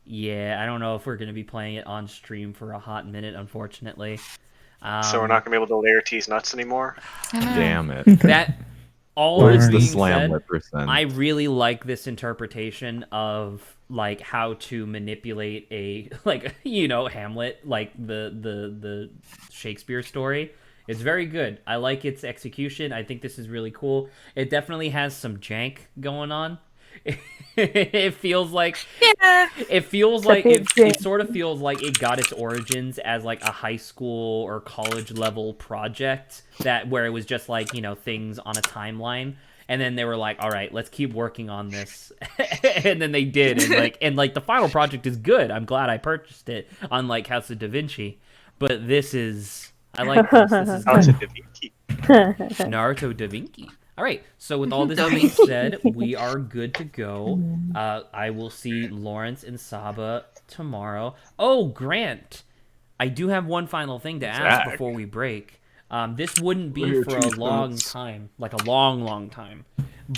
yeah, I don't know if we're gonna be playing it on stream for a hot minute, unfortunately. So we're not gonna be able to Laertes nuts anymore. Damn it. That all Where's this Where's the being said, slamlet percent? I really like this interpretation of like how to manipulate a like Hamlet, like the Shakespeare story. It's very good. I like its execution. I think this is really cool. It definitely has some jank going on. It feels like Yeah. it sort of feels like it got its origins as like a high school or college level project where it was just like things on a timeline, and then they were like, all right, let's keep working on this. And then they did, and the final project is good. I'm glad I purchased it, unlike House of Da Vinci. But I like this. This is House good. of Da Vinci. Naruto Da Vinci. All right, so with all this being said, we are good to go. I will see Lawrence and Saba tomorrow. Oh, Grant, I do have one final thing to ask Zach. before we break. This wouldn't be for a long time, like a long, long time.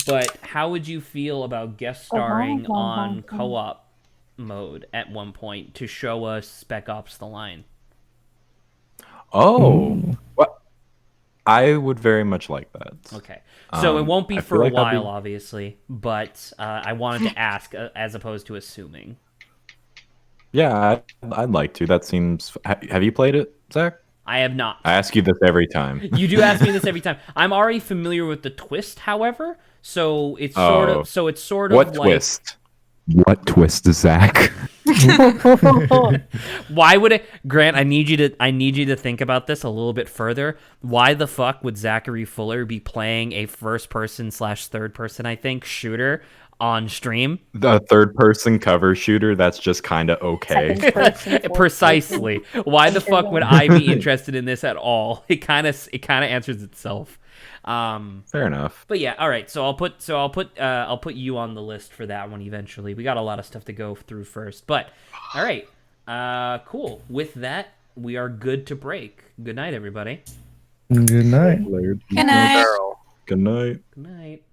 But how would you feel about guest starring on co-op mode at one point to show us Spec Ops: The Line? Oh. Well, I would very much like that. Okay. So it won't be I for feel a like I'd while, obviously, but I wanted to ask as opposed to assuming. Yeah, I'd like to. That seems. Have you played it, Zach? I have not. I ask you this every time. You do ask me this every time. I'm already familiar with the twist, however, so it's sort Oh. of What like twist? What twist, Zach? why would it Grant, I need you to think about this a little bit further. Why the fuck would Zachary Fuller be playing a first person / third person, I think, shooter on stream? The third-person cover shooter. That's just kind of okay. Second person, fourth Precisely. Why the fuck would I be interested in this at all? It kind of answers itself. Fair enough. But yeah, all right. So I'll put you on the list for that one eventually. We got a lot of stuff to go through first, but all right. Cool. With that, we are good to break. Good night, everybody. Good night. Layered Good night. Girl. Good night. Good night.